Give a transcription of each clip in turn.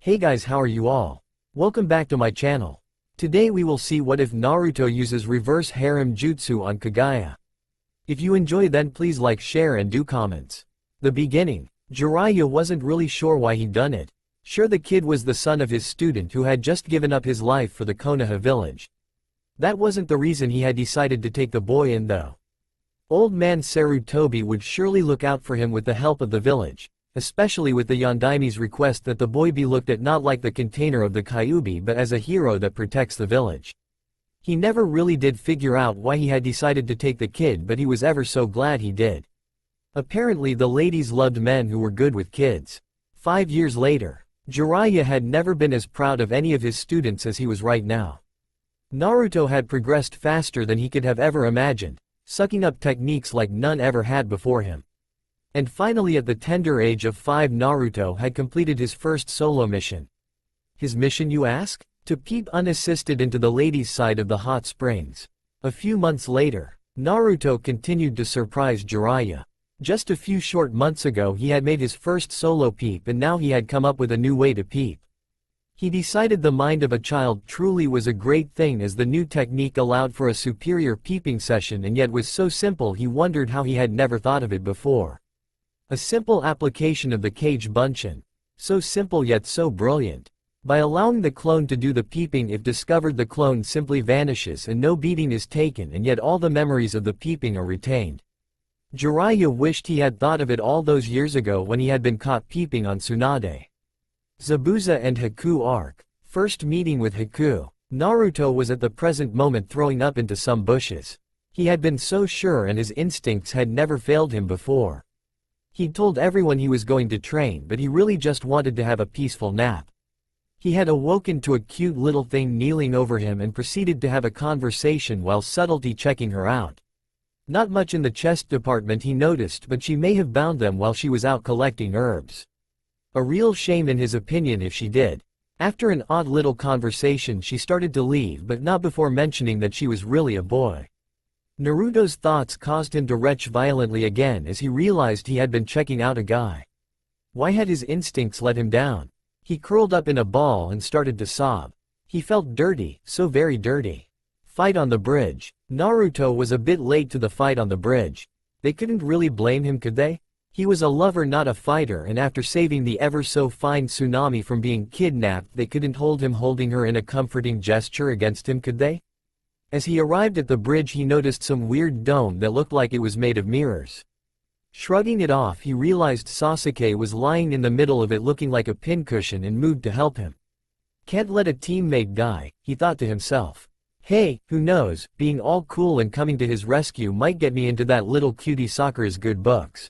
Hey guys, how are you all? Welcome back to my channel. Today we will see what if Naruto uses reverse harem jutsu on Kaguya. If you enjoy, then please like, share and do comments. The beginning. Jiraiya wasn't really sure why he'd done it. Sure, the kid was the son of his student who had just given up his life for the Konoha village. That wasn't the reason he had decided to take the boy in though. Old man Sarutobi would surely look out for him with the help of the village, especially with the Yondaime's request that the boy be looked at not like the container of the Kyuubi but as a hero that protects the village. He never really did figure out why he had decided to take the kid, but he was ever so glad he did. Apparently the ladies loved men who were good with kids. 5 years later, Jiraiya had never been as proud of any of his students as he was right now. Naruto had progressed faster than he could have ever imagined, sucking up techniques like none ever had before him. And finally, at the tender age of 5, Naruto had completed his first solo mission. His mission, you ask? To peep unassisted into the ladies' side of the hot springs. A few months later, Naruto continued to surprise Jiraiya. Just a few short months ago he had made his first solo peep, and now he had come up with a new way to peep. He decided the mind of a child truly was a great thing, as the new technique allowed for a superior peeping session and yet was so simple he wondered how he had never thought of it before. A simple application of the Kage Bunshin. So simple yet so brilliant. By allowing the clone to do the peeping, if discovered, the clone simply vanishes and no beating is taken, and yet all the memories of the peeping are retained. Jiraiya wished he had thought of it all those years ago when he had been caught peeping on Tsunade. Zabuza and Haku arc. First meeting with Haku. Naruto was at the present moment throwing up into some bushes. He had been so sure, and his instincts had never failed him before. He'd told everyone he was going to train, but he really just wanted to have a peaceful nap. He had awoken to a cute little thing kneeling over him and proceeded to have a conversation while subtlety checking her out. Not much in the chest department, he noticed, but she may have bound them while she was out collecting herbs. A real shame in his opinion if she did. After an odd little conversation she started to leave, but not before mentioning that she was really a boy. Naruto's thoughts caused him to retch violently again as he realized he had been checking out a guy. Why had his instincts let him down? He curled up in a ball and started to sob. He felt dirty, so very dirty. Fight on the bridge. Naruto was a bit late to the fight on the bridge. They couldn't really blame him, could they? He was a lover, not a fighter, and after saving the ever-so-fine Tsunami from being kidnapped, they couldn't hold him holding her in a comforting gesture against him, could they? As he arrived at the bridge he noticed some weird dome that looked like it was made of mirrors. Shrugging it off, he realized Sasuke was lying in the middle of it looking like a pincushion and moved to help him. Can't let a teammate die, he thought to himself. Hey, who knows, being all cool and coming to his rescue might get me into that little cutie Sakura's good books.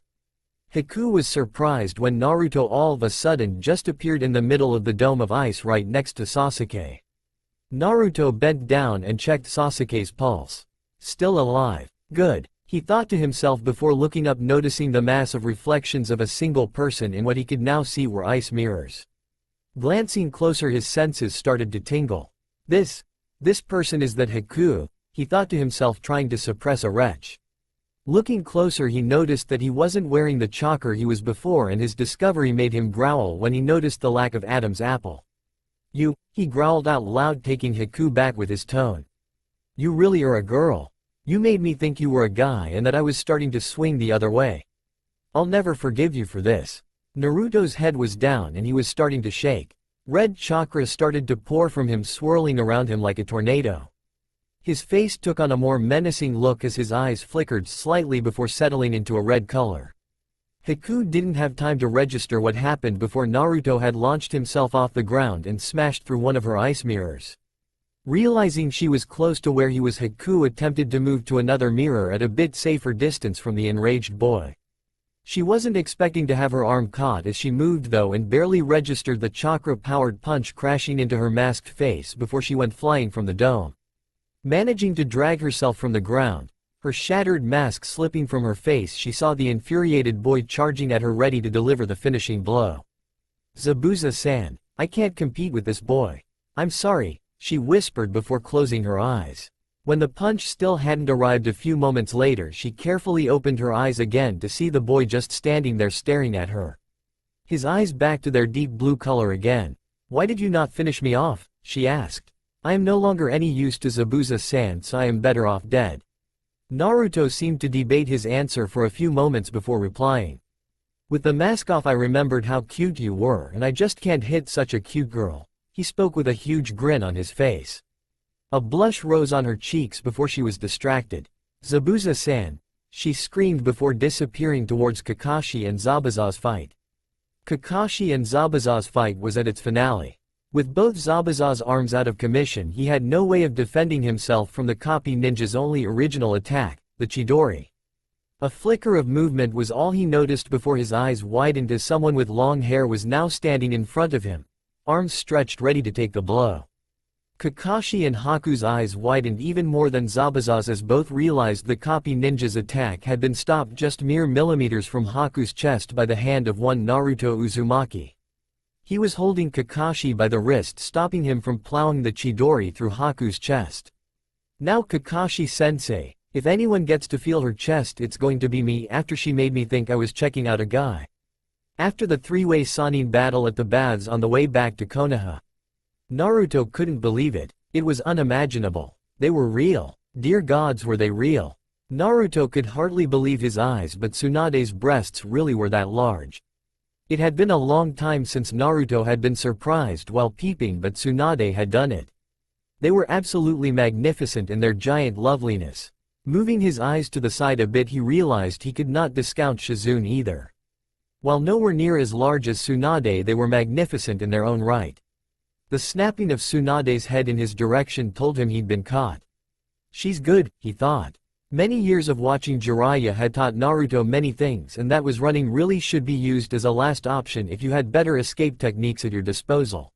Haku was surprised when Naruto all of a sudden just appeared in the middle of the dome of ice right next to Sasuke. Naruto bent down and checked Sasuke's pulse. Still alive. Good, he thought to himself before looking up, noticing the mass of reflections of a single person in what he could now see were ice mirrors. Glancing closer his senses started to tingle. This person is that Haku, he thought to himself, trying to suppress a retch. Looking closer he noticed that he wasn't wearing the chakra he was before, and his discovery made him growl when he noticed the lack of Adam's apple. You, he growled out loud, taking Haku back with his tone. You really are a girl. You made me think you were a guy and that I was starting to swing the other way. I'll never forgive you for this. Naruto's head was down and he was starting to shake. Red chakra started to pour from him, swirling around him like a tornado. His face took on a more menacing look as his eyes flickered slightly before settling into a red color. Haku didn't have time to register what happened before Naruto had launched himself off the ground and smashed through one of her ice mirrors. Realizing she was close to where he was, Haku attempted to move to another mirror at a bit safer distance from the enraged boy. She wasn't expecting to have her arm caught as she moved though, and barely registered the chakra-powered punch crashing into her masked face before she went flying from the dome. Managing to drag herself from the ground, her shattered mask slipping from her face, she saw the infuriated boy charging at her, ready to deliver the finishing blow. Zabuza-san, I can't compete with this boy. I'm sorry, she whispered before closing her eyes. When the punch still hadn't arrived a few moments later, she carefully opened her eyes again to see the boy just standing there staring at her. His eyes back to their deep blue color again. Why did you not finish me off? She asked. I am no longer any use to Zabuza-san, so I am better off dead. Naruto seemed to debate his answer for a few moments before replying. With the mask off I remembered how cute you were and I just can't hit such a cute girl. He spoke with a huge grin on his face. A blush rose on her cheeks before she was distracted. Zabuza-san, she screamed before disappearing towards Kakashi and Zabuza's fight. Kakashi and Zabuza's fight was at its finale. With both Zabuza's arms out of commission, he had no way of defending himself from the copy ninja's only original attack, the Chidori. A flicker of movement was all he noticed before his eyes widened as someone with long hair was now standing in front of him, arms stretched ready to take the blow. Kakashi and Haku's eyes widened even more than Zabuza's as both realized the copy ninja's attack had been stopped just mere millimeters from Haku's chest by the hand of one Naruto Uzumaki. He was holding Kakashi by the wrist, stopping him from plowing the Chidori through Haku's chest. Now Kakashi-sensei, if anyone gets to feel her chest it's going to be me after she made me think I was checking out a guy. After the three-way Sannin battle at the baths on the way back to Konoha, Naruto couldn't believe it. It was unimaginable. They were real. Dear gods, were they real? Naruto could hardly believe his eyes, but Tsunade's breasts really were that large. It had been a long time since Naruto had been surprised while peeping, but Tsunade had done it. They were absolutely magnificent in their giant loveliness. Moving his eyes to the side a bit, he realized he could not discount Shizune either. While nowhere near as large as Tsunade, they were magnificent in their own right. The snapping of Tsunade's head in his direction told him he'd been caught. She's good, he thought. Many years of watching Jiraiya had taught Naruto many things, and that was running really should be used as a last option if you had better escape techniques at your disposal.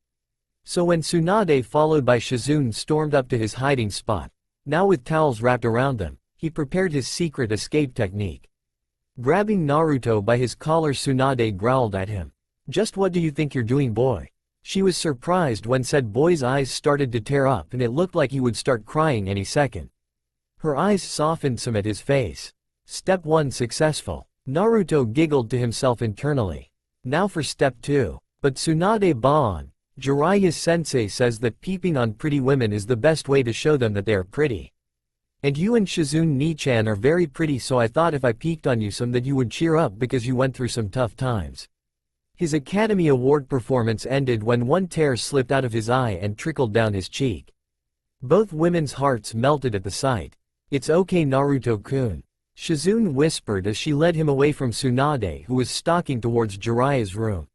So when Tsunade followed by Shizune stormed up to his hiding spot, now with towels wrapped around them, he prepared his secret escape technique. Grabbing Naruto by his collar, Tsunade growled at him. Just what do you think you're doing, boy? She was surprised when said boy's eyes started to tear up and it looked like he would start crying any second. Her eyes softened some at his face. Step 1 successful. Naruto giggled to himself internally. Now for step 2. But Tsunade-ban, Jiraiya-sensei says that peeping on pretty women is the best way to show them that they are pretty. And you and Shizune-ni-chan are very pretty, so I thought if I peeked on you some that you would cheer up because you went through some tough times. His Academy Award performance ended when one tear slipped out of his eye and trickled down his cheek. Both women's hearts melted at the sight. It's okay, Naruto-kun, Shizune whispered as she led him away from Tsunade, who was stalking towards Jiraiya's room.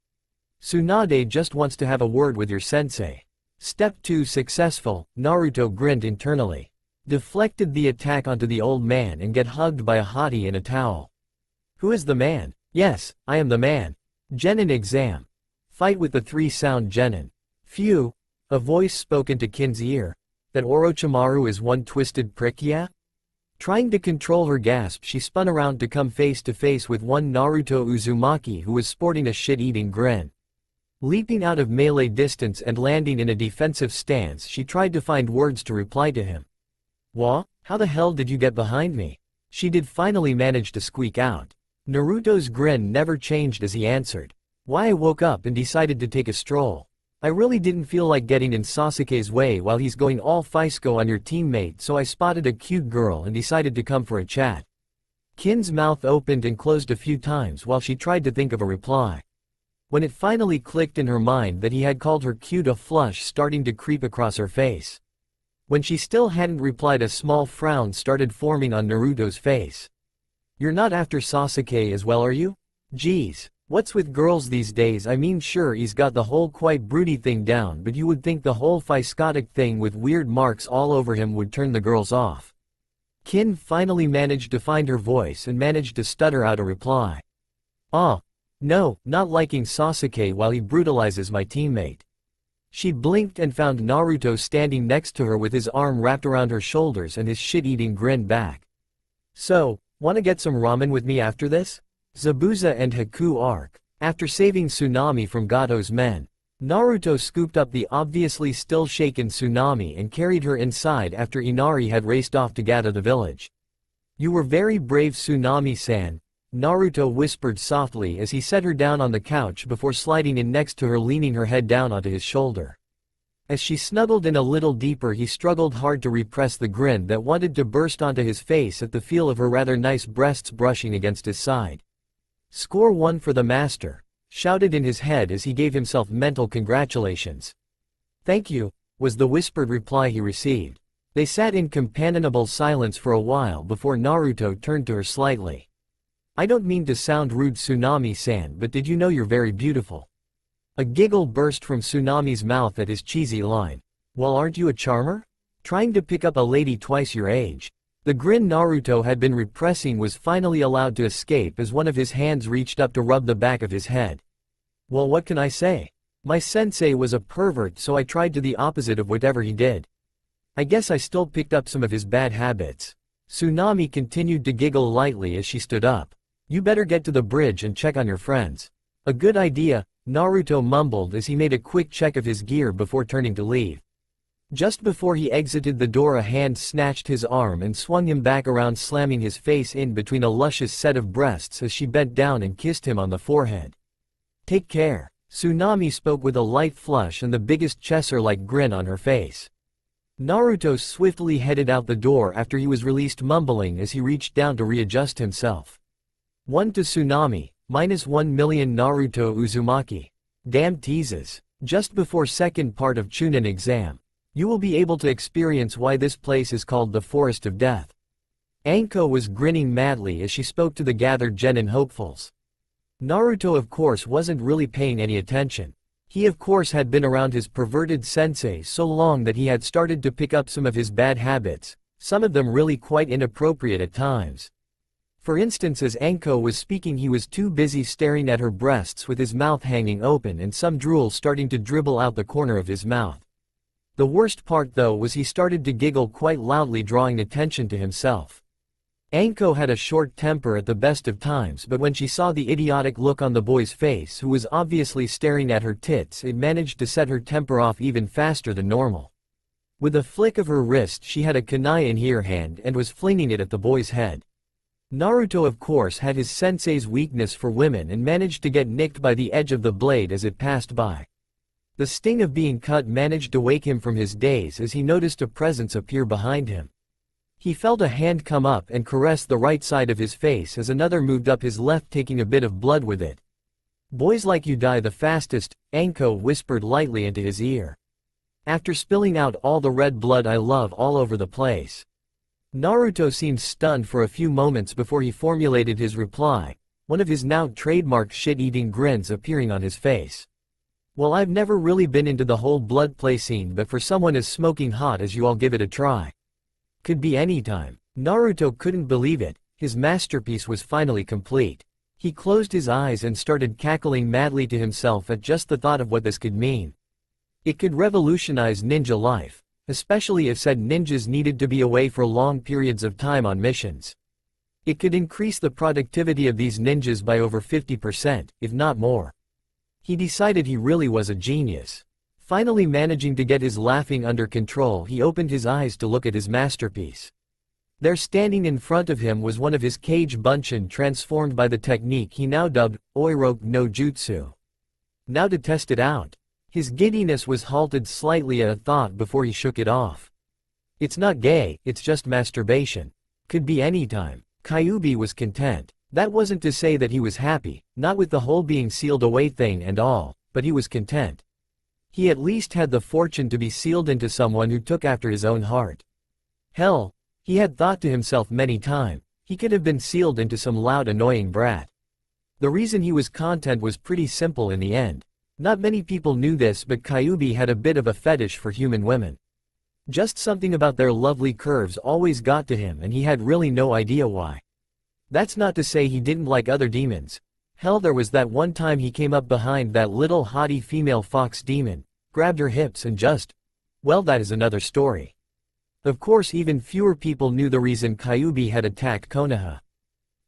Tsunade just wants to have a word with your sensei. Step 2 successful, Naruto grinned internally. Deflected the attack onto the old man and get hugged by a hottie in a towel. Who is the man? Yes, I am the man. Genin exam. Fight with the 3-sound Genin. Phew. A voice spoke into Kin's ear. That Orochimaru is one twisted prick, yeah? Trying to control her gasp, she spun around to come face to face with one Naruto Uzumaki who was sporting a shit-eating grin. Leaping out of melee distance and landing in a defensive stance, she tried to find words to reply to him. Wha? How the hell did you get behind me? She did finally manage to squeak out. Naruto's grin never changed as he answered. Why, I woke up and decided to take a stroll. I really didn't feel like getting in Sasuke's way while he's going all Fisco on your teammate, so I spotted a cute girl and decided to come for a chat. Kin's mouth opened and closed a few times while she tried to think of a reply. When it finally clicked in her mind that he had called her cute, a flush starting to creep across her face. When she still hadn't replied, a small frown started forming on Naruto's face. You're not after Sasuke as well, are you? Geez, what's with girls these days? I mean, sure, he's got the whole quite broody thing down, but you would think the whole Fiscotic thing with weird marks all over him would turn the girls off. Kin finally managed to find her voice and managed to stutter out a reply. No, not liking Sasuke while he brutalizes my teammate. She blinked and found Naruto standing next to her with his arm wrapped around her shoulders and his shit-eating grin back. So, wanna get some ramen with me after this? Zabuza and Haku arc. After saving Tsunami from Gato's men, Naruto scooped up the obviously still shaken Tsunami and carried her inside after Inari had raced off to Gato the village. You were very brave, Tsunami-san, Naruto whispered softly as he set her down on the couch before sliding in next to her, leaning her head down onto his shoulder. As she snuggled in a little deeper, he struggled hard to repress the grin that wanted to burst onto his face at the feel of her rather nice breasts brushing against his side. "Score 1 for the master," shouted in his head as he gave himself mental congratulations. "Thank you," was the whispered reply he received. They sat in companionable silence for a while before Naruto turned to her slightly. "I don't mean to sound rude, Tsunami-san, but did you know you're very beautiful?" A giggle burst from Tsunami's mouth at his cheesy line. "Well, aren't you a charmer? Trying to pick up a lady twice your age?" The grin Naruto had been repressing was finally allowed to escape as one of his hands reached up to rub the back of his head. "Well, what can I say? My sensei was a pervert, so I tried to the opposite of whatever he did. I guess I still picked up some of his bad habits." Tsunami continued to giggle lightly as she stood up. "You better get to the bridge and check on your friends." "A good idea," Naruto mumbled as he made a quick check of his gear before turning to leave. Just before he exited the door, a hand snatched his arm and swung him back around, slamming his face in between a luscious set of breasts as she bent down and kissed him on the forehead. "Take care," Tsunami spoke with a light flush and the biggest Chesser-like grin on her face. Naruto swiftly headed out the door after he was released, mumbling as he reached down to readjust himself. 1 to Tsunami, -1 million Naruto Uzumaki. Damn teases. Just before second part of Chunin exam. You will be able to experience why this place is called the Forest of Death. Anko was grinning madly as she spoke to the gathered genin hopefuls. Naruto of course wasn't really paying any attention. He of course had been around his perverted sensei so long that he had started to pick up some of his bad habits, some of them really quite inappropriate at times. For instance, as Anko was speaking, he was too busy staring at her breasts with his mouth hanging open and some drool starting to dribble out the corner of his mouth. The worst part though was he started to giggle quite loudly, drawing attention to himself. Anko had a short temper at the best of times, but when she saw the idiotic look on the boy's face, who was obviously staring at her tits, it managed to set her temper off even faster than normal. With a flick of her wrist, she had a kunai in her hand and was flinging it at the boy's head. Naruto of course had his sensei's weakness for women and managed to get nicked by the edge of the blade as it passed by. The sting of being cut managed to wake him from his daze as he noticed a presence appear behind him. He felt a hand come up and caress the right side of his face as another moved up his left, taking a bit of blood with it. "Boys like you die the fastest," Anko whispered lightly into his ear. "After spilling out all the red blood I love all over the place." Naruto seemed stunned for a few moments before he formulated his reply, one of his now trademark shit-eating grins appearing on his face. "Well, I've never really been into the whole blood play scene, but for someone as smoking hot as you, I'll give it a try. Could be any time." Naruto couldn't believe it, his masterpiece was finally complete. He closed his eyes and started cackling madly to himself at just the thought of what this could mean. It could revolutionize ninja life, especially if said ninjas needed to be away for long periods of time on missions. It could increase the productivity of these ninjas by over 50%, if not more. He decided he really was a genius. Finally managing to get his laughing under control, he opened his eyes to look at his masterpiece. There standing in front of him was one of his Kage Bunshin transformed by the technique he now dubbed Oiroke no Jutsu. Now to test it out. His giddiness was halted slightly at a thought before he shook it off. It's not gay, it's just masturbation. Could be any time. Kyuubi was content. That wasn't to say that he was happy, not with the whole being sealed away thing and all, but he was content. He at least had the fortune to be sealed into someone who took after his own heart. Hell, he had thought to himself many times, he could have been sealed into some loud annoying brat. The reason he was content was pretty simple in the end. Not many people knew this, but Kyuubi had a bit of a fetish for human women. Just something about their lovely curves always got to him, and he had really no idea why. That's not to say he didn't like other demons. Hell, there was that one time he came up behind that little haughty female fox demon, grabbed her hips and just... well, that is another story. Of course, even fewer people knew the reason Kyuubi had attacked Konoha.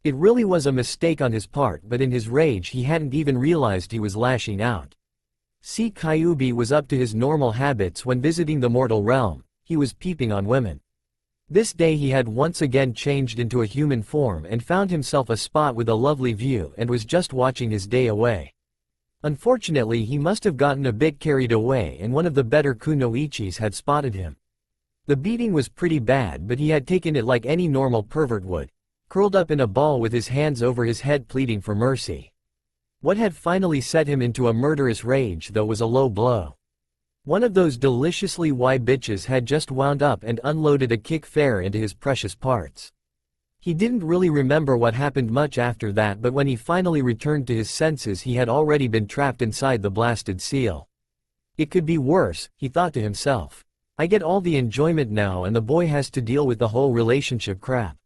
It really was a mistake on his part, but in his rage he hadn't even realized he was lashing out. See, Kyuubi was up to his normal habits when visiting the mortal realm. He was peeping on women. This day he had once again changed into a human form and found himself a spot with a lovely view and was just watching his day away. Unfortunately he must have gotten a bit carried away and one of the better kunoichis had spotted him. The beating was pretty bad but he had taken it like any normal pervert would, curled up in a ball with his hands over his head pleading for mercy. What had finally set him into a murderous rage though was a low blow. One of those deliciously why bitches had just wound up and unloaded a kick fair into his precious parts. He didn't really remember what happened much after that, but when he finally returned to his senses he had already been trapped inside the blasted seal. It could be worse, he thought to himself. I get all the enjoyment now and the boy has to deal with the whole relationship crap.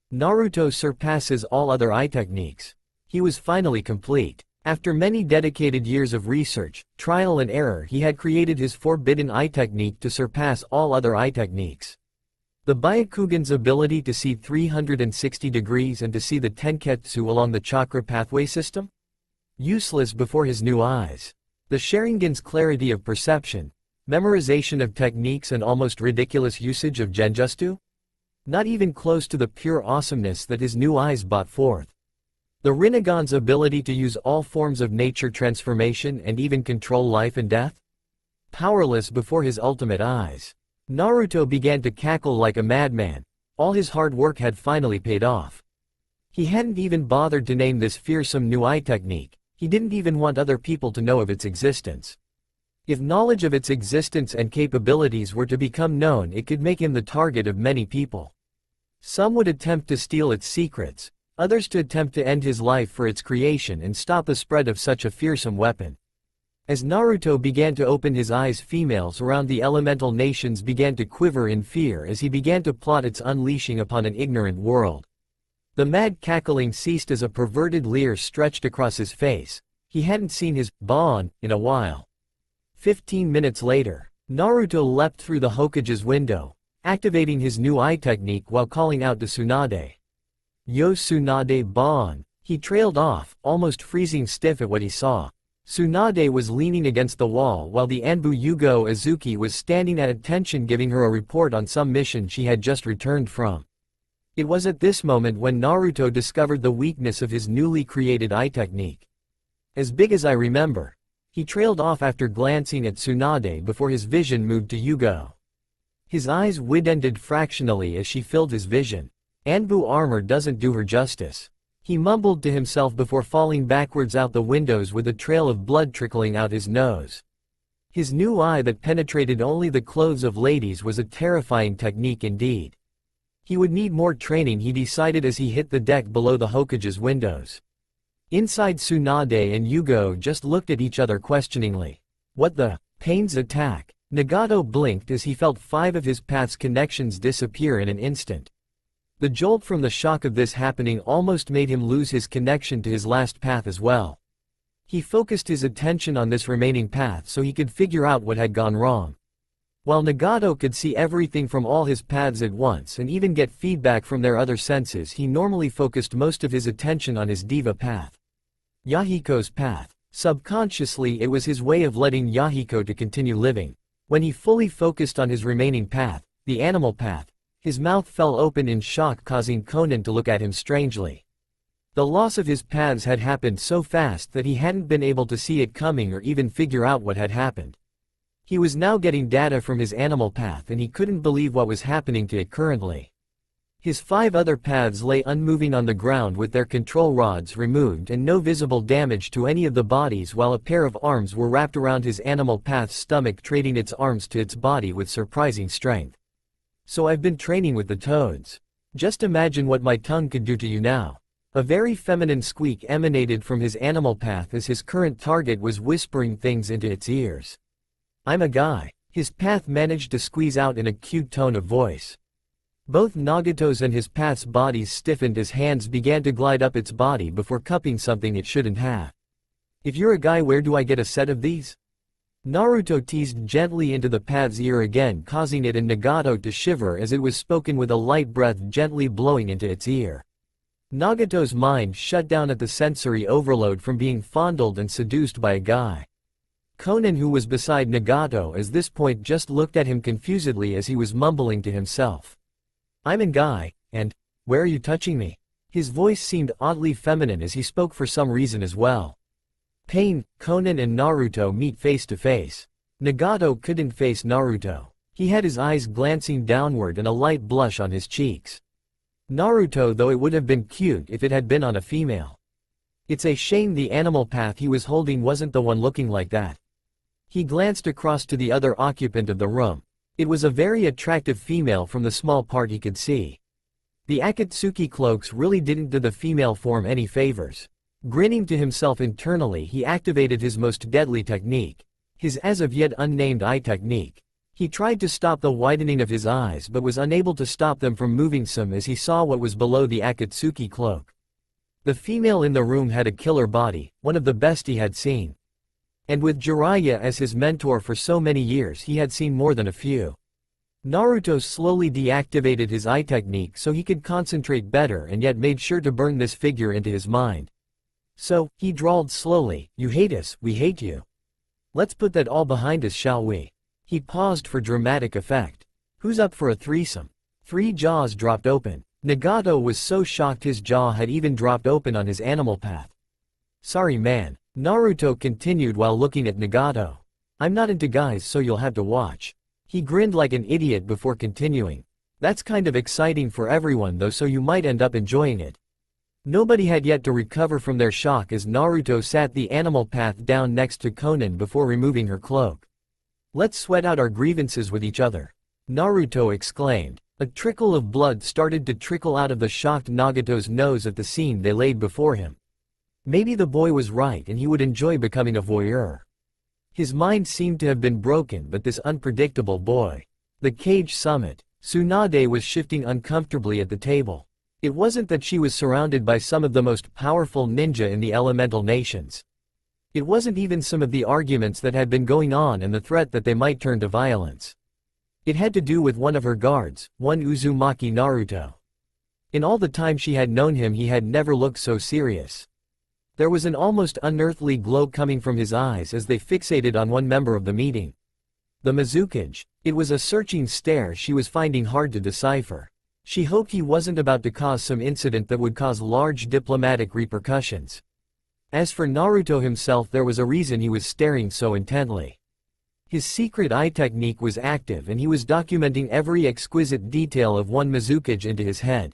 Naruto surpasses all other eye techniques. He was finally complete. After many dedicated years of research, trial and error, he had created his forbidden eye technique to surpass all other eye techniques. The Byakugan's ability to see 360 degrees and to see the Tenketsu along the chakra pathway system? Useless before his new eyes. The Sharingan's clarity of perception, memorization of techniques and almost ridiculous usage of Genjutsu? Not even close to the pure awesomeness that his new eyes brought forth. The Rinnegan's ability to use all forms of nature transformation and even control life and death? Powerless before his ultimate eyes. Naruto began to cackle like a madman. All his hard work had finally paid off. He hadn't even bothered to name this fearsome new eye technique. He didn't even want other people to know of its existence. If knowledge of its existence and capabilities were to become known, it could make him the target of many people. Some would attempt to steal its secrets. Others to attempt to end his life for its creation and stop the spread of such a fearsome weapon. As Naruto began to open his eyes, females around the elemental nations began to quiver in fear as he began to plot its unleashing upon an ignorant world. The mad cackling ceased as a perverted leer stretched across his face. He hadn't seen his Bon in a while. 15 minutes later, Naruto leapt through the Hokage's window, activating his new eye technique while calling out to Tsunade. Yo Tsunade Bon! He trailed off, almost freezing stiff at what he saw. Tsunade was leaning against the wall while the Anbu Yugo Azuki was standing at attention giving her a report on some mission she had just returned from. It was at this moment when Naruto discovered the weakness of his newly created eye technique. As big as I remember. He trailed off after glancing at Tsunade before his vision moved to Yugo. His eyes widened fractionally as she filled his vision. Anbu armor doesn't do her justice. He mumbled to himself before falling backwards out the windows with a trail of blood trickling out his nose. His new eye that penetrated only the clothes of ladies was a terrifying technique indeed. He would need more training, he decided as he hit the deck below the Hokage's windows. Inside, Tsunade and Yugo just looked at each other questioningly. What the? Pain's attack. Nagato blinked as he felt 5 of his path's connections disappear in an instant. The jolt from the shock of this happening almost made him lose his connection to his last path as well. He focused his attention on this remaining path so he could figure out what had gone wrong. While Nagato could see everything from all his paths at once and even get feedback from their other senses, he normally focused most of his attention on his diva path. Yahiko's path. Subconsciously it was his way of letting Yahiko to continue living. When he fully focused on his remaining path, the animal path, his mouth fell open in shock, causing Konan to look at him strangely. The loss of his paths had happened so fast that he hadn't been able to see it coming or even figure out what had happened. He was now getting data from his animal path and he couldn't believe what was happening to it currently. His 5 other paths lay unmoving on the ground with their control rods removed and no visible damage to any of the bodies, while a pair of arms were wrapped around his animal path's stomach, trading its arms to its body with surprising strength. So I've been training with the toads. Just imagine what my tongue could do to you now. A very feminine squeak emanated from his animal path as his current target was whispering things into its ears. I'm a guy. His path managed to squeeze out in a cute tone of voice. Both Nagato's and his path's bodies stiffened as hands began to glide up its body before cupping something it shouldn't have. If you're a guy, where do I get a set of these? Naruto teased gently into the path's ear again, causing it and Nagato to shiver as it was spoken with a light breath gently blowing into its ear. Nagato's mind shut down at the sensory overload from being fondled and seduced by a guy. Konan, who was beside Nagato at this point, just looked at him confusedly as he was mumbling to himself. I'm a guy, and where are you touching me? His voice seemed oddly feminine as he spoke for some reason as well. Pain, Konan and Naruto meet face to face. Nagato couldn't face Naruto. He had his eyes glancing downward and a light blush on his cheeks. Naruto, though, it would have been cute if it had been on a female. It's a shame the animal path he was holding wasn't the one looking like that. He glanced across to the other occupant of the room. It was a very attractive female from the small part he could see. The Akatsuki cloaks really didn't do the female form any favors. Grinning to himself internally, he activated his most deadly technique. His as of yet unnamed eye technique. He tried to stop the widening of his eyes but was unable to stop them from moving some as he saw what was below the Akatsuki cloak. The female in the room had a killer body, one of the best he had seen. And with Jiraiya as his mentor for so many years, he had seen more than a few. Naruto slowly deactivated his eye technique so he could concentrate better and yet made sure to burn this figure into his mind. So, he drawled slowly, "You hate us, we hate you. Let's put that all behind us, shall we?" He paused for dramatic effect. "Who's up for a threesome?" 3 jaws dropped open. Nagato was so shocked his jaw had even dropped open on his animal path. "Sorry man," Naruto continued while looking at Nagato. "I'm not into guys, so you'll have to watch." He grinned like an idiot before continuing. "That's kind of exciting for everyone though, so you might end up enjoying it." Nobody had yet to recover from their shock as Naruto sat the animal path down next to Konan before removing her cloak. "Let's sweat out our grievances with each other," Naruto exclaimed. A trickle of blood started to trickle out of the shocked Nagato's nose at the scene they laid before him. Maybe the boy was right and he would enjoy becoming a voyeur. His mind seemed to have been broken, but this unpredictable boy. The cage summit. Tsunade was shifting uncomfortably at the table. It wasn't that she was surrounded by some of the most powerful ninja in the elemental nations. It wasn't even some of the arguments that had been going on and the threat that they might turn to violence. It had to do with one of her guards, one Uzumaki Naruto. In all the time she had known him, he had never looked so serious. There was an almost unearthly glow coming from his eyes as they fixated on one member of the meeting. The Mizukage. It was a searching stare she was finding hard to decipher. She hoped he wasn't about to cause some incident that would cause large diplomatic repercussions. As for Naruto himself, there was a reason he was staring so intently. His secret eye technique was active and he was documenting every exquisite detail of one Mizukage into his head.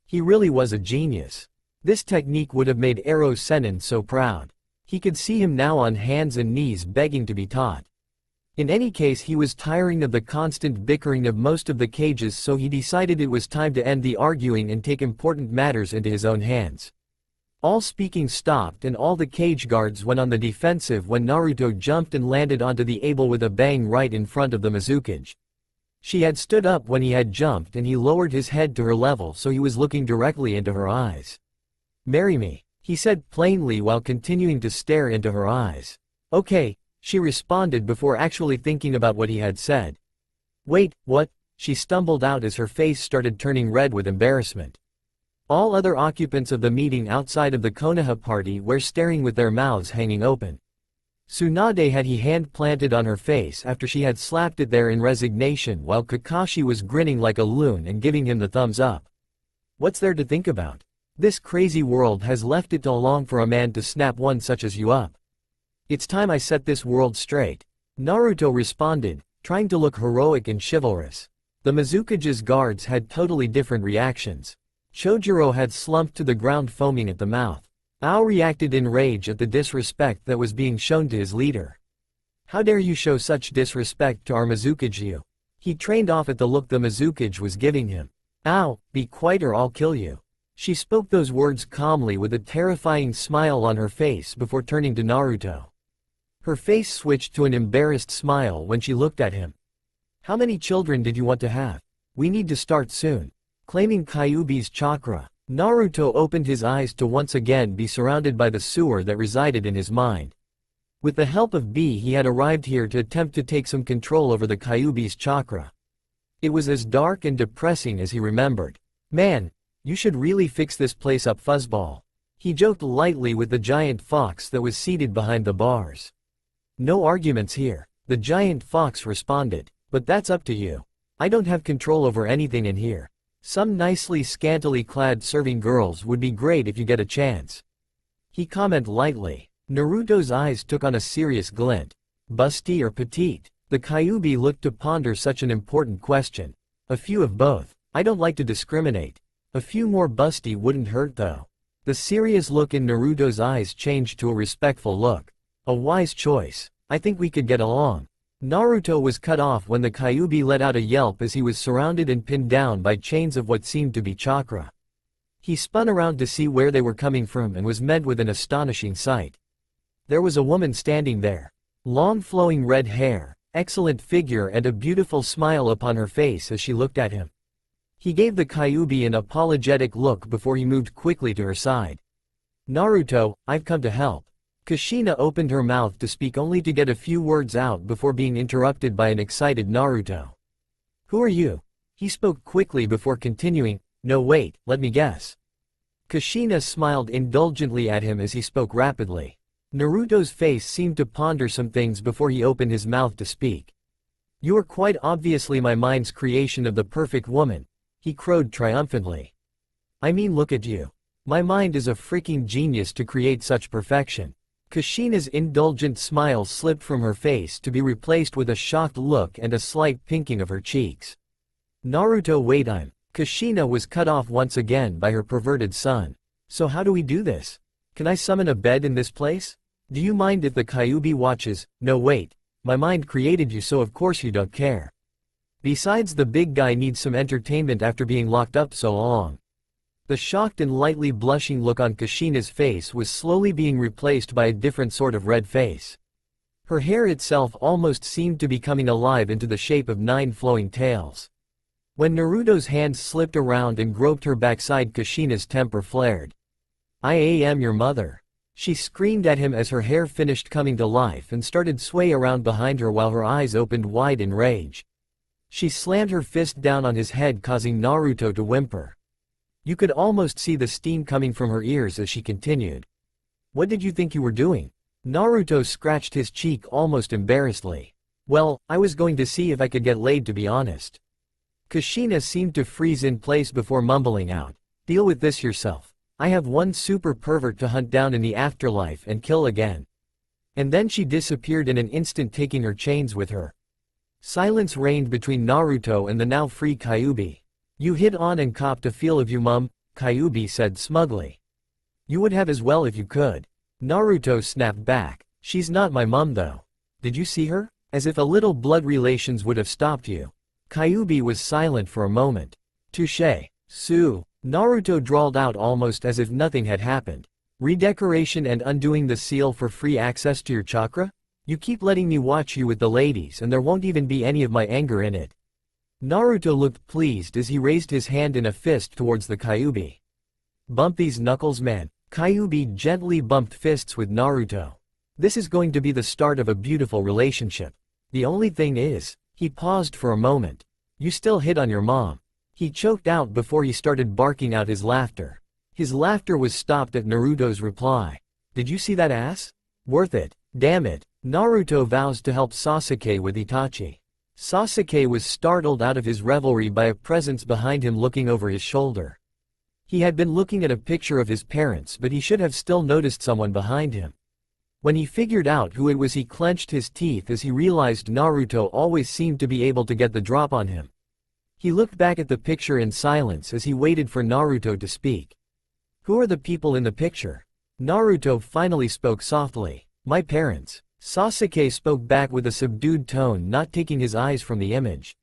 He really was a genius. This technique would have made Ero Sennin so proud. He could see him now on hands and knees begging to be taught. In any case, he was tiring of the constant bickering of most of the cages, so he decided it was time to end the arguing and take important matters into his own hands. All speaking stopped and all the cage guards went on the defensive when Naruto jumped and landed onto the able with a bang right in front of the Mizukage. She had stood up when he had jumped and he lowered his head to her level so he was looking directly into her eyes. "Marry me," he said plainly while continuing to stare into her eyes. "Okay," she responded before actually thinking about what he had said. "Wait, what?" she stumbled out as her face started turning red with embarrassment. All other occupants of the meeting outside of the Konoha party were staring with their mouths hanging open. Tsunade had his hand planted on her face after she had slapped it there in resignation, while Kakashi was grinning like a loon and giving him the thumbs up. What's there to think about? This crazy world has left it too long for a man to snap one such as you up. It's time I set this world straight. Naruto responded, trying to look heroic and chivalrous. The Mizukage's guards had totally different reactions. Chojuro had slumped to the ground foaming at the mouth. Ao reacted in rage at the disrespect that was being shown to his leader. "How dare you show such disrespect to our Mizukage?" He trained off at the look the Mizukage was giving him. "Ao, be quiet or I'll kill you." She spoke those words calmly with a terrifying smile on her face before turning to Naruto. Her face switched to an embarrassed smile when she looked at him. "How many children did you want to have? We need to start soon." Claiming Kyuubi's chakra, Naruto opened his eyes to once again be surrounded by the sewer that resided in his mind. With the help of B, he had arrived here to attempt to take some control over the Kyuubi's chakra. It was as dark and depressing as he remembered. "Man, you should really fix this place up, fuzzball." He joked lightly with the giant fox that was seated behind the bars. "No arguments here," the giant fox responded. "But that's up to you. I don't have control over anything in here." Some nicely scantily clad serving girls would be great if you get a chance. He commented lightly. Naruto's eyes took on a serious glint. Busty or petite? The Kyuubi looked to ponder such an important question. A few of both. I don't like to discriminate. A few more busty wouldn't hurt though. The serious look in Naruto's eyes changed to a respectful look. A wise choice. I think we could get along. Naruto was cut off when the Kyuubi let out a yelp as he was surrounded and pinned down by chains of what seemed to be chakra. He spun around to see where they were coming from and was met with an astonishing sight. There was a woman standing there. Long flowing red hair, excellent figure and a beautiful smile upon her face as she looked at him. He gave the Kyuubi an apologetic look before he moved quickly to her side. Naruto, I've come to help. Kushina opened her mouth to speak only to get a few words out before being interrupted by an excited Naruto. Who are you? He spoke quickly before continuing, no wait, let me guess. Kushina smiled indulgently at him as he spoke rapidly. Naruto's face seemed to ponder some things before he opened his mouth to speak. You are quite obviously my mind's creation of the perfect woman, he crowed triumphantly. I mean, look at you. My mind is a freaking genius to create such perfection. Kushina's indulgent smile slipped from her face to be replaced with a shocked look and a slight pinking of her cheeks. Naruto, wait, Kushina was cut off once again by her perverted son. So how do we do this? Can I summon a bed in this place? Do you mind if the Kyuubi watches? No wait, my mind created you so of course you don't care. Besides, the big guy needs some entertainment after being locked up so long. The shocked and lightly blushing look on Kushina's face was slowly being replaced by a different sort of red face. Her hair itself almost seemed to be coming alive into the shape of 9 flowing tails. When Naruto's hands slipped around and groped her backside, Kushina's temper flared. I am your mother. She screamed at him as her hair finished coming to life and started sway around behind her while her eyes opened wide in rage. She slammed her fist down on his head, causing Naruto to whimper. You could almost see the steam coming from her ears as she continued. What did you think you were doing? Naruto scratched his cheek almost embarrassedly. Well, I was going to see if I could get laid, to be honest. Kushina seemed to freeze in place before mumbling out. Deal with this yourself. I have one super pervert to hunt down in the afterlife and kill again. And then she disappeared in an instant, taking her chains with her. Silence reigned between Naruto and the now free Kyuubi. You hit on and copped a feel of you, mum, Kyuubi said smugly. You would have as well if you could. Naruto snapped back. She's not my mum though. Did you see her? As if a little blood relations would have stopped you. Kyuubi was silent for a moment. Touché. Sue. Naruto drawled out almost as if nothing had happened. Redecoration and undoing the seal for free access to your chakra? You keep letting me watch you with the ladies and there won't even be any of my anger in it. Naruto looked pleased as he raised his hand in a fist towards the Kyuubi. Bump these knuckles, man. Kyuubi gently bumped fists with Naruto. This is going to be the start of a beautiful relationship. The only thing is, he paused for a moment. You still hit on your mom. He choked out before he started barking out his laughter. His laughter was stopped at Naruto's reply. Did you see that ass? Worth it. Damn it. Naruto vows to help Sasuke with Itachi. Sasuke was startled out of his revelry by a presence behind him looking over his shoulder. He had been looking at a picture of his parents, but he should have still noticed someone behind him. When he figured out who it was, he clenched his teeth as he realized Naruto always seemed to be able to get the drop on him. He looked back at the picture in silence as he waited for Naruto to speak. Who are the people in the picture? Naruto finally spoke softly. My parents. Sasuke spoke back with a subdued tone, not taking his eyes from the image.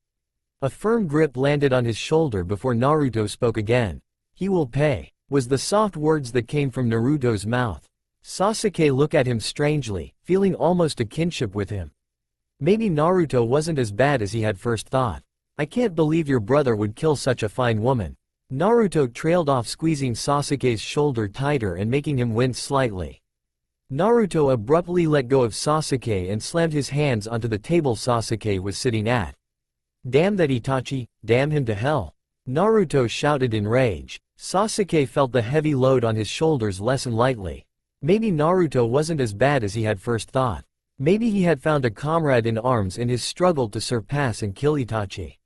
A firm grip landed on his shoulder before Naruto spoke again. He will pay, was the soft words that came from Naruto's mouth. Sasuke looked at him strangely, feeling almost a kinship with him. Maybe Naruto wasn't as bad as he had first thought. I can't believe your brother would kill such a fine woman. Naruto trailed off, squeezing Sasuke's shoulder tighter and making him wince slightly. Naruto abruptly let go of Sasuke and slammed his hands onto the table Sasuke was sitting at. Damn that Itachi, damn him to hell. Naruto shouted in rage. Sasuke felt the heavy load on his shoulders lessen lightly. Maybe Naruto wasn't as bad as he had first thought. Maybe he had found a comrade in arms in his struggle to surpass and kill Itachi.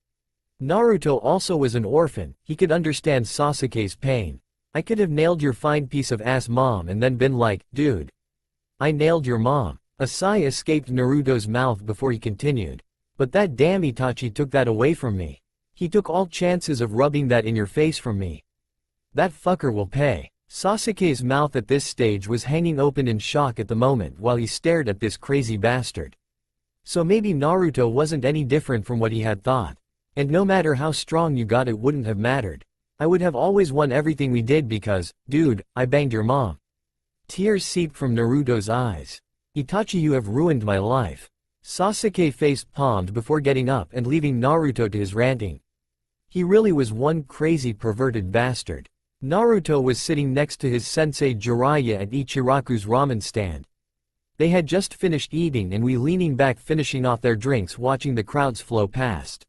Naruto also was an orphan, he could understand Sasuke's pain. I could have nailed your fine piece of ass mom and then been like, dude. I nailed your mom. A sigh escaped Naruto's mouth before he continued. But that damn Itachi took that away from me. He took all chances of rubbing that in your face from me. That fucker will pay. Sasuke's mouth at this stage was hanging open in shock at the moment while he stared at this crazy bastard. So maybe Naruto wasn't any different from what he had thought. And no matter how strong you got, it wouldn't have mattered. I would have always won everything we did because, dude, I banged your mom. Tears seeped from Naruto's eyes. Itachi, you have ruined my life. Sasuke face palmed before getting up and leaving Naruto to his ranting. He really was one crazy perverted bastard. Naruto was sitting next to his sensei Jiraiya at Ichiraku's ramen stand. They had just finished eating and we leaning back finishing off their drinks watching the crowds flow past.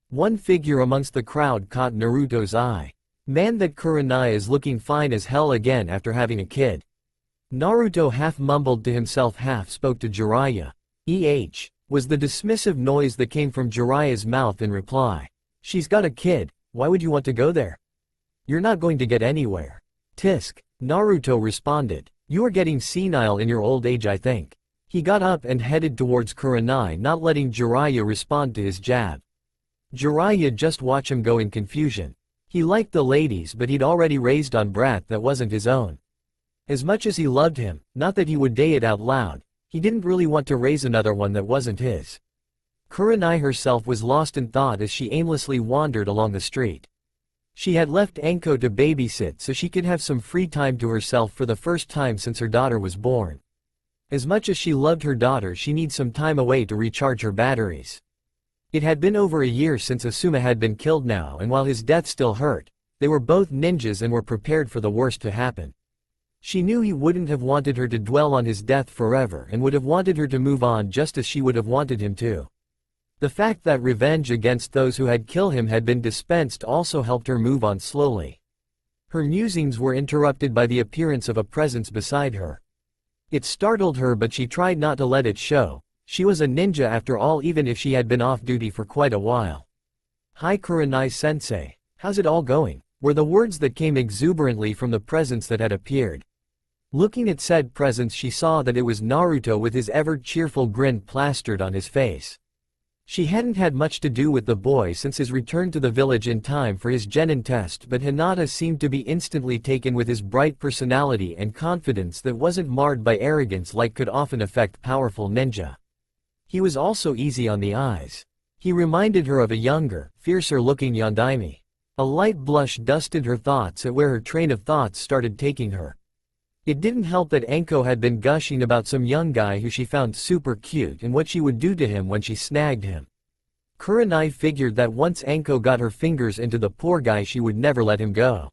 One figure amongst the crowd caught Naruto's eye. Man, that Kurenai is looking fine as hell again after having a kid. Naruto half mumbled to himself, half spoke to Jiraiya. Was the dismissive noise that came from Jiraiya's mouth in reply. She's got a kid, why would you want to go there? You're not going to get anywhere. Tisk. Naruto responded. You are getting senile in your old age, I think. He got up and headed towards Kurenai, not letting Jiraiya respond to his jab. Jiraiya just watched him go in confusion. He liked the ladies, but he'd already raised on brat that wasn't his own. As much as he loved him, not that he would say it out loud, he didn't really want to raise another one that wasn't his. Kurenai herself was lost in thought as she aimlessly wandered along the street. She had left Anko to babysit so she could have some free time to herself for the first time since her daughter was born. As much as she loved her daughter, she needed some time away to recharge her batteries. It had been over a year since Asuma had been killed now, and while his death still hurt, they were both ninjas and were prepared for the worst to happen. She knew he wouldn't have wanted her to dwell on his death forever and would have wanted her to move on just as she would have wanted him to. The fact that revenge against those who had killed him had been dispensed also helped her move on slowly. Her musings were interrupted by the appearance of a presence beside her. It startled her, but she tried not to let it show. She was a ninja after all, even if she had been off duty for quite a while. Hi Kurenai-sensei. How's it all going? Were the words that came exuberantly from the presence that had appeared. Looking at said presence, she saw that it was Naruto with his ever-cheerful grin plastered on his face. She hadn't had much to do with the boy since his return to the village in time for his genin test, but Hinata seemed to be instantly taken with his bright personality and confidence that wasn't marred by arrogance like could often affect powerful ninja. He was also easy on the eyes. He reminded her of a younger, fiercer-looking Yondaime. A light blush dusted her thoughts at where her train of thoughts started taking her. It didn't help that Anko had been gushing about some young guy who she found super cute and what she would do to him when she snagged him. Kurenai figured that once Anko got her fingers into the poor guy, she would never let him go.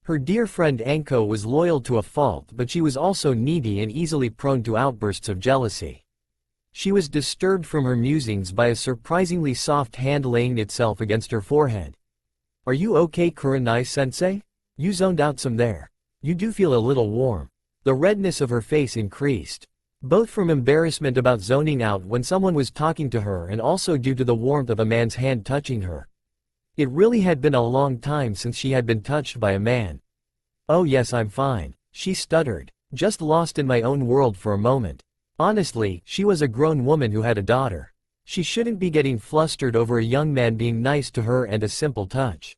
Her dear friend Anko was loyal to a fault, but she was also needy and easily prone to outbursts of jealousy. She was disturbed from her musings by a surprisingly soft hand laying itself against her forehead. Are you okay, Kurenai-sensei? You zoned out some there. You do feel a little warm. The redness of her face increased. Both from embarrassment about zoning out when someone was talking to her and also due to the warmth of a man's hand touching her. It really had been a long time since she had been touched by a man. Oh yes, I'm fine, she stuttered, just lost in my own world for a moment. Honestly, she was a grown woman who had a daughter. She shouldn't be getting flustered over a young man being nice to her and a simple touch.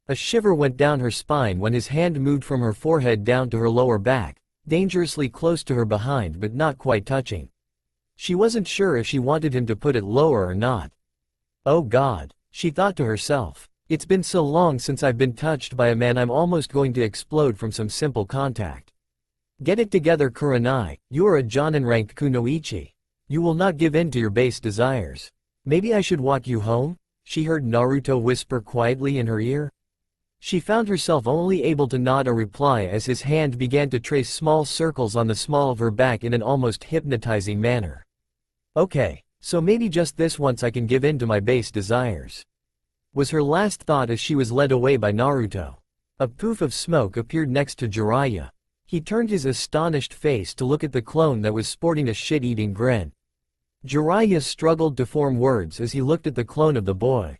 A shiver went down her spine when his hand moved from her forehead down to her lower back, dangerously close to her behind but not quite touching. She wasn't sure if she wanted him to put it lower or not. Oh God, she thought to herself. It's been so long since I've been touched by a man, I'm almost going to explode from some simple contact. Get it together, Kurenai, you are a Jonin-ranked kunoichi. You will not give in to your base desires. Maybe I should walk you home? She heard Naruto whisper quietly in her ear. She found herself only able to nod a reply as his hand began to trace small circles on the small of her back in an almost hypnotizing manner. Okay, so maybe just this once I can give in to my base desires. Was her last thought as she was led away by Naruto. A poof of smoke appeared next to Jiraiya. He turned his astonished face to look at the clone that was sporting a shit-eating grin. Jiraiya struggled to form words as he looked at the clone of the boy.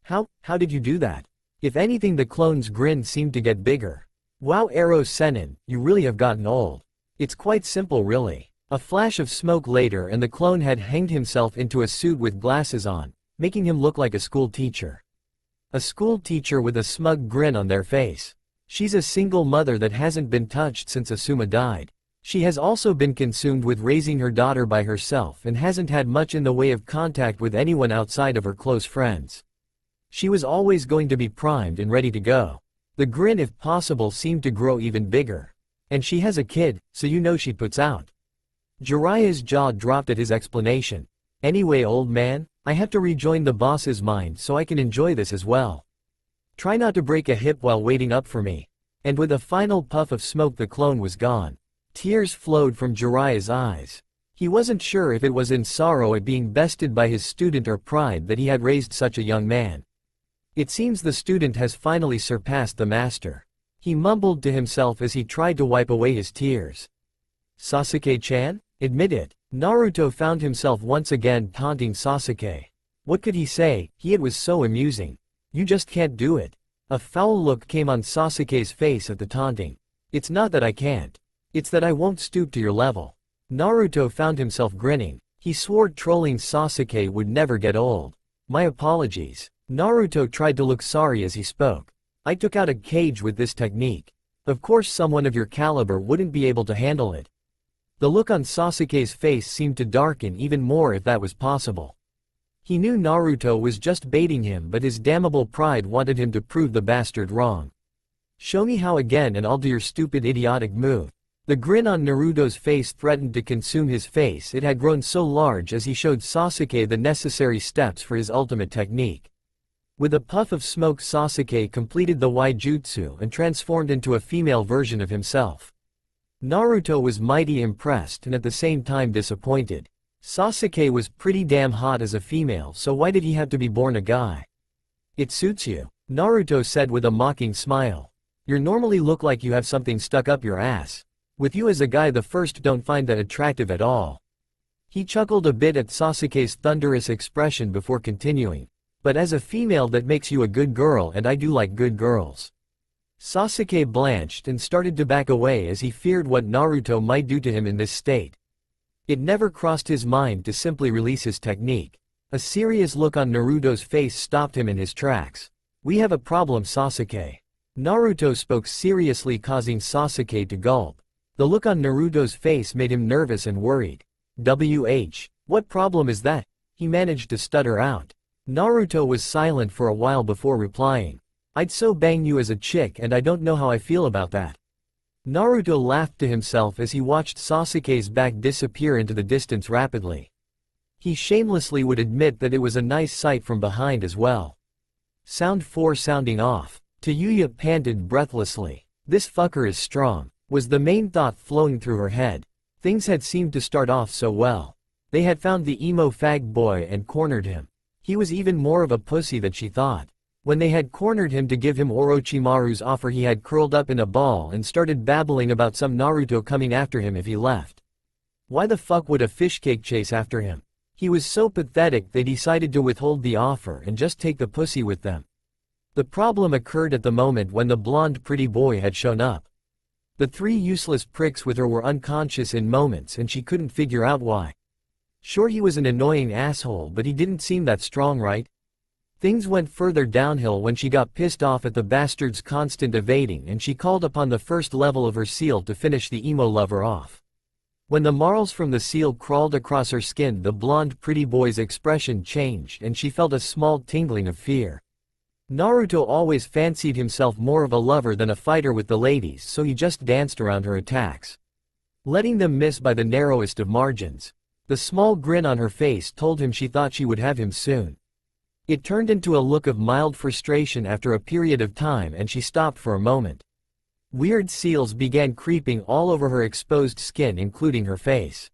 How did you do that? If anything, the clone's grin seemed to get bigger. Wow, Arrow Senin, you really have gotten old. It's quite simple really. A flash of smoke later and the clone had hanged himself into a suit with glasses on, making him look like a school teacher. A school teacher with a smug grin on their face. She's a single mother that hasn't been touched since Asuma died. She has also been consumed with raising her daughter by herself and hasn't had much in the way of contact with anyone outside of her close friends. She was always going to be primed and ready to go. The grin, if possible, seemed to grow even bigger. And she has a kid, so you know she puts out. Jiraiya's jaw dropped at his explanation. Anyway, old man, I have to rejoin the boss's mind so I can enjoy this as well. Try not to break a hip while waiting up for me. And with a final puff of smoke the clone was gone. Tears flowed from Jiraiya's eyes. He wasn't sure if it was in sorrow at being bested by his student or pride that he had raised such a young man. It seems the student has finally surpassed the master. He mumbled to himself as he tried to wipe away his tears. Sasuke-chan? Admit it. Naruto found himself once again taunting Sasuke. What could he say? It was so amusing. You just can't do it. A foul look came on Sasuke's face at the taunting. It's not that I can't. It's that I won't stoop to your level. Naruto found himself grinning. He swore trolling Sasuke would never get old. My apologies. Naruto tried to look sorry as he spoke. I took out a cage with this technique. Of course someone of your caliber wouldn't be able to handle it. The look on Sasuke's face seemed to darken even more if that was possible. He knew Naruto was just baiting him, but his damnable pride wanted him to prove the bastard wrong. Show me how again and I'll do your stupid idiotic move. The grin on Naruto's face threatened to consume his face. It had grown so large as he showed Sasuke the necessary steps for his ultimate technique. With a puff of smoke, Sasuke completed the Jutsu and transformed into a female version of himself. Naruto was mighty impressed and at the same time disappointed. Sasuke was pretty damn hot as a female, so why did he have to be born a guy? It suits you, Naruto said with a mocking smile. You normally look like you have something stuck up your ass. With you as a guy, the first don't find that attractive at all. He chuckled a bit at Sasuke's thunderous expression before continuing. But as a female, that makes you a good girl, and I do like good girls. Sasuke blanched and started to back away as he feared what Naruto might do to him in this state. It never crossed his mind to simply release his technique. A serious look on Naruto's face stopped him in his tracks. We have a problem, Sasuke. Naruto spoke seriously, causing Sasuke to gulp. The look on Naruto's face made him nervous and worried. What problem is that? He managed to stutter out. Naruto was silent for a while before replying. I'd so bang you as a chick and I don't know how I feel about that. Naruto laughed to himself as he watched Sasuke's back disappear into the distance rapidly. He shamelessly would admit that it was a nice sight from behind as well. Sound 4 sounding off. Kaguya panted breathlessly. This fucker is strong, was the main thought flowing through her head. Things had seemed to start off so well. They had found the emo fag boy and cornered him. He was even more of a pussy than she thought. When they had cornered him to give him Orochimaru's offer, he had curled up in a ball and started babbling about some Naruto coming after him if he left. Why the fuck would a fishcake chase after him? He was so pathetic they decided to withhold the offer and just take the pussy with them. The problem occurred at the moment when the blonde pretty boy had shown up. The three useless pricks with her were unconscious in moments and she couldn't figure out why. Sure, he was an annoying asshole, but he didn't seem that strong, right? Things went further downhill when she got pissed off at the bastard's constant evading and she called upon the first level of her seal to finish the emo lover off. When the marls from the seal crawled across her skin, the blonde pretty boy's expression changed and she felt a small tingling of fear. Naruto always fancied himself more of a lover than a fighter with the ladies, so he just danced around her attacks, letting them miss by the narrowest of margins. The small grin on her face told him she thought she would have him soon. It turned into a look of mild frustration after a period of time and she stopped for a moment. Weird seals began creeping all over her exposed skin, including her face.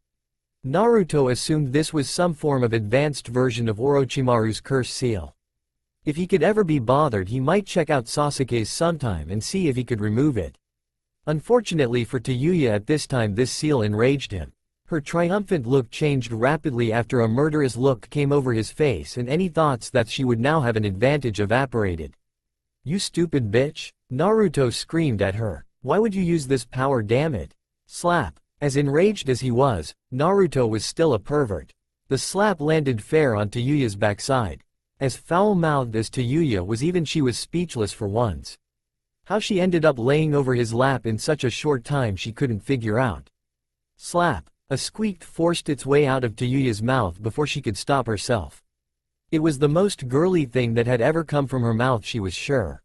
Naruto assumed this was some form of advanced version of Orochimaru's curse seal. If he could ever be bothered, he might check out Sasuke's sometime and see if he could remove it. Unfortunately for Kaguya, at this time this seal enraged him. Her triumphant look changed rapidly after a murderous look came over his face and any thoughts that she would now have an advantage evaporated. "You stupid bitch!" Naruto screamed at her. "Why would you use this power, damn it?" Slap. As enraged as he was, Naruto was still a pervert. The slap landed fair on Tayuya's backside. As foul-mouthed as Tayuya was, even she was speechless for once. How she ended up laying over his lap in such a short time she couldn't figure out. Slap. A squeak forced its way out of Tayuya's mouth before she could stop herself. It was the most girly thing that had ever come from her mouth, she was sure.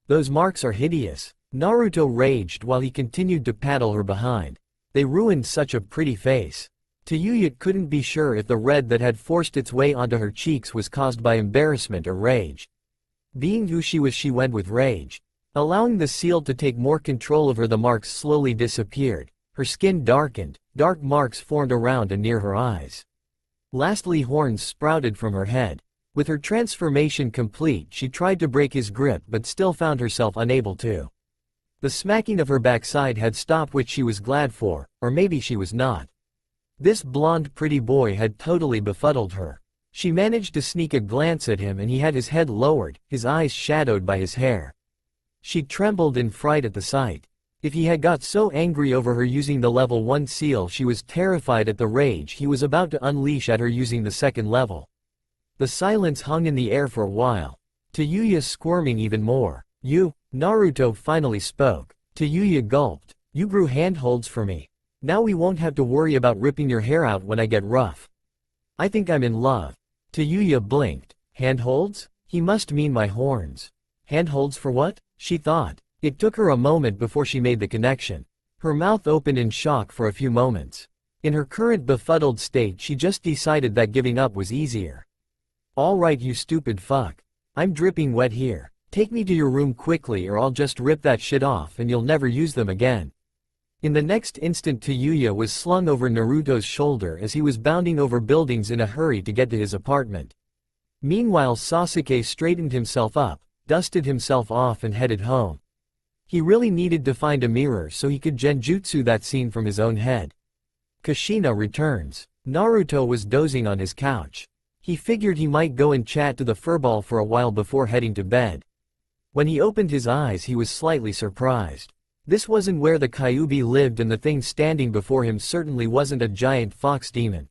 "Those marks are hideous." Naruto raged while he continued to paddle her behind. They ruined such a pretty face. Tayuya couldn't be sure if the red that had forced its way onto her cheeks was caused by embarrassment or rage. Being who she was, she went with rage. Allowing the seal to take more control of her, the marks slowly disappeared. Her skin darkened, dark marks formed around and near her eyes. Lastly, horns sprouted from her head. With her transformation complete, she tried to break his grip but still found herself unable to. The smacking of her backside had stopped, which she was glad for, or maybe she was not. This blonde pretty boy had totally befuddled her. She managed to sneak a glance at him and he had his head lowered, his eyes shadowed by his hair. She trembled in fright at the sight. If he had got so angry over her using the level 1 seal, she was terrified at the rage he was about to unleash at her using the second level. The silence hung in the air for a while. Tayuya squirming even more. "You?" Naruto finally spoke. Tayuya gulped. "You grew handholds for me. Now we won't have to worry about ripping your hair out when I get rough. I think I'm in love." Tayuya blinked. "Handholds? He must mean my horns. Handholds for what?" she thought. It took her a moment before she made the connection. Her mouth opened in shock for a few moments. In her current befuddled state, she just decided that giving up was easier. "All right, you stupid fuck. I'm dripping wet here. Take me to your room quickly or I'll just rip that shit off and you'll never use them again." In the next instant, Tayuya was slung over Naruto's shoulder as he was bounding over buildings in a hurry to get to his apartment. Meanwhile, Sasuke straightened himself up, dusted himself off and headed home. He really needed to find a mirror so he could genjutsu that scene from his own head. Kushina returns. Naruto was dozing on his couch. He figured he might go and chat to the furball for a while before heading to bed. When he opened his eyes, he was slightly surprised. This wasn't where the Kyuubi lived, and the thing standing before him certainly wasn't a giant fox demon.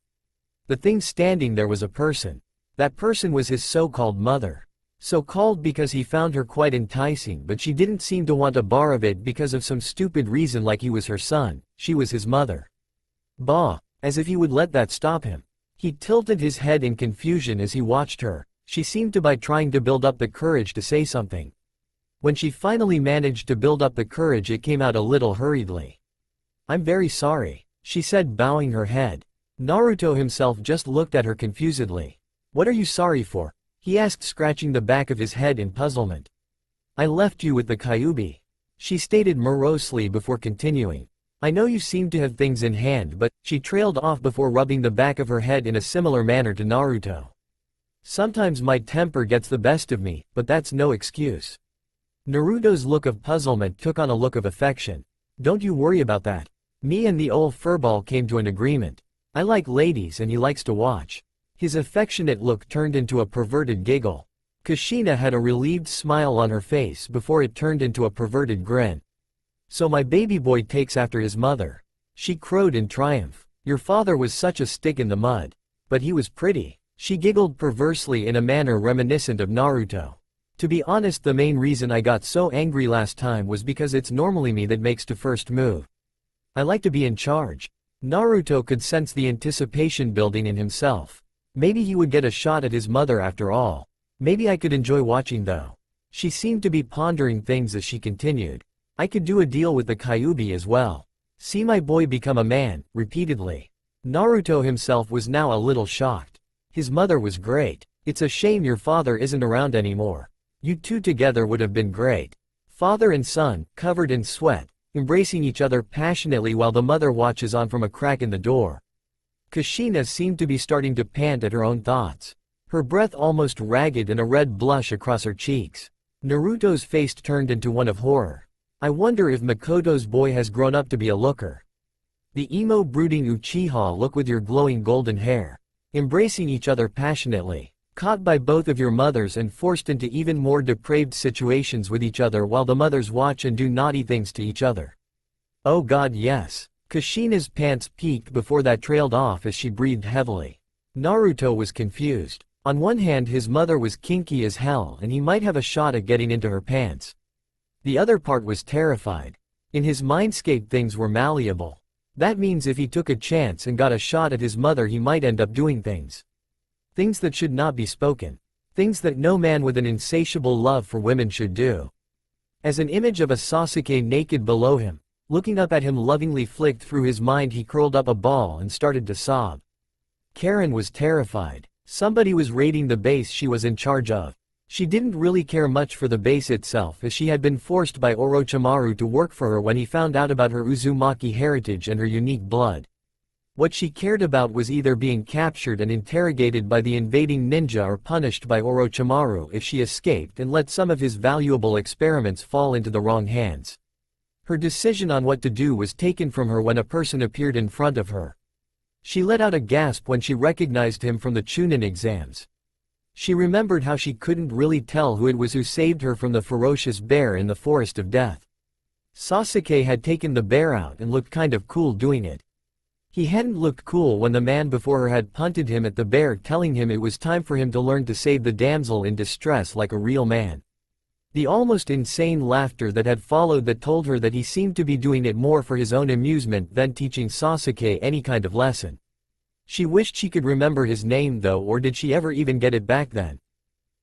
The thing standing there was a person. That person was his so-called mother. So-called because he found her quite enticing, but she didn't seem to want a bar of it because of some stupid reason, like he was her son, she was his mother. Bah, as if he would let that stop him. He tilted his head in confusion as he watched her. She seemed to be trying to build up the courage to say something. When she finally managed to build up the courage, it came out a little hurriedly. "I'm very sorry," she said, bowing her head. Naruto himself just looked at her confusedly. "What are you sorry for?" he asked, scratching the back of his head in puzzlement. "I left you with the Kyuubi," she stated morosely before continuing. "I know you seem to have things in hand, but," she trailed off before rubbing the back of her head in a similar manner to Naruto. "Sometimes my temper gets the best of me, but that's no excuse." Naruto's look of puzzlement took on a look of affection. "Don't you worry about that. Me and the old furball came to an agreement. I like ladies and he likes to watch." His affectionate look turned into a perverted giggle. Kushina had a relieved smile on her face before it turned into a perverted grin. "So my baby boy takes after his mother," she crowed in triumph. "Your father was such a stick in the mud. But he was pretty." She giggled perversely in a manner reminiscent of Naruto. "To be honest, the main reason I got so angry last time was because it's normally me that makes the first move. I like to be in charge." Naruto could sense the anticipation building in himself. Maybe he would get a shot at his mother after all. Maybe I could enjoy watching though. She seemed to be pondering things as she continued. "I could do a deal with the Kyuubi as well. See my boy become a man," repeatedly. Naruto himself was now a little shocked. His mother was great. "It's a shame your father isn't around anymore. You two together would have been great." Father and son, covered in sweat, embracing each other passionately while the mother watches on from a crack in the door. Kushina seemed to be starting to pant at her own thoughts. Her breath almost ragged and a red blush across her cheeks. Naruto's face turned into one of horror. "I wonder if Makoto's boy has grown up to be a looker." The emo brooding Uchiha look with your glowing golden hair. Embracing each other passionately. Caught by both of your mothers and forced into even more depraved situations with each other while the mothers watch and do naughty things to each other. Oh god yes. Kushina's pants peaked before that trailed off as she breathed heavily. Naruto was confused. On one hand his mother was kinky as hell and he might have a shot at getting into her pants. The other part was terrified. In his mindscape things were malleable. That means if he took a chance and got a shot at his mother he might end up doing things. Things that should not be spoken. Things that no man with an insatiable love for women should do. As an image of a Sasuke naked below him, looking up at him lovingly flicked through his mind he curled up a ball and started to sob. Karin was terrified. Somebody was raiding the base she was in charge of. She didn't really care much for the base itself as she had been forced by Orochimaru to work for her when he found out about her Uzumaki heritage and her unique blood. What she cared about was either being captured and interrogated by the invading ninja or punished by Orochimaru if she escaped and let some of his valuable experiments fall into the wrong hands. Her decision on what to do was taken from her when a person appeared in front of her. She let out a gasp when she recognized him from the Chunin exams. She remembered how she couldn't really tell who it was who saved her from the ferocious bear in the Forest of Death. Sasuke had taken the bear out and looked kind of cool doing it. He hadn't looked cool when the man before her had punted him at the bear telling him it was time for him to learn to save the damsel in distress like a real man. The almost insane laughter that had followed that told her that he seemed to be doing it more for his own amusement than teaching Sasuke any kind of lesson. She wished she could remember his name though, or did she ever even get it back then?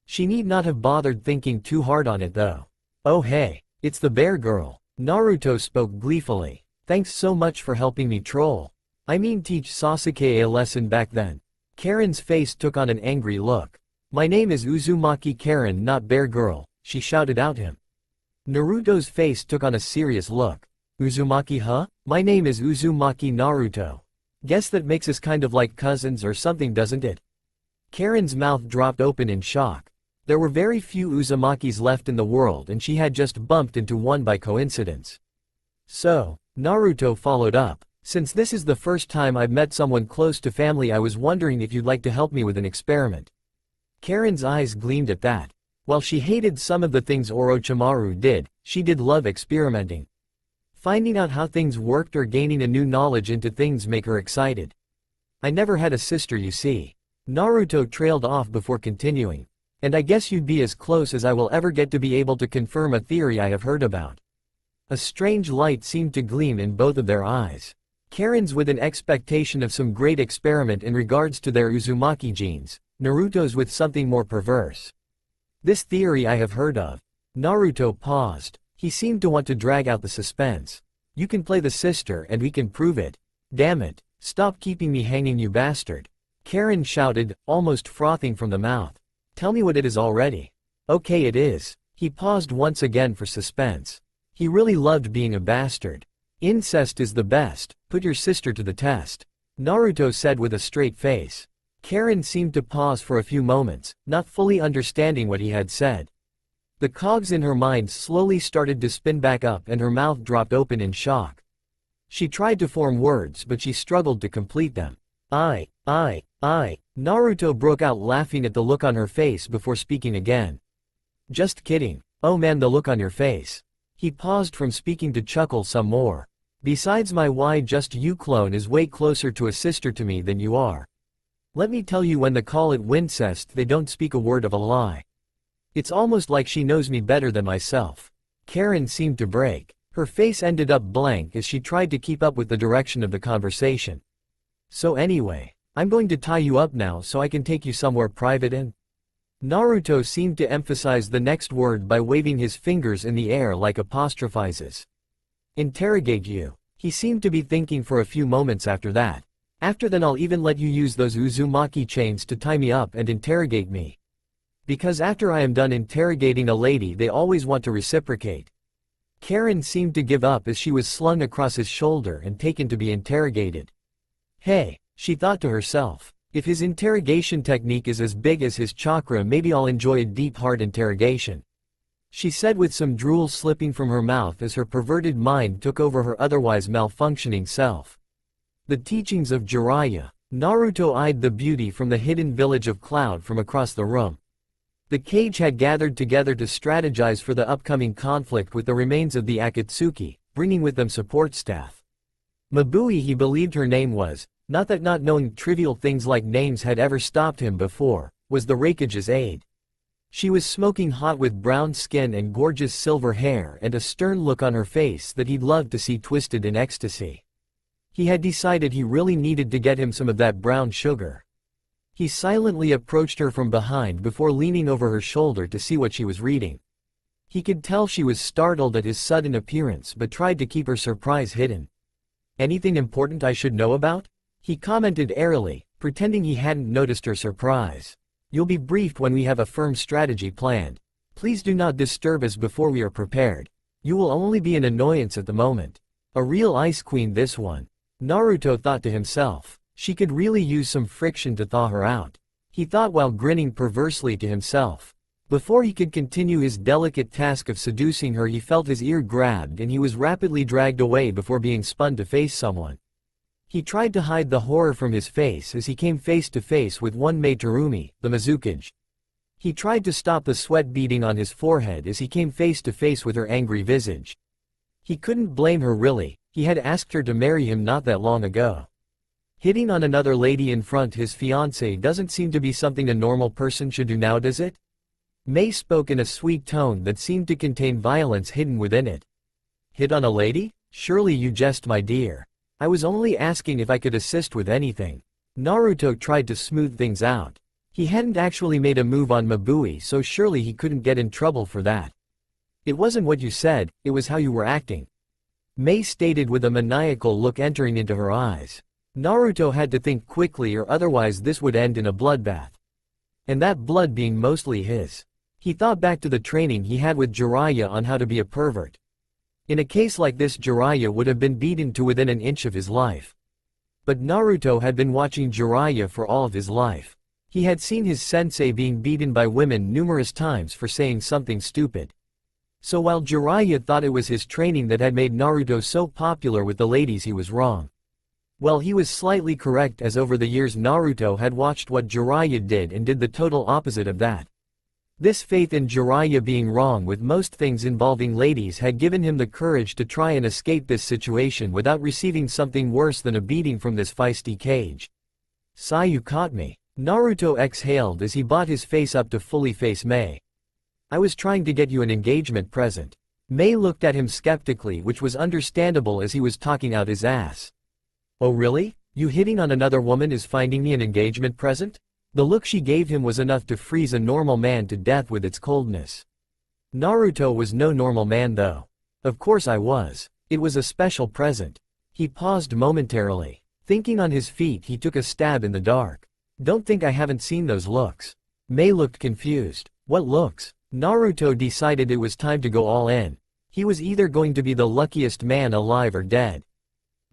She need not have bothered thinking too hard on it though. Oh hey, it's the bear girl. Naruto spoke gleefully. Thanks so much for helping me troll. I mean teach Sasuke a lesson back then. Karin's face took on an angry look. My name is Uzumaki Karin, not bear girl, she shouted out him. Naruto's face took on a serious look. Uzumaki huh? My name is Uzumaki Naruto. Guess that makes us kind of like cousins or something, doesn't it? Karin's mouth dropped open in shock. There were very few Uzumakis left in the world and she had just bumped into one by coincidence. So, Naruto followed up. Since this is the first time I've met someone close to family, I was wondering if you'd like to help me with an experiment. Karin's eyes gleamed at that. While she hated some of the things Orochimaru did, she did love experimenting. Finding out how things worked or gaining a new knowledge into things make her excited. I never had a sister, you see. Naruto trailed off before continuing. And I guess you'd be as close as I will ever get to be able to confirm a theory I have heard about. A strange light seemed to gleam in both of their eyes. Karin's with an expectation of some great experiment in regards to their Uzumaki genes, Naruto's with something more perverse. This theory I have heard of. Naruto paused. He seemed to want to drag out the suspense. You can play the sister and we can prove it. Damn it, stop keeping me hanging, you bastard. Karin shouted, almost frothing from the mouth. Tell me what it is already. Okay, it is. He paused once again for suspense. He really loved being a bastard. Incest is the best, put your sister to the test. Naruto said with a straight face. Karin seemed to pause for a few moments, not fully understanding what he had said. The cogs in her mind slowly started to spin back up and her mouth dropped open in shock. She tried to form words but she struggled to complete them. I. Naruto broke out laughing at the look on her face before speaking again. Just kidding. Oh man, the look on your face. He paused from speaking to chuckle some more. Besides, my why just you clone is way closer to a sister to me than you are. Let me tell you, when they call it wincest they don't speak a word of a lie. It's almost like she knows me better than myself. Karin seemed to break. Her face ended up blank as she tried to keep up with the direction of the conversation. So anyway, I'm going to tie you up now so I can take you somewhere private and… Naruto seemed to emphasize the next word by waving his fingers in the air like apostrophizes. Interrogate you. He seemed to be thinking for a few moments after that. After then I'll even let you use those Uzumaki chains to tie me up and interrogate me. Because after I am done interrogating a lady they always want to reciprocate. Karin seemed to give up as she was slung across his shoulder and taken to be interrogated. Hey, she thought to herself. If his interrogation technique is as big as his chakra, maybe I'll enjoy a deep hard interrogation. She said with some drool slipping from her mouth as her perverted mind took over her otherwise malfunctioning self. The teachings of Jiraiya. Naruto eyed the beauty from the hidden village of Cloud from across the room. The Kage had gathered together to strategize for the upcoming conflict with the remains of the Akatsuki, bringing with them support staff. Mabui, he believed her name was, not that not knowing trivial things like names had ever stopped him before, was the Raikage's aide. She was smoking hot with brown skin and gorgeous silver hair and a stern look on her face that he'd love to see twisted in ecstasy. He had decided he really needed to get him some of that brown sugar. He silently approached her from behind before leaning over her shoulder to see what she was reading. He could tell she was startled at his sudden appearance but tried to keep her surprise hidden. "Anything important I should know about?" he commented airily, pretending he hadn't noticed her surprise. "You'll be briefed when we have a firm strategy planned. Please do not disturb us before we are prepared. You will only be an annoyance at the moment. A real ice queen this one." Naruto thought to himself. She could really use some friction to thaw her out. He thought while grinning perversely to himself. Before he could continue his delicate task of seducing her, he felt his ear grabbed and he was rapidly dragged away before being spun to face someone. He tried to hide the horror from his face as he came face to face with one Mei Terumi, the Mizukage. He tried to stop the sweat beading on his forehead as he came face to face with her angry visage. He couldn't blame her really, he had asked her to marry him not that long ago. Hitting on another lady in front his fiancée doesn't seem to be something a normal person should do now, does it? Mei spoke in a sweet tone that seemed to contain violence hidden within it. "Hit on a lady? Surely you jest, my dear. I was only asking if I could assist with anything." Naruto tried to smooth things out. He hadn't actually made a move on Mabui, so surely he couldn't get in trouble for that. "It wasn't what you said, it was how you were acting," Mei stated with a maniacal look entering into her eyes. Naruto had to think quickly or otherwise this would end in a bloodbath. And that blood being mostly his. He thought back to the training he had with Jiraiya on how to be a pervert. In a case like this, Jiraiya would have been beaten to within an inch of his life. But Naruto had been watching Jiraiya for all of his life. He had seen his sensei being beaten by women numerous times for saying something stupid. So while Jiraiya thought it was his training that had made Naruto so popular with the ladies, he was wrong. Well, he was slightly correct, as over the years Naruto had watched what Jiraiya did and did the total opposite of that. This faith in Jiraiya being wrong with most things involving ladies had given him the courage to try and escape this situation without receiving something worse than a beating from this feisty Kage. "Sai, you caught me." Naruto exhaled as he brought his face up to fully face Mei. "I was trying to get you an engagement present." Mei looked at him skeptically, which was understandable as he was talking out his ass. "Oh really? You hitting on another woman is finding me an engagement present?" The look she gave him was enough to freeze a normal man to death with its coldness. Naruto was no normal man though. "Of course I was. It was a special present." He paused momentarily. Thinking on his feet, he took a stab in the dark. "Don't think I haven't seen those looks." Mei looked confused. "What looks?" Naruto decided it was time to go all in. He was either going to be the luckiest man alive or dead.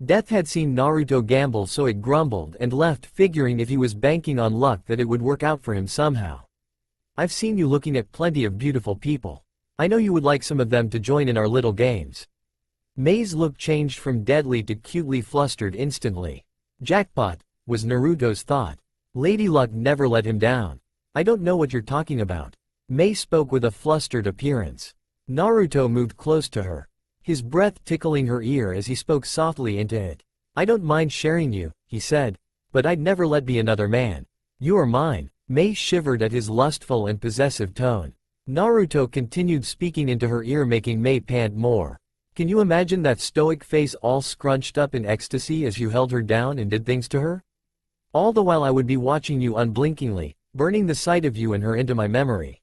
Death had seen Naruto gamble, so it grumbled and left, figuring if he was banking on luck that it would work out for him somehow. "I've seen you looking at plenty of beautiful people. I know you would like some of them to join in our little games." Mei's look changed from deadly to cutely flustered instantly. Jackpot, was Naruto's thought. Lady Luck never let him down. "I don't know what you're talking about." Mei spoke with a flustered appearance. Naruto moved close to her, his breath tickling her ear as he spoke softly into it. "I don't mind sharing you," he said, "but I'd never let be another man. You are mine." Mei shivered at his lustful and possessive tone. Naruto continued speaking into her ear, making Mei pant more. "Can you imagine that stoic face all scrunched up in ecstasy as you held her down and did things to her? All the while I would be watching you unblinkingly, burning the sight of you and her into my memory."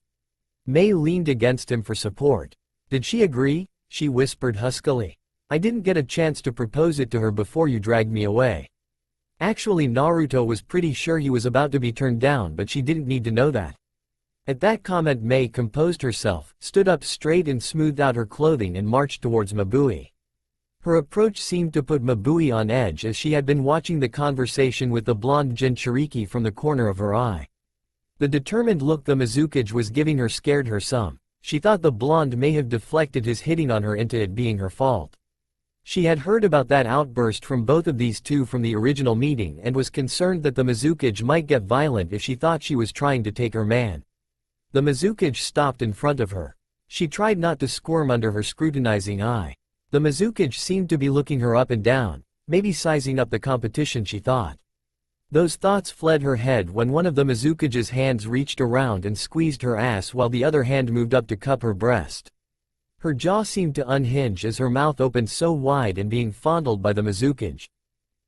Mei leaned against him for support. "Did she agree?" she whispered huskily. "I didn't get a chance to propose it to her before you dragged me away." Actually, Naruto was pretty sure he was about to be turned down, but she didn't need to know that. At that comment, Mei composed herself, stood up straight and smoothed out her clothing and marched towards Mabui. Her approach seemed to put Mabui on edge, as she had been watching the conversation with the blonde Jinchuriki from the corner of her eye. The determined look the Mizukage was giving her scared her some. She thought the blonde may have deflected his hitting on her into it being her fault. She had heard about that outburst from both of these two from the original meeting and was concerned that the Mizukage might get violent if she thought she was trying to take her man. The Mizukage stopped in front of her. She tried not to squirm under her scrutinizing eye. The Mizukage seemed to be looking her up and down, maybe sizing up the competition, she thought. Those thoughts fled her head when one of the Mizukage's hands reached around and squeezed her ass while the other hand moved up to cup her breast. Her jaw seemed to unhinge as her mouth opened so wide and being fondled by the Mizukage.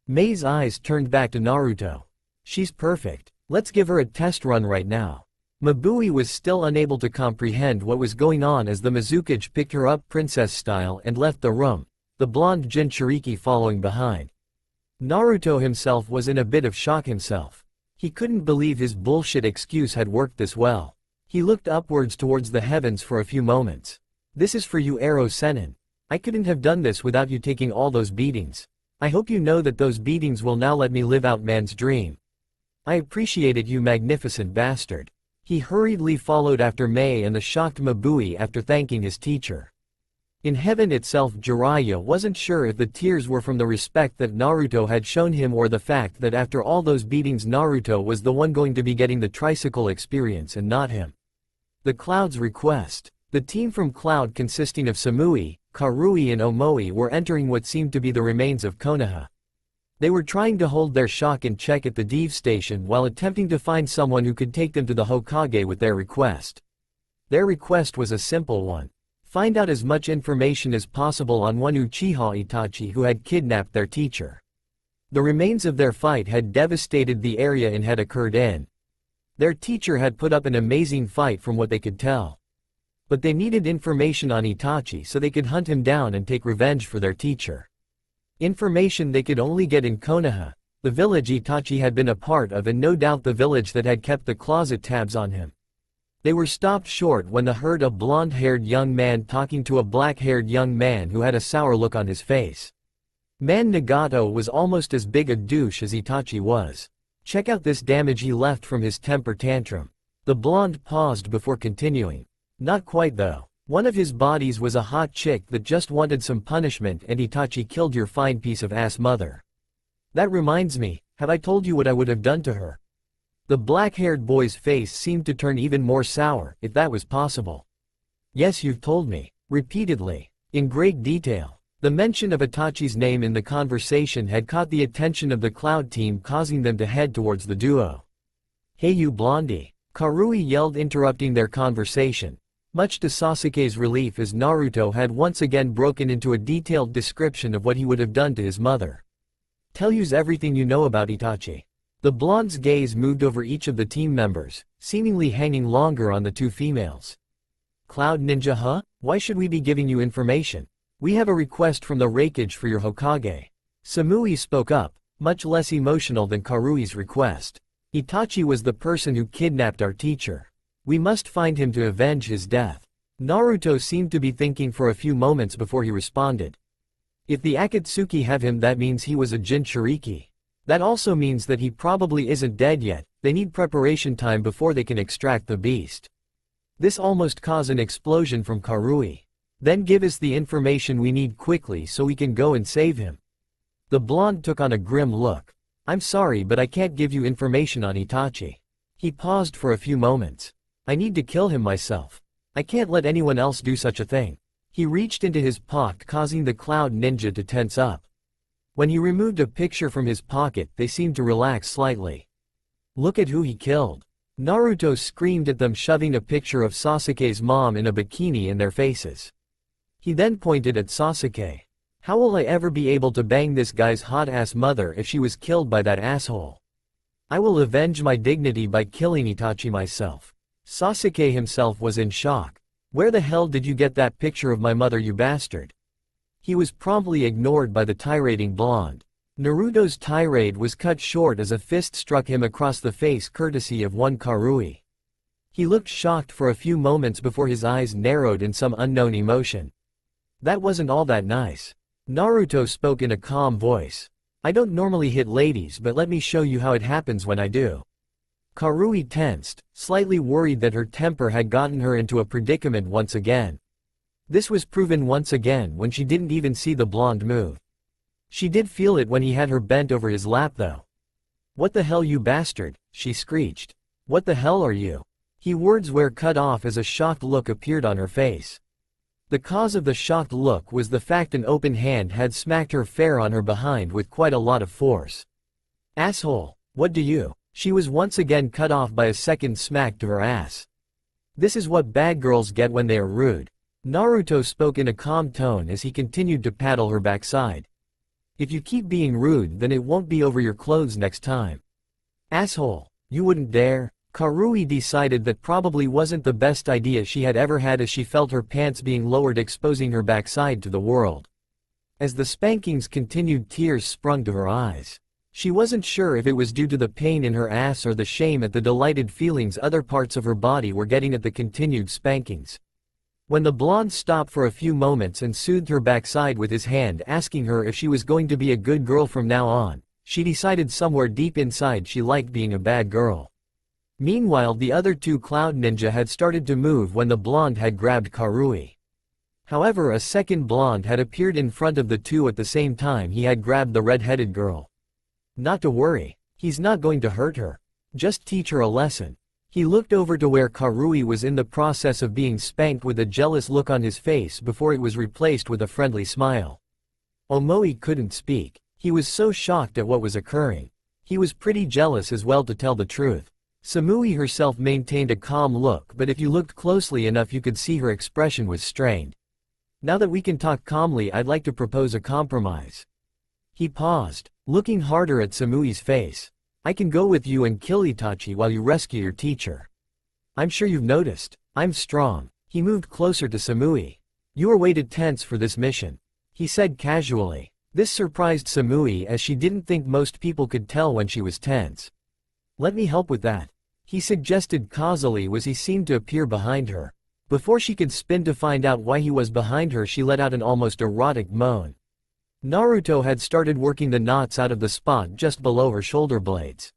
Mei's eyes turned back to Naruto. She's perfect. Let's give her a test run right now. Mabui was still unable to comprehend what was going on as the Mizukage picked her up princess style and left the room, the blonde Jinchuriki following behind. Naruto himself was in a bit of shock himself. He couldn't believe his bullshit excuse had worked this well. He looked upwards towards the heavens for a few moments. This is for you, Ero Sennin. I couldn't have done this without you taking all those beatings. I hope you know that those beatings will now let me live out man's dream. I appreciate it, you magnificent bastard. He hurriedly followed after Mei and the shocked Mabui after thanking his teacher. In heaven itself, Jiraiya wasn't sure if the tears were from the respect that Naruto had shown him or the fact that after all those beatings Naruto was the one going to be getting the tricycle experience and not him. The Cloud's request. The team from Cloud consisting of Samui, Karui and Omoi were entering what seemed to be the remains of Konoha. They were trying to hold their shock in check at the Div station while attempting to find someone who could take them to the Hokage with their request. Their request was a simple one. Find out as much information as possible on one Uchiha Itachi who had kidnapped their teacher. The remains of their fight had devastated the area and had occurred in. Their teacher had put up an amazing fight from what they could tell. But they needed information on Itachi so they could hunt him down and take revenge for their teacher. Information they could only get in Konoha, the village Itachi had been a part of and no doubt the village that had kept the closet tabs on him. They were stopped short when they heard a blonde-haired young man talking to a black-haired young man who had a sour look on his face. Man Nagato was almost as big a douche as Itachi was. Check out this damage he left from his temper tantrum. The blonde paused before continuing. Not quite though. One of his bodies was a hot chick that just wanted some punishment and Itachi killed your fine piece of ass mother. That reminds me, have I told you what I would have done to her? The black-haired boy's face seemed to turn even more sour, if that was possible. Yes, you've told me. Repeatedly. In great detail. The mention of Itachi's name in the conversation had caught the attention of the Cloud team, causing them to head towards the duo. Hey you blondie. Karui yelled, interrupting their conversation. Much to Sasuke's relief, as Naruto had once again broken into a detailed description of what he would have done to his mother. Tell you's everything you know about Itachi. The blonde's gaze moved over each of the team members, seemingly hanging longer on the two females. Cloud Ninja, huh? Why should we be giving you information? We have a request from the Reikage for your Hokage. Samui spoke up, much less emotional than Karui's request. Itachi was the person who kidnapped our teacher. We must find him to avenge his death. Naruto seemed to be thinking for a few moments before he responded. If the Akatsuki have him, that means he was a Jinchuriki. That also means that he probably isn't dead yet. They need preparation time before they can extract the beast. This almost caused an explosion from Karui. Then give us the information we need quickly so we can go and save him. The blonde took on a grim look. I'm sorry, but I can't give you information on Itachi. He paused for a few moments. I need to kill him myself. I can't let anyone else do such a thing. He reached into his pocket, causing the Cloud Ninja to tense up. When he removed a picture from his pocket, they seemed to relax slightly. Look at who he killed. Naruto screamed at them, shoving a picture of Sasuke's mom in a bikini in their faces. He then pointed at Sasuke. How will I ever be able to bang this guy's hot-ass mother if she was killed by that asshole? I will avenge my dignity by killing Itachi myself. Sasuke himself was in shock. Where the hell did you get that picture of my mother, you bastard? He was promptly ignored by the tirading blonde. Naruto's tirade was cut short as a fist struck him across the face courtesy of one Karui. He looked shocked for a few moments before his eyes narrowed in some unknown emotion. That wasn't all that nice. Naruto spoke in a calm voice. I don't normally hit ladies, but let me show you how it happens when I do. Karui tensed, slightly worried that her temper had gotten her into a predicament once again. This was proven once again when she didn't even see the blonde move. She did feel it when he had her bent over his lap though. "What the hell you bastard," she screeched. "What the hell are you?" Her words were cut off as a shocked look appeared on her face. The cause of the shocked look was the fact an open hand had smacked her fair on her behind with quite a lot of force. "Asshole, what do you?" She was once again cut off by a second smack to her ass. "This is what bad girls get when they are rude." Naruto spoke in a calm tone as he continued to paddle her backside. "If you keep being rude then it won't be over your clothes next time. Asshole, you wouldn't dare." Karui decided that probably wasn't the best idea she had ever had as she felt her pants being lowered, exposing her backside to the world. As the spankings continued, tears sprung to her eyes. She wasn't sure if it was due to the pain in her ass or the shame at the delighted feelings other parts of her body were getting at the continued spankings. When the blonde stopped for a few moments and soothed her backside with his hand, asking her if she was going to be a good girl from now on, she decided somewhere deep inside she liked being a bad girl. Meanwhile, the other two Cloud Ninja had started to move when the blonde had grabbed Karui. However, a second blonde had appeared in front of the two at the same time he had grabbed the red-headed girl. "Not to worry. He's not going to hurt her. Just teach her a lesson." He looked over to where Karui was in the process of being spanked with a jealous look on his face before it was replaced with a friendly smile. Omoi couldn't speak. He was so shocked at what was occurring. He was pretty jealous as well, to tell the truth. Samui herself maintained a calm look, but if you looked closely enough you could see her expression was strained. "Now that we can talk calmly, I'd like to propose a compromise." He paused, looking harder at Samui's face. "I can go with you and kill Itachi while you rescue your teacher. I'm sure you've noticed. I'm strong." He moved closer to Samui. "You are way too tense for this mission," he said casually. This surprised Samui as she didn't think most people could tell when she was tense. "Let me help with that," he suggested causally as he seemed to appear behind her. Before she could spin to find out why he was behind her, she let out an almost erotic moan. Naruto had started working the knots out of the spot just below her shoulder blades.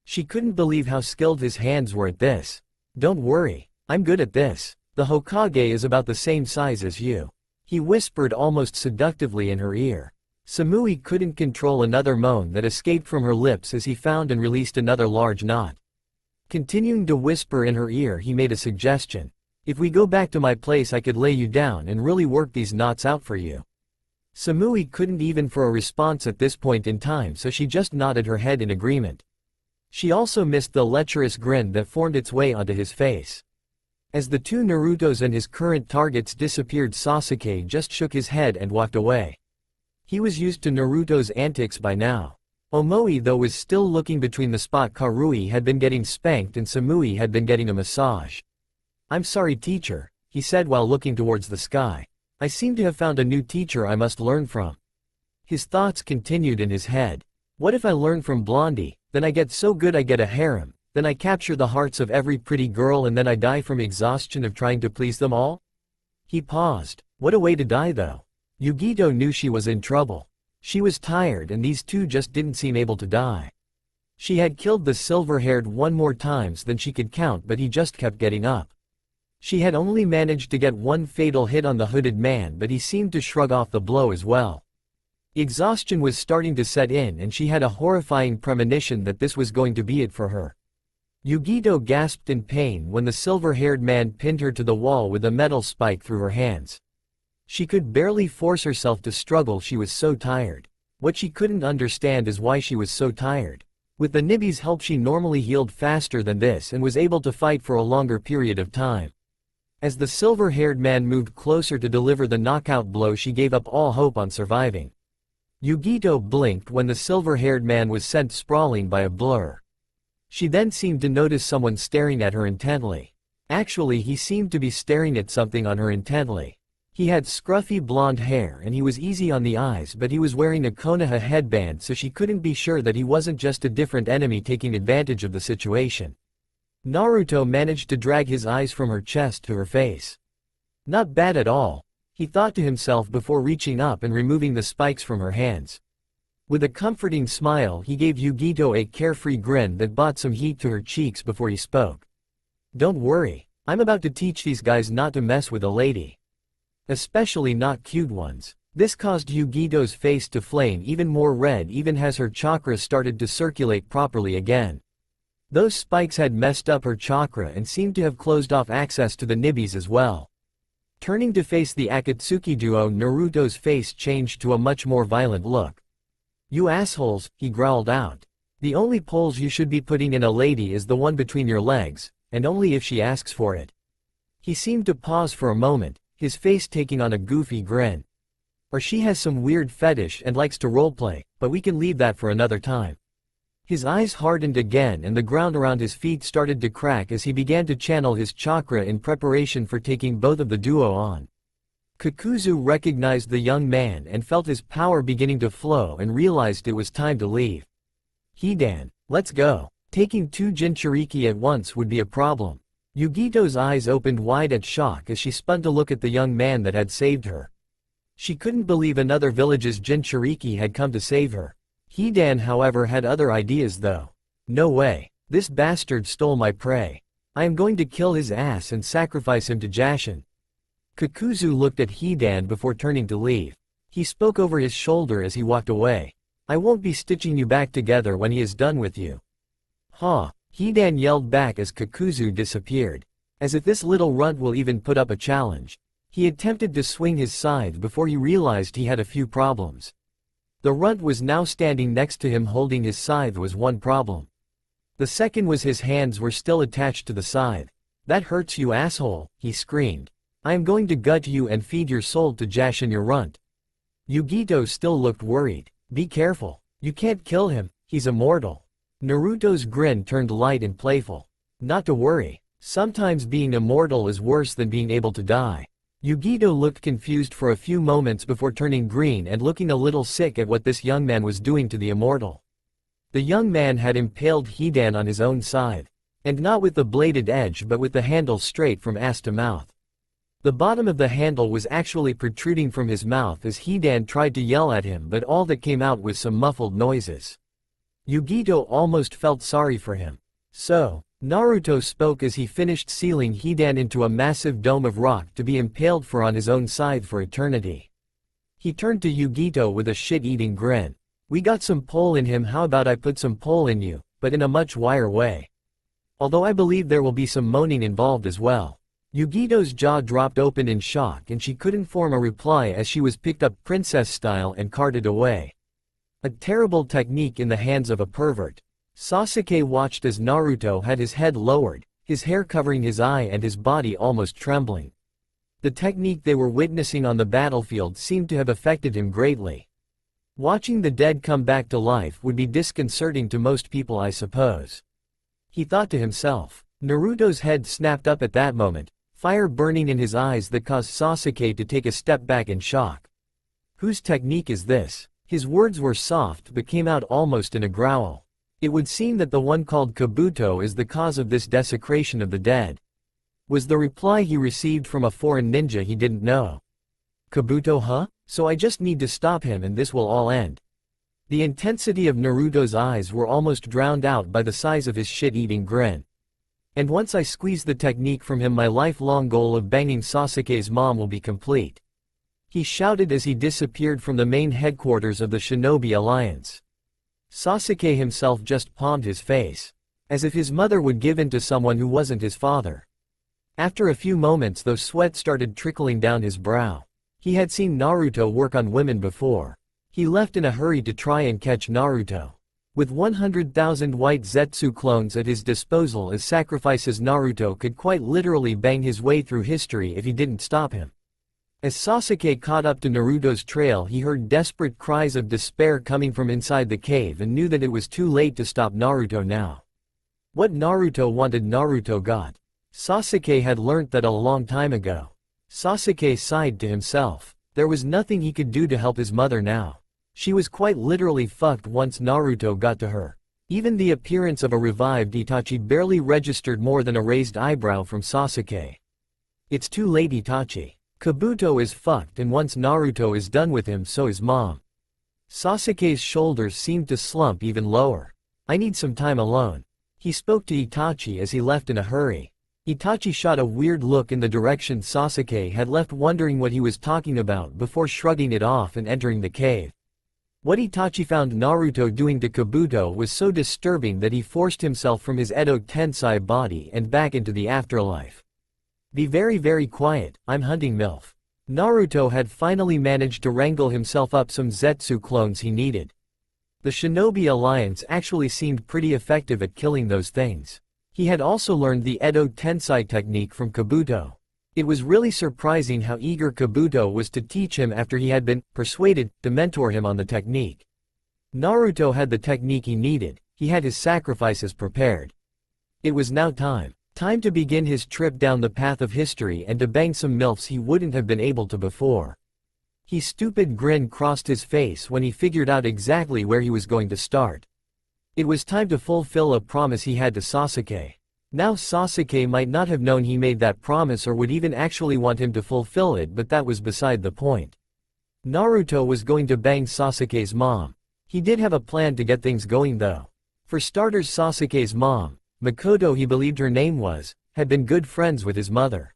She couldn't believe how skilled his hands were at this. "Don't worry, I'm good at this. The Hokage is about the same size as you," he whispered almost seductively in her ear. Samui couldn't control another moan that escaped from her lips as he found and released another large knot. Continuing to whisper in her ear, he made a suggestion. "If we go back to my place I could lay you down and really work these knots out for you." Samui couldn't even for a response at this point in time, so she just nodded her head in agreement. She also missed the lecherous grin that formed its way onto his face. As the two Narutos and his current targets disappeared, Sasuke just shook his head and walked away. He was used to Naruto's antics by now. Omoi though was still looking between the spot Karui had been getting spanked and Samui had been getting a massage. "I'm sorry teacher," he said while looking towards the sky. "I seem to have found a new teacher I must learn from." His thoughts continued in his head. "What if I learn from Blondie, then I get so good I get a harem, then I capture the hearts of every pretty girl and then I die from exhaustion of trying to please them all?" He paused. What a way to die though. Yugito knew she was in trouble. She was tired and these two just didn't seem able to die. She had killed the silver-haired one more times than she could count, but he just kept getting up. She had only managed to get one fatal hit on the hooded man, but he seemed to shrug off the blow as well. Exhaustion was starting to set in and she had a horrifying premonition that this was going to be it for her. Yugito gasped in pain when the silver-haired man pinned her to the wall with a metal spike through her hands. She could barely force herself to struggle, she was so tired. What she couldn't understand is why she was so tired. With the Nibby's help she normally healed faster than this and was able to fight for a longer period of time. As the silver-haired man moved closer to deliver the knockout blow, she gave up all hope on surviving. Yugito blinked when the silver-haired man was sent sprawling by a blur. She then seemed to notice someone staring at her intently. Actually, he seemed to be staring at something on her intently. He had scruffy blonde hair and he was easy on the eyes, but he was wearing a Konoha headband, so she couldn't be sure that he wasn't just a different enemy taking advantage of the situation. Naruto managed to drag his eyes from her chest to her face. Not bad at all, he thought to himself before reaching up and removing the spikes from her hands. With a comforting smile he gave Yugito a carefree grin that brought some heat to her cheeks before he spoke. "Don't worry, I'm about to teach these guys not to mess with a lady." Especially not cute ones. This caused Yugito's face to flame even more red even as her chakra started to circulate properly again. Those spikes had messed up her chakra and seemed to have closed off access to the nibbies as well. Turning to face the Akatsuki duo, Naruto's face changed to a much more violent look. "You assholes," he growled out. "The only poles you should be putting in a lady is the one between your legs, and only if she asks for it." He seemed to pause for a moment, his face taking on a goofy grin. "Or she has some weird fetish and likes to roleplay, but we can leave that for another time." His eyes hardened again and the ground around his feet started to crack as he began to channel his chakra in preparation for taking both of the duo on. Kakuzu recognized the young man and felt his power beginning to flow and realized it was time to leave. "Hidan, let's go." Taking two Jinchuriki at once would be a problem. Yugito's eyes opened wide at shock as she spun to look at the young man that had saved her. She couldn't believe another village's Jinchuriki had come to save her. Hidan however had other ideas though. "No way. This bastard stole my prey. I am going to kill his ass and sacrifice him to Jashin." Kakuzu looked at Hidan before turning to leave. He spoke over his shoulder as he walked away. "I won't be stitching you back together when he is done with you." "Huh," Hidan yelled back as Kakuzu disappeared. As if this little runt will even put up a challenge. He attempted to swing his scythe before he realized he had a few problems. The runt was now standing next to him holding his scythe was one problem. The second was his hands were still attached to the scythe. "That hurts you asshole," he screamed. "I am going to gut you and feed your soul to Jashin your runt." Yugito still looked worried. "Be careful. You can't kill him, he's immortal." Naruto's grin turned light and playful. "Not to worry. Sometimes being immortal is worse than being able to die." Yugito looked confused for a few moments before turning green and looking a little sick at what this young man was doing to the immortal. The young man had impaled Hidan on his own scythe. And not with the bladed edge but with the handle straight from ass to mouth. The bottom of the handle was actually protruding from his mouth as Hidan tried to yell at him but all that came out was some muffled noises. Yugito almost felt sorry for him. "So," Naruto spoke as he finished sealing Hidan into a massive dome of rock to be impaled for on his own scythe for eternity. He turned to Yugito with a shit-eating grin. "We got some pole in him, how about I put some pole in you, but in a much wire way. Although I believe there will be some moaning involved as well." Yugito's jaw dropped open in shock and she couldn't form a reply as she was picked up princess style and carted away. A terrible technique in the hands of a pervert. Sasuke watched as Naruto had his head lowered, his hair covering his eye and his body almost trembling. The technique they were witnessing on the battlefield seemed to have affected him greatly. Watching the dead come back to life would be disconcerting to most people, I suppose. He thought to himself. Naruto's head snapped up at that moment, fire burning in his eyes that caused Sasuke to take a step back in shock. "Whose technique is this?" His words were soft but came out almost in a growl. It would seem that the one called Kabuto is the cause of this desecration of the dead. Was the reply he received from a foreign ninja he didn't know. "Kabuto, huh? So I just need to stop him and this will all end." The intensity of Naruto's eyes were almost drowned out by the size of his shit-eating grin. "And once I squeeze the technique from him, my lifelong goal of banging Sasuke's mom will be complete," he shouted as he disappeared from the main headquarters of the Shinobi Alliance. Sasuke himself just palmed his face. As if his mother would give in to someone who wasn't his father. After a few moments though, sweat started trickling down his brow. He had seen Naruto work on women before. He left in a hurry to try and catch Naruto. With 100,000 white Zetsu clones at his disposal as sacrifices, Naruto could quite literally bang his way through history if he didn't stop him. As Sasuke caught up to Naruto's trail, he heard desperate cries of despair coming from inside the cave and knew that it was too late to stop Naruto now. What Naruto wanted, Naruto got. Sasuke had learnt that a long time ago. Sasuke sighed to himself. There was nothing he could do to help his mother now. She was quite literally fucked once Naruto got to her. Even the appearance of a revived Itachi barely registered more than a raised eyebrow from Sasuke. It's too late, Itachi. Kabuto is fucked, and once Naruto is done with him, so is mom. Sasuke's shoulders seemed to slump even lower. I need some time alone. He spoke to Itachi as he left in a hurry. Itachi shot a weird look in the direction Sasuke had left, wondering what he was talking about before shrugging it off and entering the cave. What Itachi found Naruto doing to Kabuto was so disturbing that he forced himself from his Edo Tensei body and back into the afterlife. Be very quiet, I'm hunting MILF. Naruto had finally managed to wrangle himself up some Zetsu clones he needed. The Shinobi Alliance actually seemed pretty effective at killing those things. He had also learned the Edo Tensei technique from Kabuto. It was really surprising how eager Kabuto was to teach him after he had been persuaded to mentor him on the technique. Naruto had the technique he needed, he had his sacrifices prepared. It was now time to begin his trip down the path of history and to bang some MILFs he wouldn't have been able to before. His stupid grin crossed his face when he figured out exactly where he was going to start. It was time to fulfill a promise he had to Sasuke. Now Sasuke might not have known he made that promise or would even actually want him to fulfill it, but that was beside the point. Naruto was going to bang Sasuke's mom. He did have a plan to get things going though. For starters, Sasuke's mom, Makoto he believed her name was, had been good friends with his mother.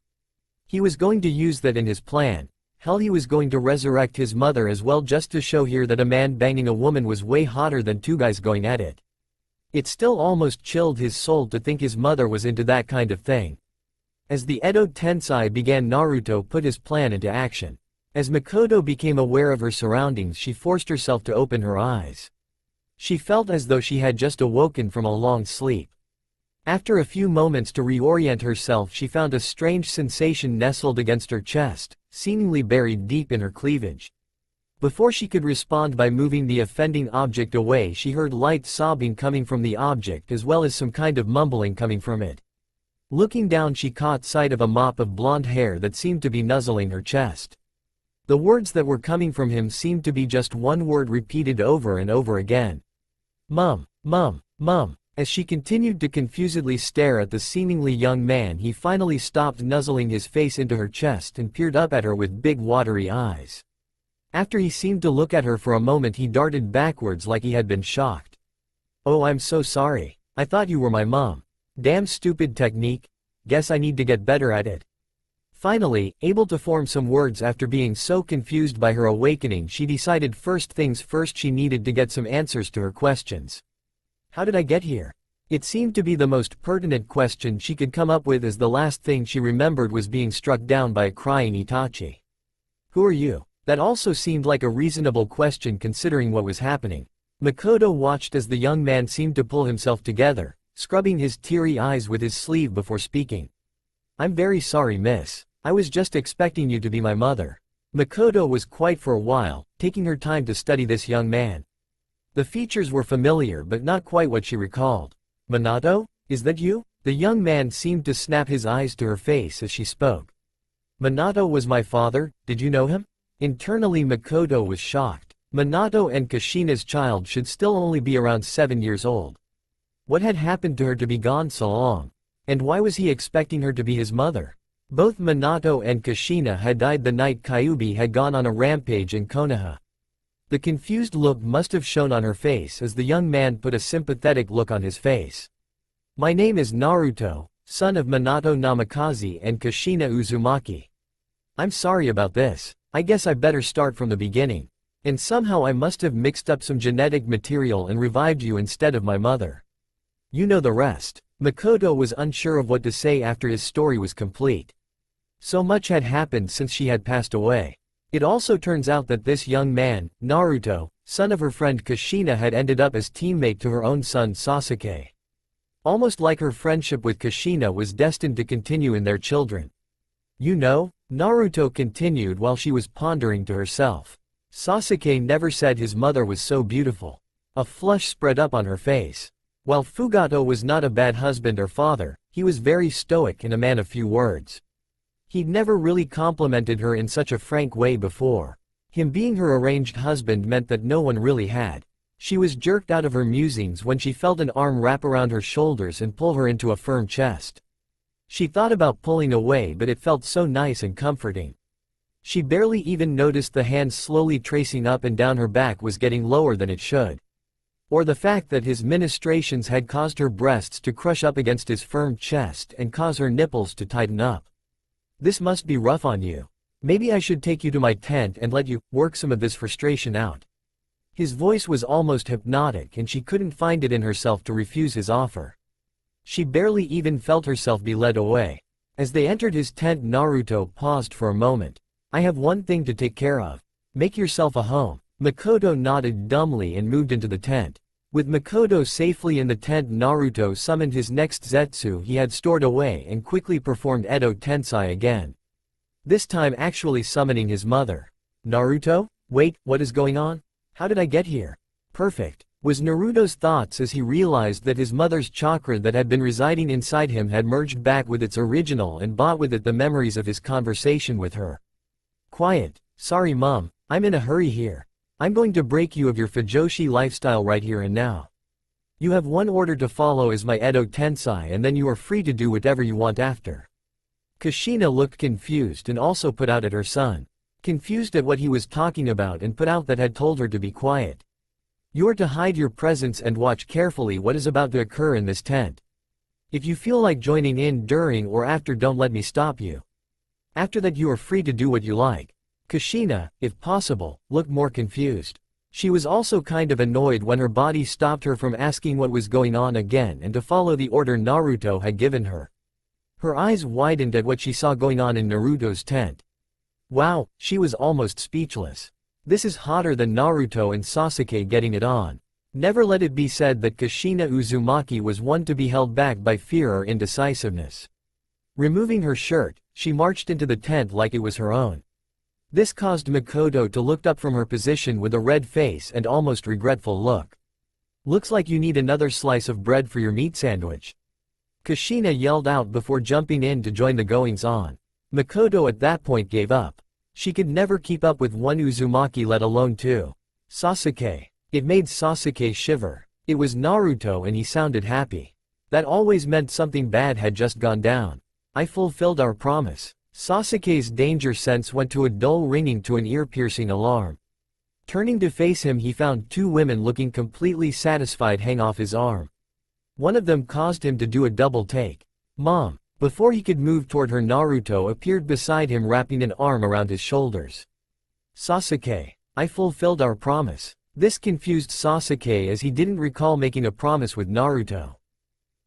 He was going to use that in his plan. Hell, he was going to resurrect his mother as well, just to show here that a man banging a woman was way hotter than two guys going at it. It still almost chilled his soul to think his mother was into that kind of thing. As the Edo Tensei began, Naruto put his plan into action. As Makoto became aware of her surroundings, she forced herself to open her eyes. She felt as though she had just awoken from a long sleep. After a few moments to reorient herself, she found a strange sensation nestled against her chest, seemingly buried deep in her cleavage. Before she could respond by moving the offending object away, she heard light sobbing coming from the object as well as some kind of mumbling coming from it. Looking down, she caught sight of a mop of blonde hair that seemed to be nuzzling her chest. The words that were coming from him seemed to be just one word repeated over and over again. Mum, mum, mum. As she continued to confusedly stare at the seemingly young man, he finally stopped nuzzling his face into her chest and peered up at her with big watery eyes. After he seemed to look at her for a moment, he darted backwards like he had been shocked. Oh, I'm so sorry. I thought you were my mom. Damn stupid technique. Guess I need to get better at it. Finally, able to form some words after being so confused by her awakening, she decided first things first, she needed to get some answers to her questions. How did I get here? It seemed to be the most pertinent question she could come up with, as the last thing she remembered was being struck down by a crying Itachi. Who are you? That also seemed like a reasonable question considering what was happening. Makoto watched as the young man seemed to pull himself together, scrubbing his teary eyes with his sleeve before speaking. I'm very sorry, miss. I was just expecting you to be my mother. Makoto was quiet for a while, taking her time to study this young man. The features were familiar but not quite what she recalled. Minato? Is that you? The young man seemed to snap his eyes to her face as she spoke. Minato was my father, did you know him? Internally, Makoto was shocked. Minato and Kushina's child should still only be around 7 years old. What had happened to her to be gone so long? And why was he expecting her to be his mother? Both Minato and Kushina had died the night Kyuubi had gone on a rampage in Konoha. The confused look must have shown on her face as the young man put a sympathetic look on his face. My name is Naruto, son of Minato Namikaze and Kushina Uzumaki. I'm sorry about this. I guess I better start from the beginning. And somehow I must have mixed up some genetic material and revived you instead of my mother. You know the rest. Makoto was unsure of what to say after his story was complete. So much had happened since she had passed away. It also turns out that this young man, Naruto, son of her friend Kushina, had ended up as teammate to her own son Sasuke. Almost like her friendship with Kushina was destined to continue in their children. You know, Naruto continued while she was pondering to herself. Sasuke never said his mother was so beautiful. A flush spread up on her face. While Fugato was not a bad husband or father, he was very stoic and a man of few words. He'd never really complimented her in such a frank way before. Him being her arranged husband meant that no one really had. She was jerked out of her musings when she felt an arm wrap around her shoulders and pull her into a firm chest. She thought about pulling away, but it felt so nice and comforting. She barely even noticed the hand slowly tracing up and down her back was getting lower than it should. Or the fact that his ministrations had caused her breasts to crush up against his firm chest and cause her nipples to tighten up. This must be rough on you. Maybe I should take you to my tent and let you work some of this frustration out. His voice was almost hypnotic and she couldn't find it in herself to refuse his offer. She barely even felt herself be led away. As they entered his tent, Naruto paused for a moment. I have one thing to take care of. Make yourself a home. Makoto nodded dumbly and moved into the tent. With Makoto safely in the tent, Naruto summoned his next Zetsu he had stored away and quickly performed Edo Tensei again. This time actually summoning his mother. Naruto? Wait, what is going on? How did I get here? Perfect, was Naruto's thoughts as he realized that his mother's chakra that had been residing inside him had merged back with its original and brought with it the memories of his conversation with her. Quiet. Sorry mom, I'm in a hurry here. I'm going to break you of your Fujoshi lifestyle right here and now. You have one order to follow as my Edo Tensei and then you are free to do whatever you want after. Kushina looked confused and also put out at her son. Confused at what he was talking about and put out that had told her to be quiet. You are to hide your presence and watch carefully what is about to occur in this tent. If you feel like joining in during or after, don't let me stop you. After that you are free to do what you like. Kushina, if possible, looked more confused. She was also kind of annoyed when her body stopped her from asking what was going on again and to follow the order Naruto had given her. Her eyes widened at what she saw going on in Naruto's tent. Wow, she was almost speechless. This is hotter than Naruto and Sasuke getting it on. Never let it be said that Kushina Uzumaki was one to be held back by fear or indecisiveness. Removing her shirt, she marched into the tent like it was her own. This caused Makoto to look up from her position with a red face and almost regretful look. Looks like you need another slice of bread for your meat sandwich. Kushina yelled out before jumping in to join the goings-on. Makoto at that point gave up. She could never keep up with one Uzumaki, let alone two. Sasuke. It made Sasuke shiver. It was Naruto and he sounded happy. That always meant something bad had just gone down. I fulfilled our promise. Sasuke's danger sense went to a dull ringing to an ear-piercing alarm. Turning to face him, he found two women looking completely satisfied hang off his arm. One of them caused him to do a double take. Mom. Before he could move toward her, Naruto appeared beside him wrapping an arm around his shoulders. Sasuke. I fulfilled our promise. This confused Sasuke as he didn't recall making a promise with Naruto.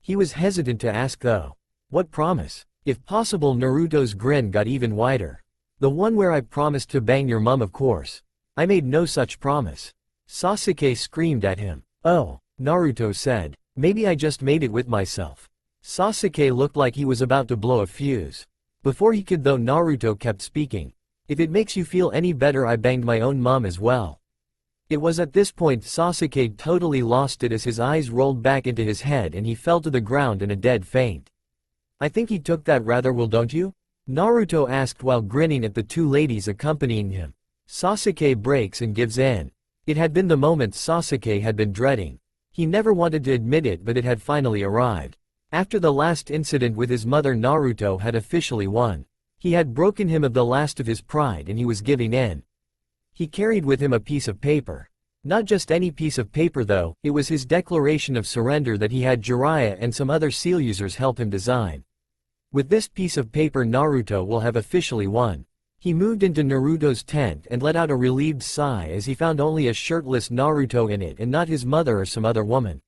He was hesitant to ask though. What promise? If possible, Naruto's grin got even wider. The one where I promised to bang your mom, of course. I made no such promise. Sasuke screamed at him. Oh, Naruto said. Maybe I just made it with myself. Sasuke looked like he was about to blow a fuse. Before he could though, Naruto kept speaking. If it makes you feel any better, I banged my own mom as well. It was at this point Sasuke totally lost it as his eyes rolled back into his head and he fell to the ground in a dead faint. I think he took that rather well, don't you? Naruto asked while grinning at the two ladies accompanying him. Sasuke breaks and gives in. It had been the moment Sasuke had been dreading. He never wanted to admit it, but it had finally arrived. After the last incident with his mother, Naruto had officially won. He had broken him of the last of his pride and he was giving in. He carried with him a piece of paper. Not just any piece of paper though, it was his declaration of surrender that he had Jiraiya and some other seal users help him design. With this piece of paper, Naruto will have officially won. He moved into Naruto's tent and let out a relieved sigh as he found only a shirtless Naruto in it and not his mother or some other woman.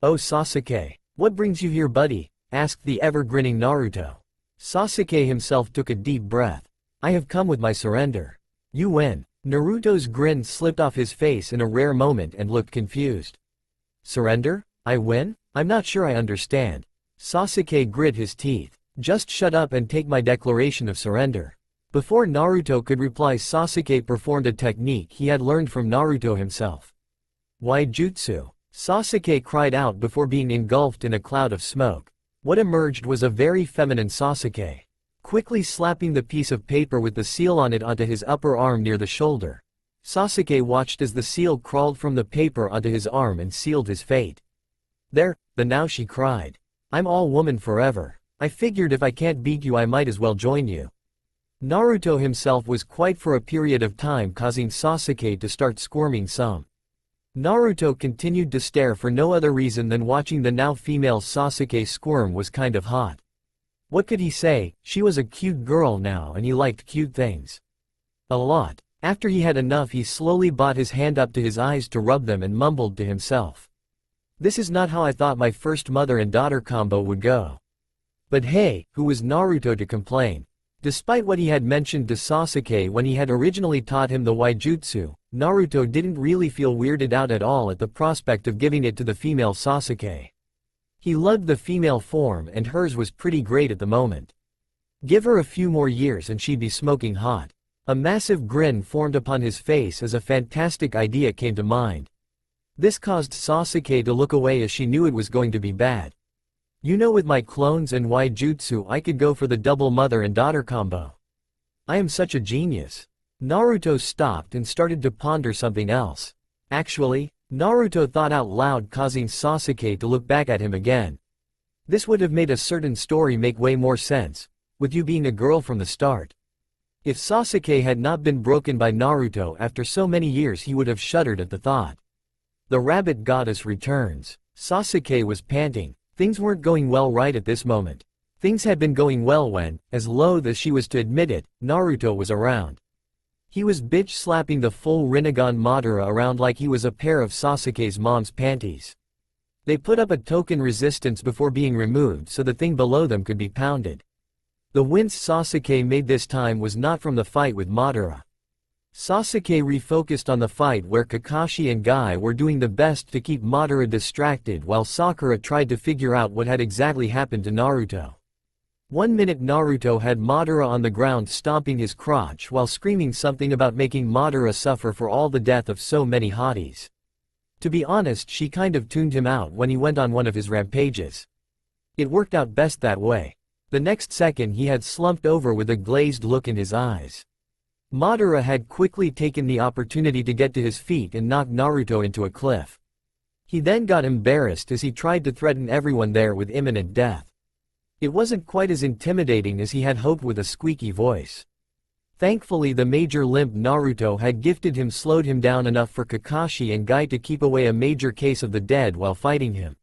Oh Sasuke, what brings you here, buddy? Asked the ever-grinning Naruto. Sasuke himself took a deep breath. I have come with my surrender. You win. Naruto's grin slipped off his face in a rare moment and looked confused. Surrender? I win? I'm not sure I understand. Sasuke grit his teeth. Just shut up and take my declaration of surrender. Before Naruto could reply, Sasuke performed a technique he had learned from Naruto himself. Why jutsu? Sasuke cried out before being engulfed in a cloud of smoke. What emerged was a very feminine Sasuke. Quickly slapping the piece of paper with the seal on it onto his upper arm near the shoulder. Sasuke watched as the seal crawled from the paper onto his arm and sealed his fate. There, now she cried. I'm all woman forever. I figured if I can't beat you, I might as well join you. Naruto himself was quiet for a period of time, causing Sasuke to start squirming some. Naruto continued to stare for no other reason than watching the now female Sasuke squirm was kind of hot. What could he say? She was a cute girl now and he liked cute things. A lot. After he had enough he slowly brought his hand up to his eyes to rub them and mumbled to himself. This is not how I thought my first mother and daughter combo would go. But hey, who was Naruto to complain? Despite what he had mentioned to Sasuke when he had originally taught him the Jutsu, Naruto didn't really feel weirded out at all at the prospect of giving it to the female Sasuke. He loved the female form and hers was pretty great at the moment. Give her a few more years and she'd be smoking hot. A massive grin formed upon his face as a fantastic idea came to mind. This caused Sasuke to look away as she knew it was going to be bad. You know, with my clones and Jutsu I could go for the double mother and daughter combo. I am such a genius. Naruto stopped and started to ponder something else. Actually, Naruto thought out loud, causing Sasuke to look back at him again. This would have made a certain story make way more sense, with you being a girl from the start. If Sasuke had not been broken by Naruto after so many years he would have shuddered at the thought. The rabbit goddess returns. Sasuke was panting. Things weren't going well right at this moment. Things had been going well when, as loath as she was to admit it, Naruto was around. He was bitch slapping the full Rinnegan Madara around like he was a pair of Sasuke's mom's panties. They put up a token resistance before being removed so the thing below them could be pounded. The wince Sasuke made this time was not from the fight with Madara. Sasuke refocused on the fight where Kakashi and Guy were doing the best to keep Madara distracted while Sakura tried to figure out what had exactly happened to Naruto. 1 minute Naruto had Madara on the ground stomping his crotch while screaming something about making Madara suffer for all the death of so many hotties. To be honest, she kind of tuned him out when he went on one of his rampages. It worked out best that way. The next second he had slumped over with a glazed look in his eyes. Madara had quickly taken the opportunity to get to his feet and knock Naruto into a cliff. He then got embarrassed as he tried to threaten everyone there with imminent death. It wasn't quite as intimidating as he had hoped with a squeaky voice. Thankfully the major limp Naruto had gifted him slowed him down enough for Kakashi and Guy to keep away a major case of the dead while fighting him.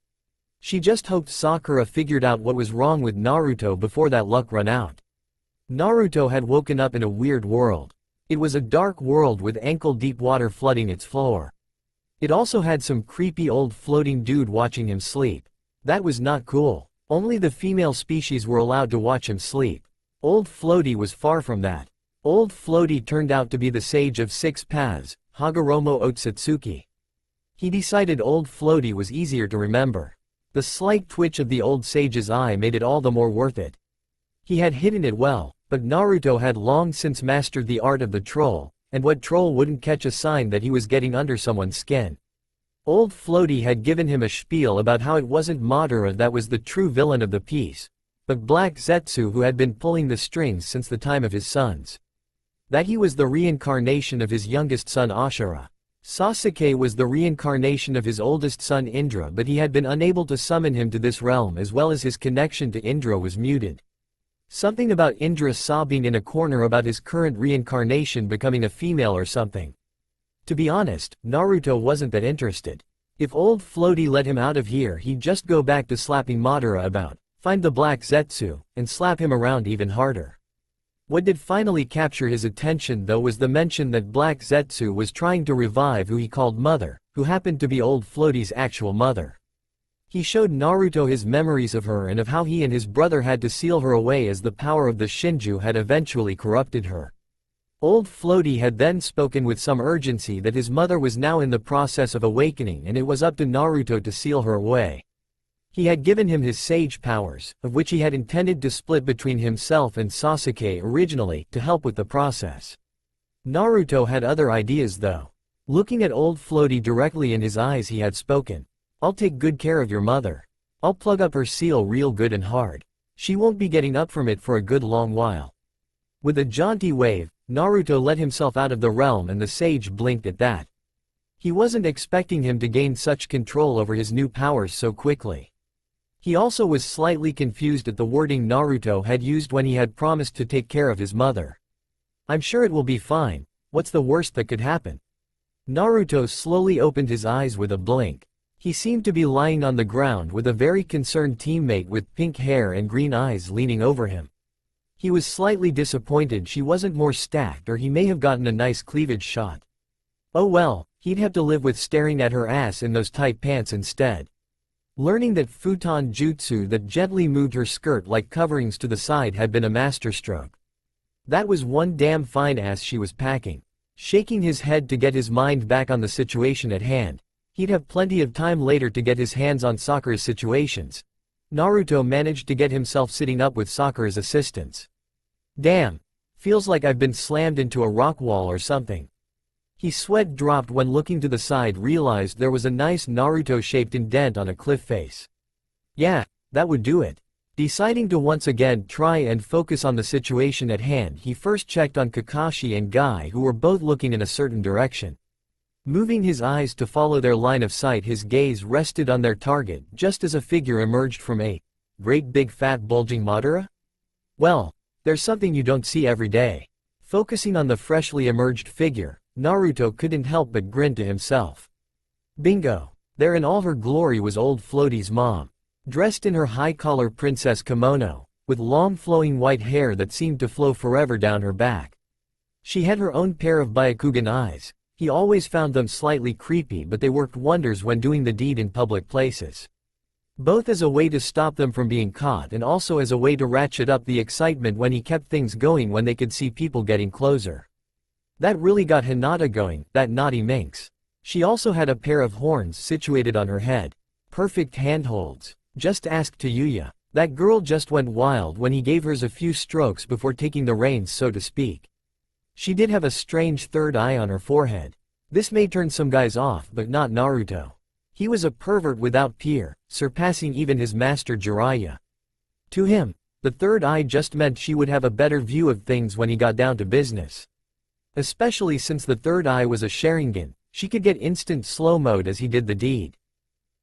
She just hoped Sakura figured out what was wrong with Naruto before that luck ran out. Naruto had woken up in a weird world. It was a dark world with ankle-deep water flooding its floor. It also had some creepy old floating dude watching him sleep. That was not cool. Only the female species were allowed to watch him sleep. Old Floaty was far from that. Old Floaty turned out to be the sage of 6 paths, Hagoromo Otsutsuki. He decided Old Floaty was easier to remember. The slight twitch of the old sage's eye made it all the more worth it. He had hidden it well, but Naruto had long since mastered the art of the troll, and what troll wouldn't catch a sign that he was getting under someone's skin? Old Floaty had given him a spiel about how it wasn't Madara that was the true villain of the piece, but Black Zetsu who had been pulling the strings since the time of his sons. That he was the reincarnation of his youngest son Ashura. Sasuke was the reincarnation of his oldest son Indra, but he had been unable to summon him to this realm, as well as his connection to Indra was muted. Something about Indra sobbing in a corner about his current reincarnation becoming a female or something. To be honest, Naruto wasn't that interested. If Old Floaty let him out of here he'd just go back to slapping Madara about, find the Black Zetsu, and slap him around even harder. What did finally capture his attention though was the mention that Black Zetsu was trying to revive who he called Mother, who happened to be Old Floaty's actual mother. He showed Naruto his memories of her and of how he and his brother had to seal her away as the power of the Shinju had eventually corrupted her. Old Floaty had then spoken with some urgency that his mother was now in the process of awakening and it was up to Naruto to seal her away. He had given him his sage powers, of which he had intended to split between himself and Sasuke originally, to help with the process. Naruto had other ideas though. Looking at Old Floaty directly in his eyes he had spoken. I'll take good care of your mother. I'll plug up her seal real good and hard. She won't be getting up from it for a good long while. With a jaunty wave, Naruto let himself out of the realm and the sage blinked at that. He wasn't expecting him to gain such control over his new powers so quickly. He also was slightly confused at the wording Naruto had used when he had promised to take care of his mother. I'm sure it will be fine. What's the worst that could happen? Naruto slowly opened his eyes with a blink. He seemed to be lying on the ground with a very concerned teammate with pink hair and green eyes leaning over him. He was slightly disappointed she wasn't more stacked, or he may have gotten a nice cleavage shot. Oh well, he'd have to live with staring at her ass in those tight pants instead. Learning that futon jutsu that gently moved her skirt like coverings to the side had been a masterstroke. That was one damn fine ass she was packing. Shaking his head to get his mind back on the situation at hand. He'd have plenty of time later to get his hands on Sakura's situations. Naruto managed to get himself sitting up with Sakura's assistance. Damn. Feels like I've been slammed into a rock wall or something. He sweat dropped when looking to the side, realized there was a nice Naruto-shaped indent on a cliff face. Yeah, that would do it. Deciding to once again try and focus on the situation at hand, he first checked on Kakashi and Guy, who were both looking in a certain direction. Moving his eyes to follow their line of sight, his gaze rested on their target just as a figure emerged from a great big fat bulging Madara? Well, there's something you don't see every day. Focusing on the freshly emerged figure, Naruto couldn't help but grin to himself. Bingo! There in all her glory was old Floaty's mom. Dressed in her high-collar princess kimono, with long flowing white hair that seemed to flow forever down her back. She had her own pair of Byakugan eyes. He always found them slightly creepy, but they worked wonders when doing the deed in public places. Both as a way to stop them from being caught and also as a way to ratchet up the excitement when he kept things going when they could see people getting closer. That really got Hinata going, that naughty minx. She also had a pair of horns situated on her head. Perfect handholds. Just ask Tayuya. That girl just went wild when he gave hers a few strokes before taking the reins, so to speak. She did have a strange third eye on her forehead. This may turn some guys off, but not Naruto. He was a pervert without peer, surpassing even his master Jiraiya. To him, the third eye just meant she would have a better view of things when he got down to business. Especially since the third eye was a Sharingan, she could get instant slow mode as he did the deed.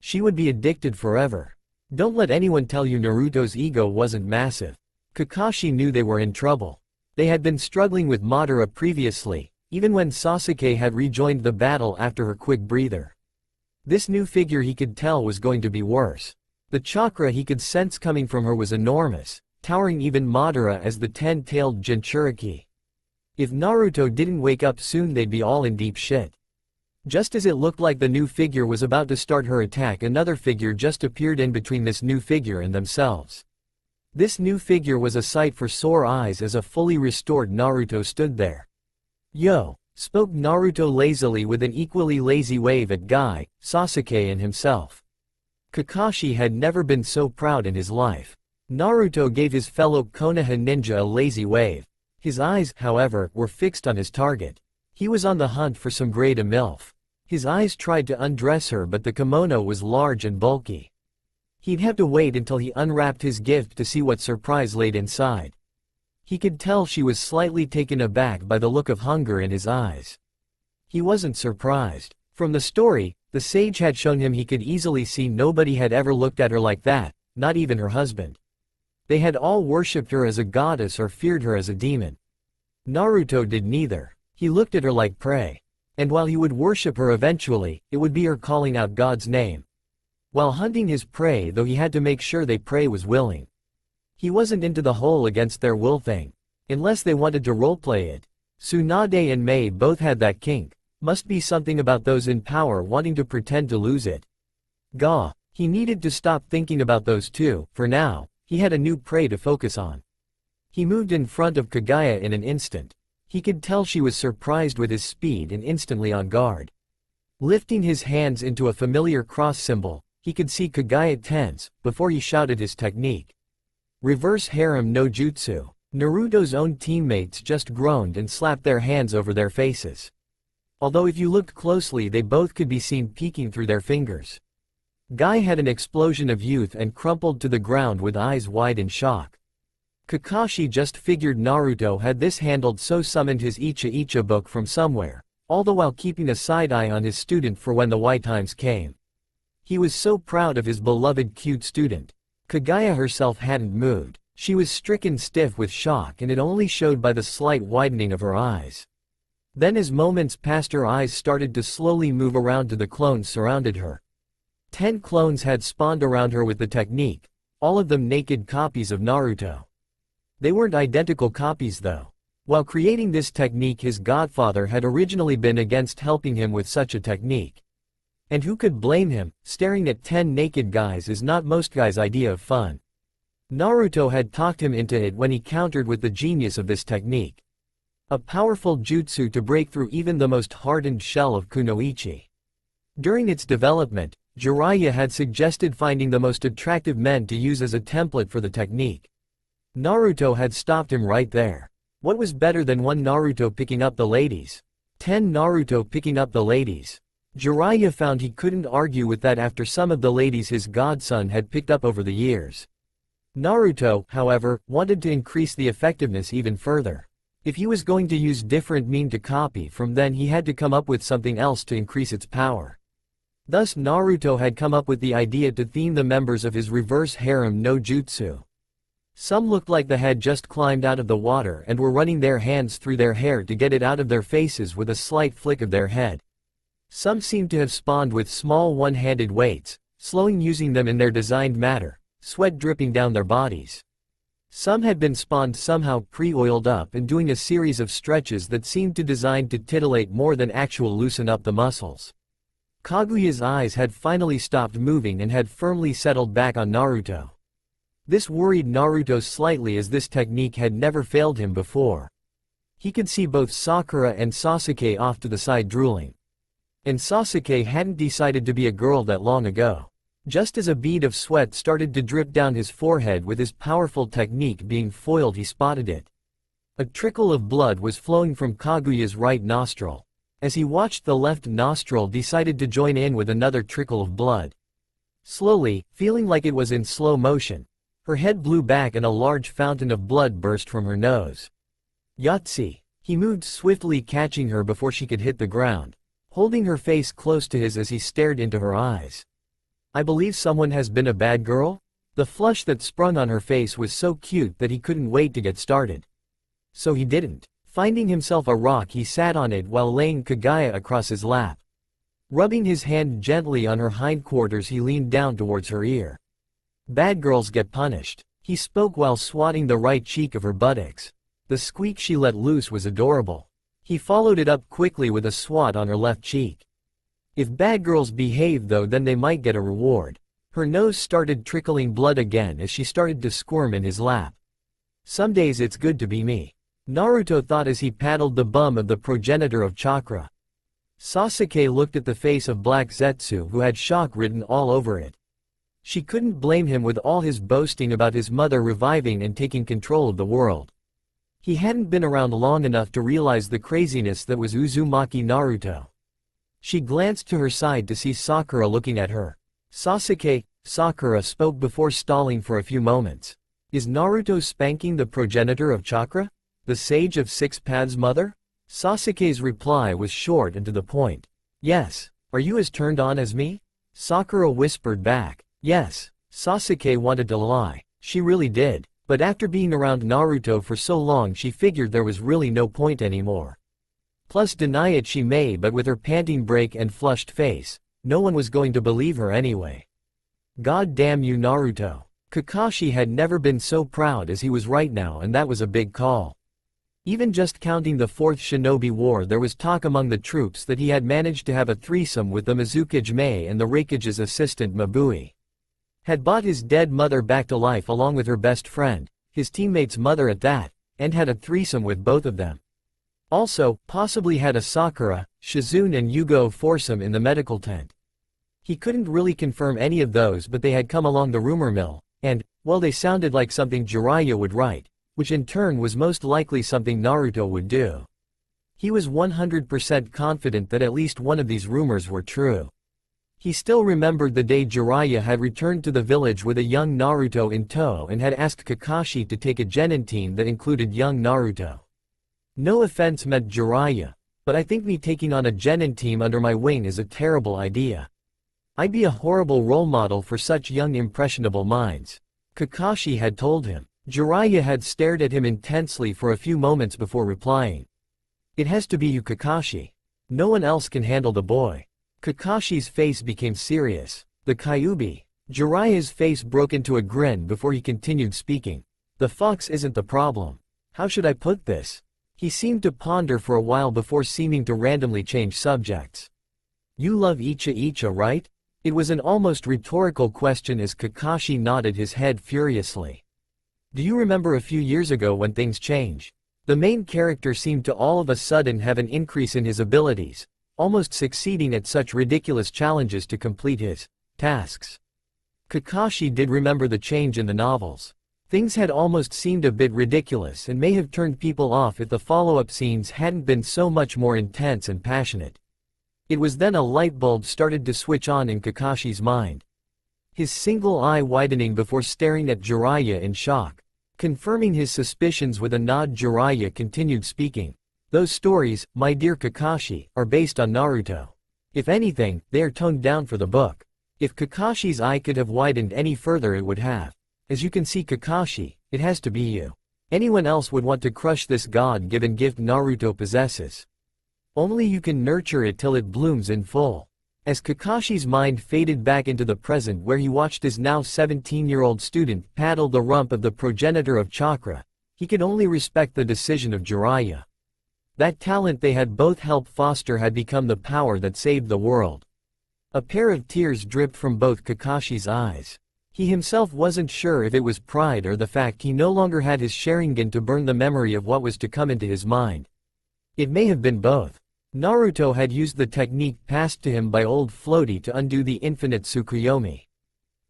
She would be addicted forever. Don't let anyone tell you Naruto's ego wasn't massive. Kakashi knew they were in trouble. They had been struggling with Madara previously, even when Sasuke had rejoined the battle after her quick breather. This new figure he could tell was going to be worse. The chakra he could sense coming from her was enormous, towering even Madara as the 10-tailed Jinchuriki. If Naruto didn't wake up soon, they'd be all in deep shit. Just as it looked like the new figure was about to start her attack, another figure just appeared in between this new figure and themselves. This new figure was a sight for sore eyes as a fully restored Naruto stood there. Yo, spoke Naruto lazily with an equally lazy wave at Guy, Sasuke and himself. Kakashi had never been so proud in his life. Naruto gave his fellow Konoha ninja a lazy wave. His eyes, however, were fixed on his target. He was on the hunt for some grade A MILF. His eyes tried to undress her, but the kimono was large and bulky. He'd have to wait until he unwrapped his gift to see what surprise laid inside. He could tell she was slightly taken aback by the look of hunger in his eyes. He wasn't surprised. From the story, the sage had shown him he could easily see nobody had ever looked at her like that, not even her husband. They had all worshipped her as a goddess or feared her as a demon. Naruto did neither. He looked at her like prey. And while he would worship her eventually, it would be her calling out God's name. While hunting his prey, though, he had to make sure they prey was willing. He wasn't into the whole against their will thing. Unless they wanted to roleplay it. Tsunade and Mei both had that kink. Must be something about those in power wanting to pretend to lose it. Gah, he needed to stop thinking about those two. For now, he had a new prey to focus on. He moved in front of Kaguya in an instant. He could tell she was surprised with his speed and instantly on guard. Lifting his hands into a familiar cross symbol, he could see Kaguya tense before he shouted his technique. Reverse Harem no Jutsu. Naruto's own teammates just groaned and slapped their hands over their faces. Although if you looked closely, they both could be seen peeking through their fingers. Guy had an explosion of youth and crumpled to the ground with eyes wide in shock. Kakashi just figured Naruto had this handled, so summoned his Icha book from somewhere, all the while keeping a side eye on his student for when the white times came. He was so proud of his beloved cute student. Kaguya herself hadn't moved. She was stricken stiff with shock, and it only showed by the slight widening of her eyes. Then as moments passed her eyes started to slowly move around to the clones surrounded her. 10 clones had spawned around her with the technique, all of them naked copies of Naruto. They weren't identical copies though. While creating this technique his godfather had originally been against helping him with such a technique. And who could blame him? Staring at 10 naked guys is not most guys' idea of fun. Naruto had talked him into it when he countered with the genius of this technique. A powerful jutsu to break through even the most hardened shell of kunoichi. During its development, Jiraiya had suggested finding the most attractive men to use as a template for the technique. Naruto had stopped him right there. What was better than one Naruto picking up the ladies? 10 Naruto picking up the ladies. Jiraiya found he couldn't argue with that after some of the ladies his godson had picked up over the years. Naruto, however, wanted to increase the effectiveness even further. If he was going to use different mean to copy from then he had to come up with something else to increase its power. Thus Naruto had come up with the idea to theme the members of his reverse harem no jutsu. Some looked like they had just climbed out of the water and were running their hands through their hair to get it out of their faces with a slight flick of their head. Some seemed to have spawned with small one-handed weights, slowing using them in their designed matter, sweat dripping down their bodies. Some had been spawned somehow pre-oiled up and doing a series of stretches that seemed to designed to titillate more than actual loosen up the muscles. Kaguya's eyes had finally stopped moving and had firmly settled back on Naruto. This worried Naruto slightly as this technique had never failed him before. He could see both Sakura and Sasuke off to the side drooling. And Sasuke hadn't decided to be a girl that long ago. Just as a bead of sweat started to drip down his forehead with his powerful technique being foiled he spotted it. A trickle of blood was flowing from Kaguya's right nostril. As he watched the left nostril decided to join in with another trickle of blood. Slowly, feeling like it was in slow motion, her head blew back and a large fountain of blood burst from her nose. Yahtzee! He moved swiftly catching her before she could hit the ground, holding her face close to his as he stared into her eyes. I believe someone has been a bad girl? The flush that sprung on her face was so cute that he couldn't wait to get started. So he didn't. Finding himself a rock he sat on it while laying Kaguya across his lap. Rubbing his hand gently on her hindquarters he leaned down towards her ear. Bad girls get punished. He spoke while swatting the right cheek of her buttocks. The squeak she let loose was adorable. He followed it up quickly with a swat on her left cheek. If bad girls behave though then they might get a reward. Her nose started trickling blood again as she started to squirm in his lap. Some days it's good to be me. Naruto thought as he paddled the bum of the progenitor of chakra. Sasuke looked at the face of Black Zetsu who had shock written all over it. She couldn't blame him with all his boasting about his mother reviving and taking control of the world. He hadn't been around long enough to realize the craziness that was Uzumaki Naruto. She glanced to her side to see Sakura looking at her. Sasuke, Sakura spoke before stalling for a few moments. Is Naruto spanking the progenitor of chakra? The sage of six paths mother? Sasuke's reply was short and to the point. Yes. Are you as turned on as me? Sakura whispered back. Yes. Sasuke wanted to lie. She really did. But after being around Naruto for so long she figured there was really no point anymore. Plus deny it she may but with her panting break and flushed face, no one was going to believe her anyway. God damn you Naruto. Kakashi had never been so proud as he was right now and that was a big call. Even just counting the 4th Shinobi War there was talk among the troops that he had managed to have a threesome with the Mizukage Mei and the Raikage's assistant Mabui. Had brought his dead mother back to life along with her best friend, his teammate's mother at that, and had a threesome with both of them. Also, possibly had a Sakura, Shizune and Yugo foursome in the medical tent. He couldn't really confirm any of those but they had come along the rumor mill, and, well they sounded like something Jiraiya would write, which in turn was most likely something Naruto would do. He was 100% confident that at least one of these rumors were true. He still remembered the day Jiraiya had returned to the village with a young Naruto in tow and had asked Kakashi to take a genin team that included young Naruto. No offense meant Jiraiya, but I think me taking on a genin team under my wing is a terrible idea. I'd be a horrible role model for such young impressionable minds. Kakashi had told him. Jiraiya had stared at him intensely for a few moments before replying. It has to be you, Kakashi. No one else can handle the boy. Kakashi's face became serious. The Kyuubi. Jiraiya's face broke into a grin before he continued speaking. The fox isn't the problem. How should I put this? He seemed to ponder for a while before seeming to randomly change subjects. You love Icha, right? It was an almost rhetorical question as Kakashi nodded his head furiously. Do you remember a few years ago when things changed? The main character seemed to all of a sudden have an increase in his abilities, almost succeeding at such ridiculous challenges to complete his tasks. Kakashi did remember the change in the novels. Things had almost seemed a bit ridiculous and may have turned people off if the follow-up scenes hadn't been so much more intense and passionate. It was then a light bulb started to switch on in Kakashi's mind. His single eye widening before staring at Jiraiya in shock. Confirming his suspicions with a nod, Jiraiya continued speaking. Those stories, my dear Kakashi, are based on Naruto. If anything, they are toned down for the book. If Kakashi's eye could have widened any further, it would have. As you can see, Kakashi, it has to be you. Anyone else would want to crush this God-given gift Naruto possesses. Only you can nurture it till it blooms in full. As Kakashi's mind faded back into the present where he watched his now 17-year-old student paddle the rump of the progenitor of chakra, he could only respect the decision of Jiraiya. That talent they had both helped foster had become the power that saved the world. A pair of tears dripped from both Kakashi's eyes. He himself wasn't sure if it was pride or the fact he no longer had his Sharingan to burn the memory of what was to come into his mind. It may have been both. Naruto had used the technique passed to him by old Floaty to undo the infinite Tsukuyomi.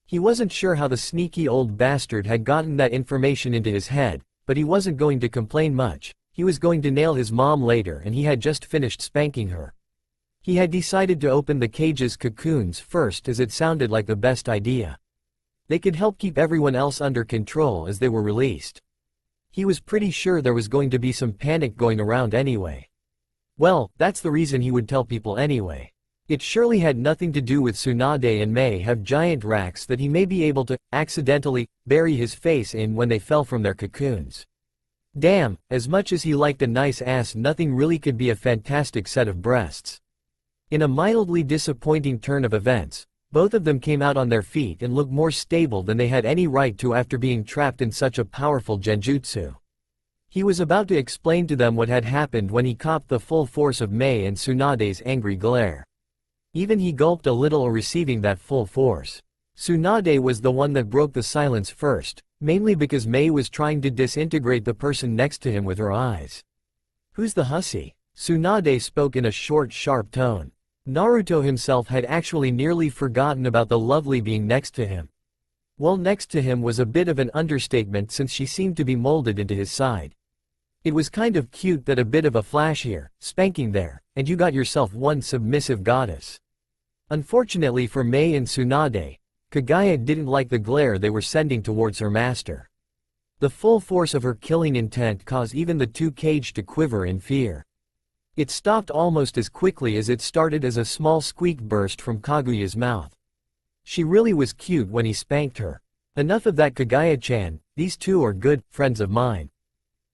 He wasn't sure how the sneaky old bastard had gotten that information into his head, but he wasn't going to complain much. He was going to nail his mom later and he had just finished spanking her. He had decided to open the cage's cocoons first as it sounded like the best idea. They could help keep everyone else under control as they were released. He was pretty sure there was going to be some panic going around anyway. Well, that's the reason he would tell people anyway. It surely had nothing to do with Tsunade and May have giant racks that he may be able to, accidentally, bury his face in when they fell from their cocoons. Damn, as much as he liked a nice ass, nothing really could be a fantastic set of breasts. In a mildly disappointing turn of events, both of them came out on their feet and looked more stable than they had any right to after being trapped in such a powerful genjutsu. He was about to explain to them what had happened when he caught the full force of May and Tsunade's angry glare. Even he gulped a little receiving that full force. Tsunade was the one that broke the silence first, mainly because May was trying to disintegrate the person next to him with her eyes. Who's the hussy? Tsunade spoke in a short, sharp tone. Naruto himself had actually nearly forgotten about the lovely being next to him. Well, next to him was a bit of an understatement since she seemed to be molded into his side. It was kind of cute that a bit of a flash here, spanking there, and you got yourself one submissive goddess. Unfortunately for May and Tsunade, Kaguya didn't like the glare they were sending towards her master. The full force of her killing intent caused even the two caged to quiver in fear. It stopped almost as quickly as it started as a small squeak burst from Kaguya's mouth. She really was cute when he spanked her. Enough of that, Kaguya-chan, these two are good friends of mine.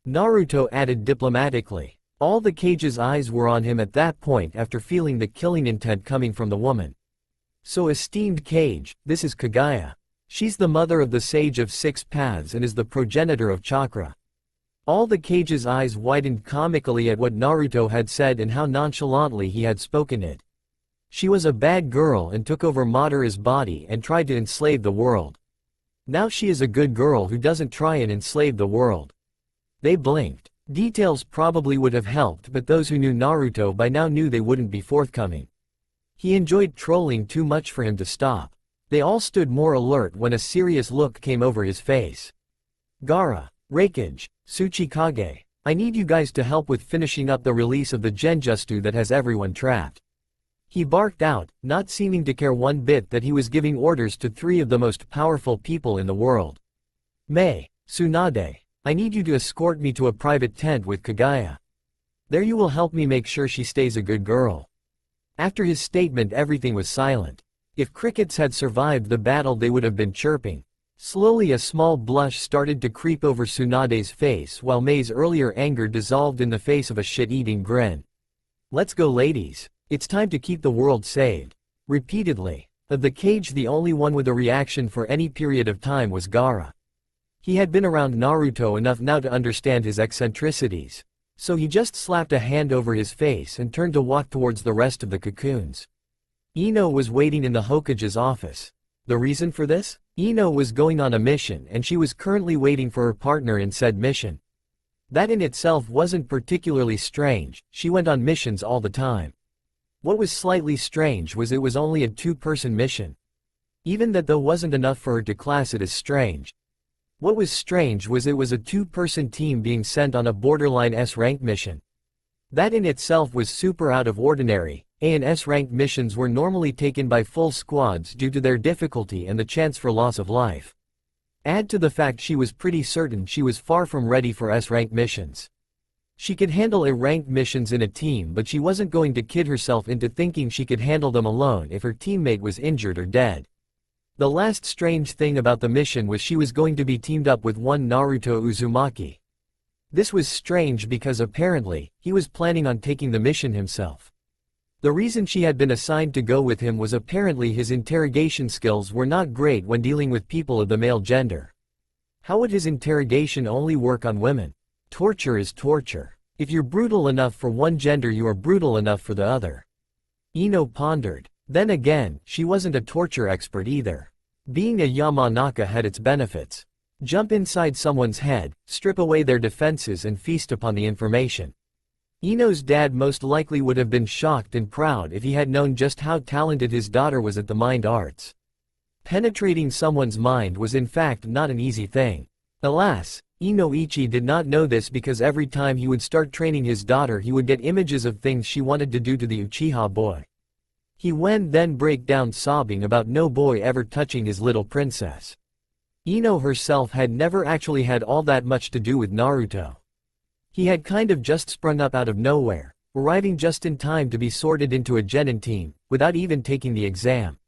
Naruto added diplomatically. All the cage's eyes were on him at that point after feeling the killing intent coming from the woman. So esteemed Kage, this is Kaguya. She's the mother of the Sage of Six Paths and is the progenitor of chakra. All the cage's eyes widened comically at what Naruto had said and how nonchalantly he had spoken it. She was a bad girl and took over Madara's body and tried to enslave the world. Now she is a good girl who doesn't try and enslave the world. They blinked. Details probably would have helped, but those who knew Naruto by now knew they wouldn't be forthcoming. He enjoyed trolling too much for him to stop. They all stood more alert when a serious look came over his face. Gaara, Reikage, Tsuchikage, I need you guys to help with finishing up the release of the Genjutsu that has everyone trapped. He barked out, not seeming to care one bit that he was giving orders to three of the most powerful people in the world. May, Tsunade, I need you to escort me to a private tent with Kaguya. There you will help me make sure she stays a good girl. After his statement, everything was silent. If crickets had survived the battle, they would have been chirping. Slowly a small blush started to creep over Tsunade's face while Mei's earlier anger dissolved in the face of a shit-eating grin. "Let's go, ladies. It's time to keep the world saved." Repeatedly. Of the cage, the only one with a reaction for any period of time was Gaara. He had been around Naruto enough now to understand his eccentricities. So he just slapped a hand over his face and turned to walk towards the rest of the cocoons. Ino was waiting in the Hokage's office. The reason for this? Ino was going on a mission and she was currently waiting for her partner in said mission. That in itself wasn't particularly strange, she went on missions all the time. What was slightly strange was it was only a two-person mission. Even that though wasn't enough for her to class it as strange. What was strange was it was a two-person team being sent on a borderline S-rank mission. That in itself was super out of ordinary. A and S-ranked missions were normally taken by full squads due to their difficulty and the chance for loss of life. Add to the fact she was pretty certain she was far from ready for S-ranked missions. She could handle A-ranked missions in a team, but she wasn't going to kid herself into thinking she could handle them alone if her teammate was injured or dead. The last strange thing about the mission was she was going to be teamed up with one Naruto Uzumaki. This was strange because apparently, he was planning on taking the mission himself. The reason she had been assigned to go with him was apparently his interrogation skills were not great when dealing with people of the male gender. How would his interrogation only work on women? Torture is torture. If you're brutal enough for one gender, you are brutal enough for the other. Ino pondered. Then again, she wasn't a torture expert either. Being a Yamanaka had its benefits. Jump inside someone's head, strip away their defenses and feast upon the information. Ino's dad most likely would have been shocked and proud if he had known just how talented his daughter was at the mind arts. Penetrating someone's mind was in fact not an easy thing. Alas, Inoichi did not know this because every time he would start training his daughter he would get images of things she wanted to do to the Uchiha boy. He would then break down sobbing about no boy ever touching his little princess. Ino herself had never actually had all that much to do with Naruto. He had kind of just sprung up out of nowhere, arriving just in time to be sorted into a genin team, without even taking the exam.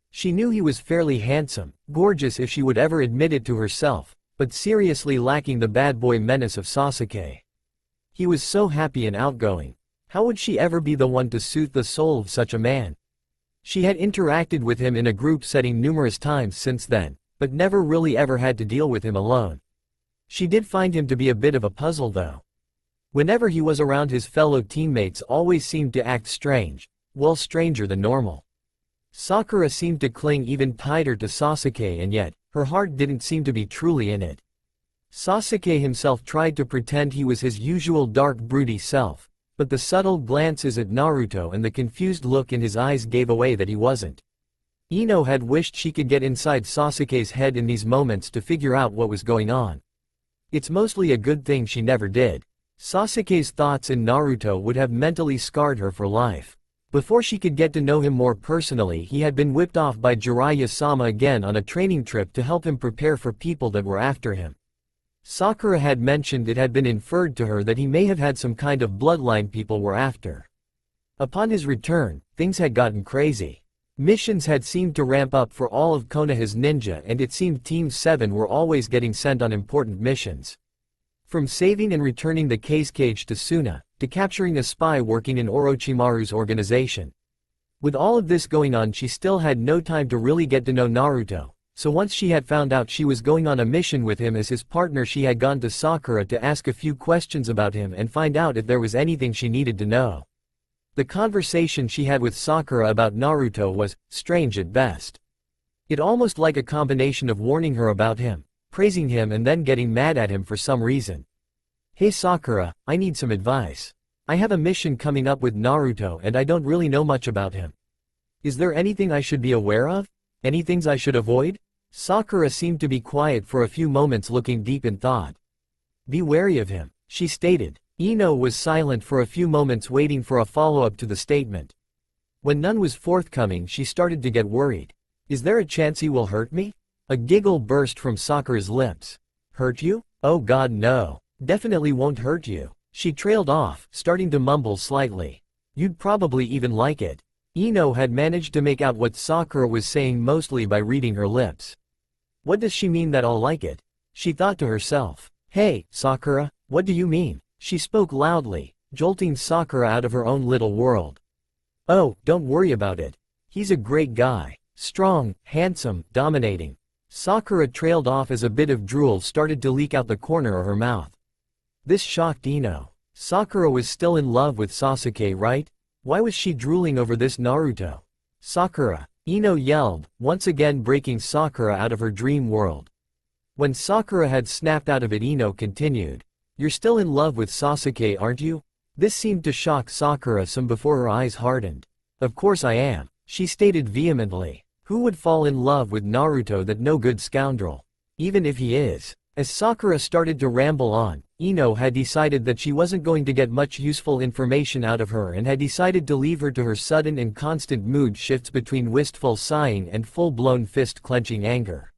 She knew he was fairly handsome, gorgeous if she would ever admit it to herself, but seriously lacking the bad boy menace of Sasuke. He was so happy and outgoing. How would she ever be the one to soothe the soul of such a man? She had interacted with him in a group setting numerous times since then, but never really ever had to deal with him alone. She did find him to be a bit of a puzzle though. Whenever he was around, his fellow teammates always seemed to act strange, well, stranger than normal. Sakura seemed to cling even tighter to Sasuke, and yet, her heart didn't seem to be truly in it. Sasuke himself tried to pretend he was his usual dark broody self, but the subtle glances at Naruto and the confused look in his eyes gave away that he wasn't. Ino had wished she could get inside Sasuke's head in these moments to figure out what was going on. It's mostly a good thing she never did. Sasuke's thoughts in Naruto would have mentally scarred her for life. Before she could get to know him more personally, he had been whipped off by Jiraiya-sama again on a training trip to help him prepare for people that were after him. Sakura had mentioned it had been inferred to her that he may have had some kind of bloodline people were after. Upon his return, things had gotten crazy. Missions had seemed to ramp up for all of Konoha's ninja, and it seemed Team 7 were always getting sent on important missions. From saving and returning the case cage to Suna, to capturing a spy working in Orochimaru's organization. With all of this going on, she still had no time to really get to know Naruto, so once she had found out she was going on a mission with him as his partner, she had gone to Sakura to ask a few questions about him and find out if there was anything she needed to know. The conversation she had with Sakura about Naruto was strange at best. It almost like a combination of warning her about him, praising him, and then getting mad at him for some reason. "Hey Sakura, I need some advice. I have a mission coming up with Naruto and I don't really know much about him. Is there anything I should be aware of? Any things I should avoid?" Sakura seemed to be quiet for a few moments, looking deep in thought. "Be wary of him," she stated. Ino was silent for a few moments, waiting for a follow-up to the statement. When none was forthcoming, she started to get worried. "Is there a chance he will hurt me?" A giggle burst from Sakura's lips. "Hurt you? Oh god, no. Definitely won't hurt you." She trailed off, starting to mumble slightly. "You'd probably even like it." Ino had managed to make out what Sakura was saying mostly by reading her lips. What does she mean that I'll like it? She thought to herself. Hey, Sakura, what do you mean? She spoke loudly, jolting Sakura out of her own little world. Oh, don't worry about it. He's a great guy. Strong, handsome, dominating. Sakura trailed off as a bit of drool started to leak out the corner of her mouth. This shocked Ino. Sakura was still in love with Sasuke, right? Why was she drooling over this Naruto? Sakura, Ino yelled, once again breaking Sakura out of her dream world. When Sakura had snapped out of it, Ino continued. You're still in love with Sasuke, aren't you? This seemed to shock Sakura some before her eyes hardened. Of course I am, she stated vehemently. Who would fall in love with Naruto, that no good scoundrel? Even if he is. As Sakura started to ramble on, Ino had decided that she wasn't going to get much useful information out of her and had decided to leave her to her sudden and constant mood shifts between wistful sighing and full-blown fist-clenching anger.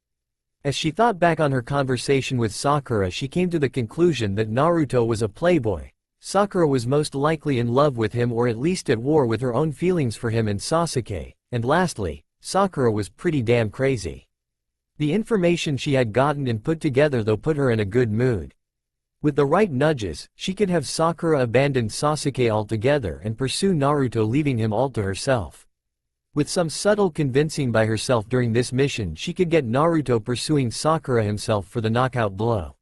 As she thought back on her conversation with Sakura, she came to the conclusion that Naruto was a playboy. Sakura was most likely in love with him, or at least at war with her own feelings for him and Sasuke, and lastly, Sakura was pretty damn crazy. The information she had gotten and put together though put her in a good mood. With the right nudges, she could have Sakura abandon Sasuke altogether and pursue Naruto, leaving him all to herself. With some subtle convincing by herself during this mission, she could get Naruto pursuing Sakura himself for the knockout blow.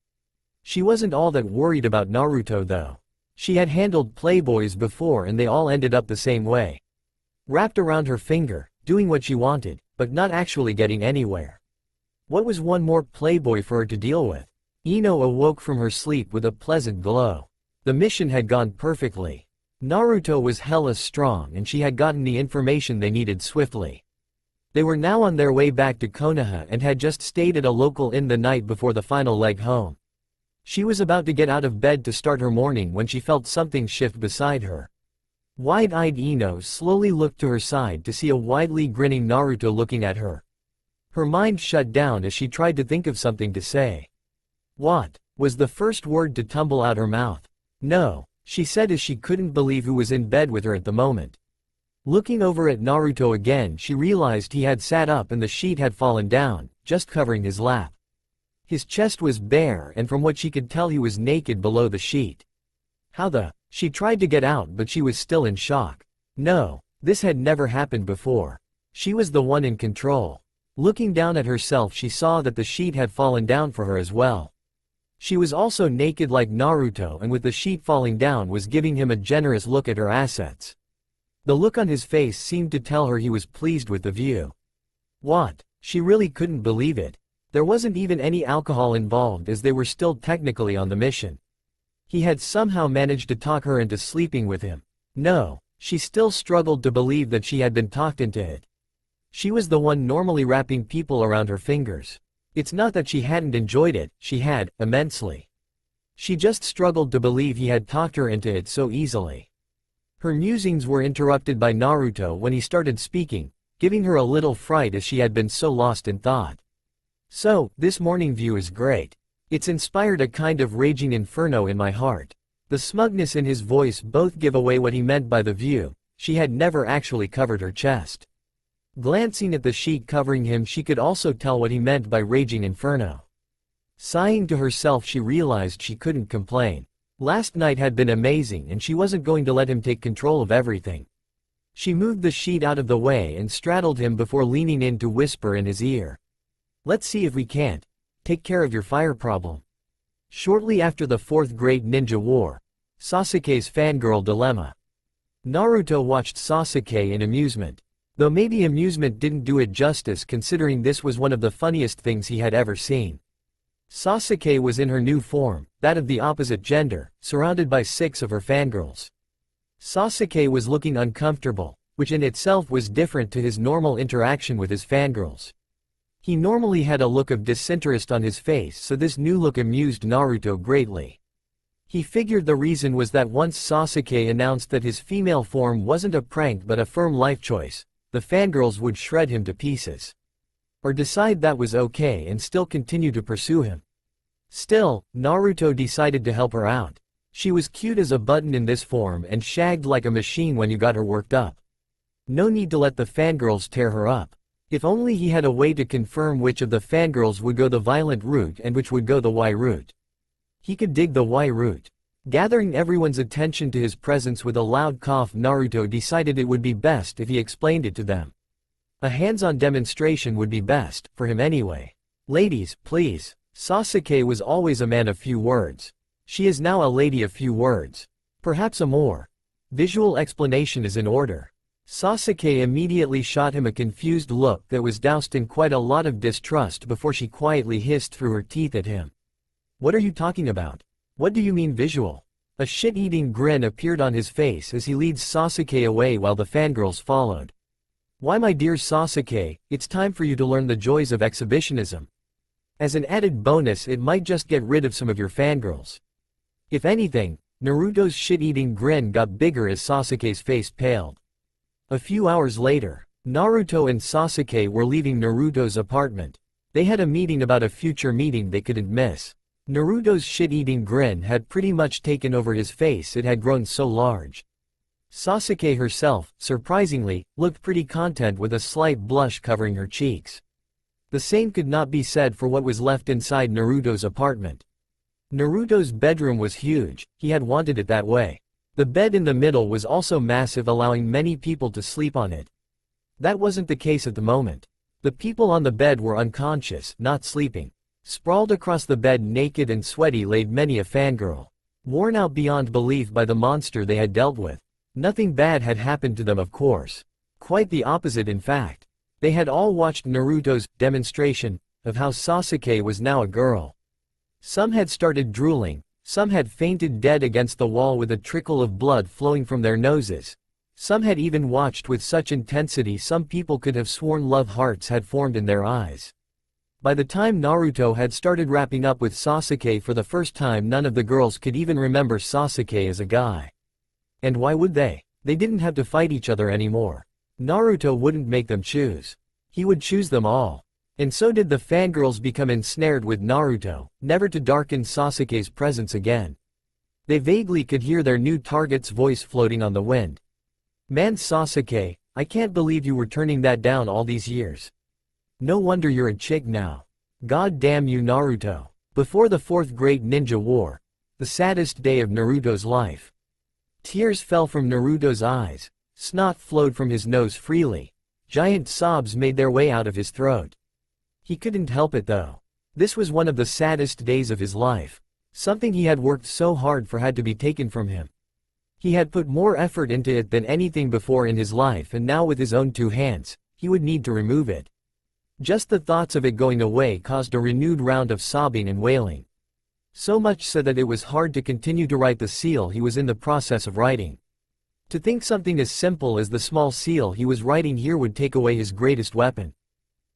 She wasn't all that worried about Naruto though. She had handled playboys before and they all ended up the same way. Wrapped around her finger, doing what she wanted, but not actually getting anywhere. What was one more playboy for her to deal with? Ino awoke from her sleep with a pleasant glow. The mission had gone perfectly. Naruto was hella strong and she had gotten the information they needed swiftly. They were now on their way back to Konoha and had just stayed at a local inn the night before the final leg home. She was about to get out of bed to start her morning when she felt something shift beside her. Wide-eyed Ino slowly looked to her side to see a widely grinning Naruto looking at her. Her mind shut down as she tried to think of something to say. What? Was the first word to tumble out her mouth. No, she said as she couldn't believe who was in bed with her at the moment. Looking over at Naruto again, she realized he had sat up and the sheet had fallen down, just covering his lap. His chest was bare and from what she could tell he was naked below the sheet. How the? She tried to get out but she was still in shock. No, this had never happened before. She was the one in control. Looking down at herself, she saw that the sheet had fallen down for her as well. She was also naked like Naruto, and with the sheet falling down was giving him a generous look at her assets. The look on his face seemed to tell her he was pleased with the view. What? She really couldn't believe it. There wasn't even any alcohol involved as they were still technically on the mission. He had somehow managed to talk her into sleeping with him. No, she still struggled to believe that she had been talked into it. She was the one normally wrapping people around her fingers. It's not that she hadn't enjoyed it, she had, immensely. She just struggled to believe he had talked her into it so easily. Her musings were interrupted by Naruto when he started speaking, giving her a little fright as she had been so lost in thought. So, this morning view is great. It's inspired a kind of raging inferno in my heart. The smugness in his voice both give away what he meant by the view. She had never actually covered her chest. Glancing at the sheet covering him, she could also tell what he meant by raging inferno. Sighing to herself, she realized she couldn't complain. Last night had been amazing and she wasn't going to let him take control of everything. She moved the sheet out of the way and straddled him before leaning in to whisper in his ear. Let's see if we can't take care of your fire problem. Shortly after the Fourth Great Ninja War, Sasuke's fangirl dilemma. Naruto watched Sasuke in amusement. Though maybe amusement didn't do it justice considering this was one of the funniest things he had ever seen. Sasuke was in her new form, that of the opposite gender, surrounded by 6 of her fangirls. Sasuke was looking uncomfortable, which in itself was different to his normal interaction with his fangirls. He normally had a look of disinterest on his face, so this new look amused Naruto greatly. He figured the reason was that once Sasuke announced that his female form wasn't a prank but a firm life choice, the fangirls would shred him to pieces. Or decide that was okay and still continue to pursue him. Still, Naruto decided to help her out. She was cute as a button in this form and shagged like a machine when you got her worked up. No need to let the fangirls tear her up. If only he had a way to confirm which of the fangirls would go the violent route and which would go the Y route. He could dig the Y route. Gathering everyone's attention to his presence with a loud cough, Naruto decided it would be best if he explained it to them. A hands-on demonstration would be best, for him anyway. Ladies, please. Sasuke was always a man of few words. She is now a lady of few words. Perhaps a more visual explanation is in order. Sasuke immediately shot him a confused look that was doused in quite a lot of distrust before she quietly hissed through her teeth at him. What are you talking about? What do you mean visual? A shit-eating grin appeared on his face as he leads Sasuke away while the fangirls followed. Why, my dear Sasuke, it's time for you to learn the joys of exhibitionism. As an added bonus, it might just get rid of some of your fangirls. If anything, Naruto's shit-eating grin got bigger as Sasuke's face paled. A few hours later, Naruto and Sasuke were leaving Naruto's apartment. They had a meeting about a future meeting they couldn't miss. Naruto's shit-eating grin had pretty much taken over his face, it had grown so large. Sasuke herself, surprisingly, looked pretty content with a slight blush covering her cheeks. The same could not be said for what was left inside Naruto's apartment. Naruto's bedroom was huge, he had wanted it that way. The bed in the middle was also massive, allowing many people to sleep on it. That wasn't the case at the moment. The people on the bed were unconscious, not sleeping. Sprawled across the bed naked and sweaty laid many a fangirl. Worn out beyond belief by the monster they had dealt with. Nothing bad had happened to them, of course. Quite the opposite, in fact. They had all watched Naruto's demonstration of how Sasuke was now a girl. Some had started drooling, some had fainted dead against the wall with a trickle of blood flowing from their noses. Some had even watched with such intensity some people could have sworn love hearts had formed in their eyes. By the time Naruto had started wrapping up with Sasuke for the first time, none of the girls could even remember Sasuke as a guy. And why would they? They didn't have to fight each other anymore. Naruto wouldn't make them choose. He would choose them all. And so did the fangirls become ensnared with Naruto, never to darken Sasuke's presence again. They vaguely could hear their new target's voice floating on the wind. Man, Sasuke, I can't believe you were turning that down all these years. No wonder you're a chick now. God damn you, Naruto. Before the Fourth Great Ninja War, the saddest day of Naruto's life. Tears fell from Naruto's eyes, snot flowed from his nose freely. Giant sobs made their way out of his throat. He couldn't help it though. This was one of the saddest days of his life. Something he had worked so hard for had to be taken from him. He had put more effort into it than anything before in his life, and now with his own two hands, he would need to remove it. Just the thoughts of it going away caused a renewed round of sobbing and wailing. So much so that it was hard to continue to write the seal he was in the process of writing. To think something as simple as the small seal he was writing here would take away his greatest weapon.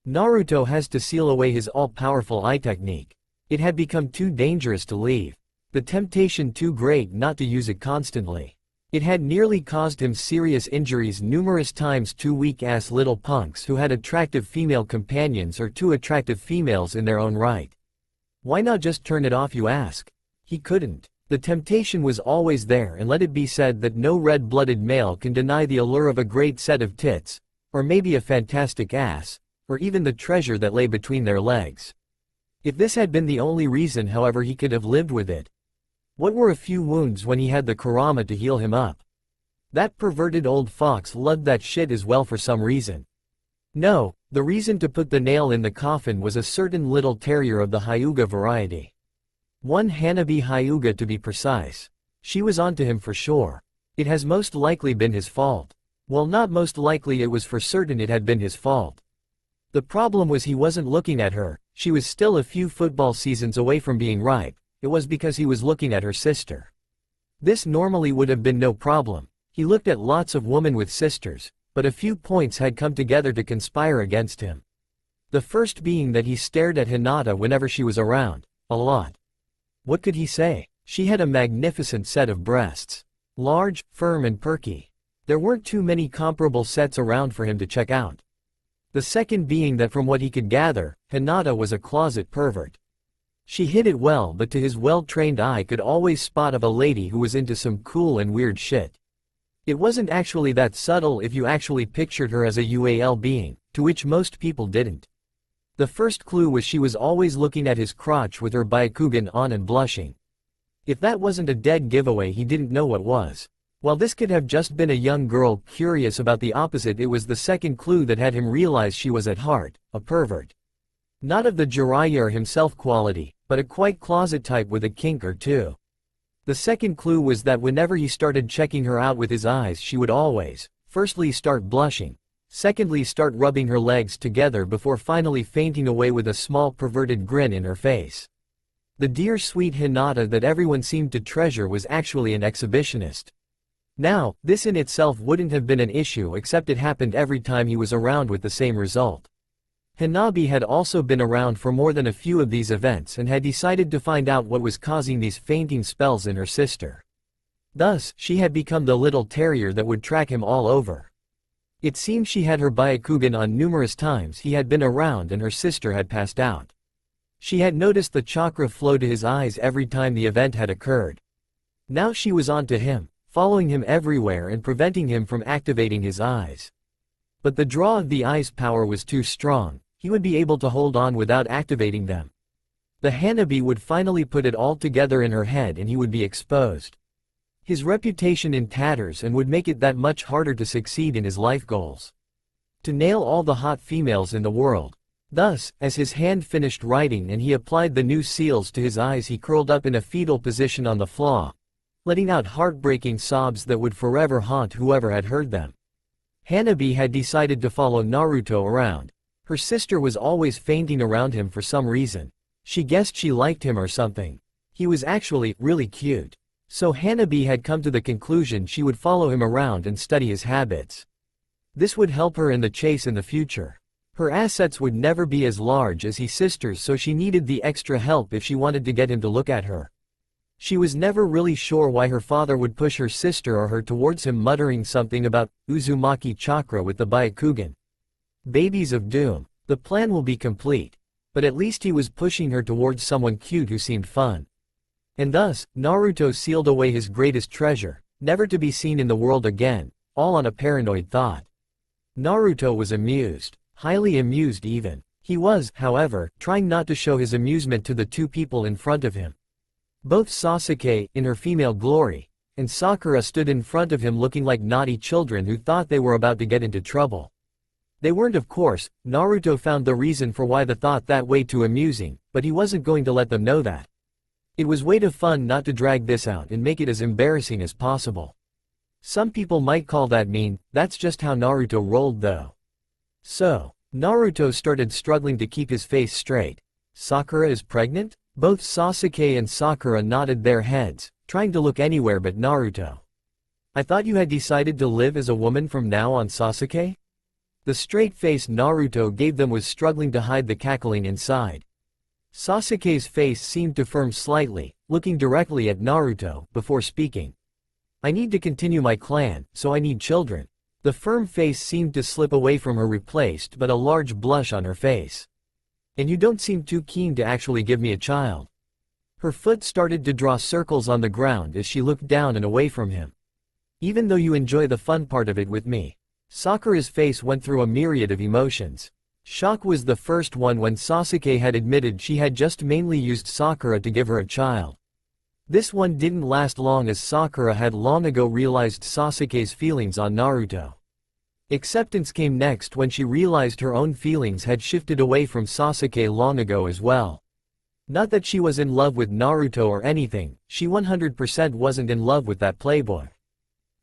Naruto has to seal away his all-powerful eye technique. It had become too dangerous to leave. The temptation too great not to use it constantly. It had nearly caused him serious injuries numerous times. Two weak-ass little punks who had attractive female companions or two attractive females in their own right. Why not just turn it off, you ask? He couldn't. The temptation was always there, and let it be said that no red-blooded male can deny the allure of a great set of tits, or maybe a fantastic ass, or even the treasure that lay between their legs. If this had been the only reason, however, he could have lived with it. What were a few wounds when he had the Kurama to heal him up? That perverted old fox loved that shit as well for some reason. No, the reason to put the nail in the coffin was a certain little terrier of the Hyuga variety. One Hanabi Hyuga to be precise. She was onto him for sure. It has most likely been his fault. Well, not most likely, it was for certain it had been his fault. The problem was he wasn't looking at her, she was still a few football seasons away from being ripe, it was because he was looking at her sister. This normally would have been no problem. He looked at lots of women with sisters, but a few points had come together to conspire against him. The first being that he stared at Hinata whenever she was around, a lot. What could he say? She had a magnificent set of breasts. Large, firm and perky. There weren't too many comparable sets around for him to check out. The second being that from what he could gather, Hinata was a closet pervert. She hid it well, but to his well-trained eye could always spot of a lady who was into some cool and weird shit. It wasn't actually that subtle if you actually pictured her as a UAL being, to which most people didn't. The first clue was she was always looking at his crotch with her Byakugan on and blushing. If that wasn't a dead giveaway, he didn't know what was. While this could have just been a young girl curious about the opposite, it was the second clue that had him realize she was at heart a pervert. Not of the Jiraiya himself quality, but a quite closet type with a kink or two. The second clue was that whenever he started checking her out with his eyes, she would always, firstly start blushing, secondly start rubbing her legs together before finally fainting away with a small perverted grin in her face. The dear sweet Hinata that everyone seemed to treasure was actually an exhibitionist. Now, this in itself wouldn't have been an issue, except it happened every time he was around with the same result. Hanabi had also been around for more than a few of these events and had decided to find out what was causing these fainting spells in her sister. Thus, she had become the little terrier that would track him all over. It seemed she had her Byakugan on numerous times he had been around and her sister had passed out. She had noticed the chakra flow to his eyes every time the event had occurred. Now she was on to him, following him everywhere and preventing him from activating his eyes. But the draw of the eyes' power was too strong, he would be able to hold on without activating them. The Hanabi would finally put it all together in her head and he would be exposed. His reputation in tatters, and would make it that much harder to succeed in his life goals. To nail all the hot females in the world. Thus, as his hand finished writing and he applied the new seals to his eyes, he curled up in a fetal position on the floor, letting out heartbreaking sobs that would forever haunt whoever had heard them. Hanabi had decided to follow Naruto around. Her sister was always fainting around him for some reason. She guessed she liked him or something. He was actually really cute. So Hanabi had come to the conclusion she would follow him around and study his habits. This would help her in the chase in the future. Her assets would never be as large as his sister's, so she needed the extra help if she wanted to get him to look at her. She was never really sure why her father would push her sister or her towards him, muttering something about Uzumaki chakra with the Byakugan. Babies of doom. The plan will be complete. But at least he was pushing her towards someone cute who seemed fun. And thus, Naruto sealed away his greatest treasure, never to be seen in the world again, all on a paranoid thought. Naruto was amused. Highly amused even. He was, however, trying not to show his amusement to the two people in front of him. Both Sasuke, in her female glory, and Sakura stood in front of him looking like naughty children who thought they were about to get into trouble. They weren't, of course. Naruto found the reason for why they thought that way too amusing, but he wasn't going to let them know that. It was way too fun not to drag this out and make it as embarrassing as possible. Some people might call that mean. That's just how Naruto rolled though. So, Naruto started struggling to keep his face straight. Sakura is pregnant? Both Sasuke and Sakura nodded their heads, trying to look anywhere but Naruto. I thought you had decided to live as a woman from now on, Sasuke? The straight face Naruto gave them was struggling to hide the cackling inside. Sasuke's face seemed to firm slightly, looking directly at Naruto, before speaking. I need to continue my clan, so I need children. The firm face seemed to slip away from her, replaced but a large blush on her face. And you don't seem too keen to actually give me a child. Her foot started to draw circles on the ground as she looked down and away from him. Even though you enjoy the fun part of it with me. Sakura's face went through a myriad of emotions. Shock was the first one when Sasuke had admitted she had just mainly used Sakura to give her a child. This one didn't last long, as Sakura had long ago realized Sasuke's feelings on Naruto. Acceptance came next when she realized her own feelings had shifted away from Sasuke long ago as well. Not that she was in love with Naruto or anything, she 100% wasn't in love with that playboy.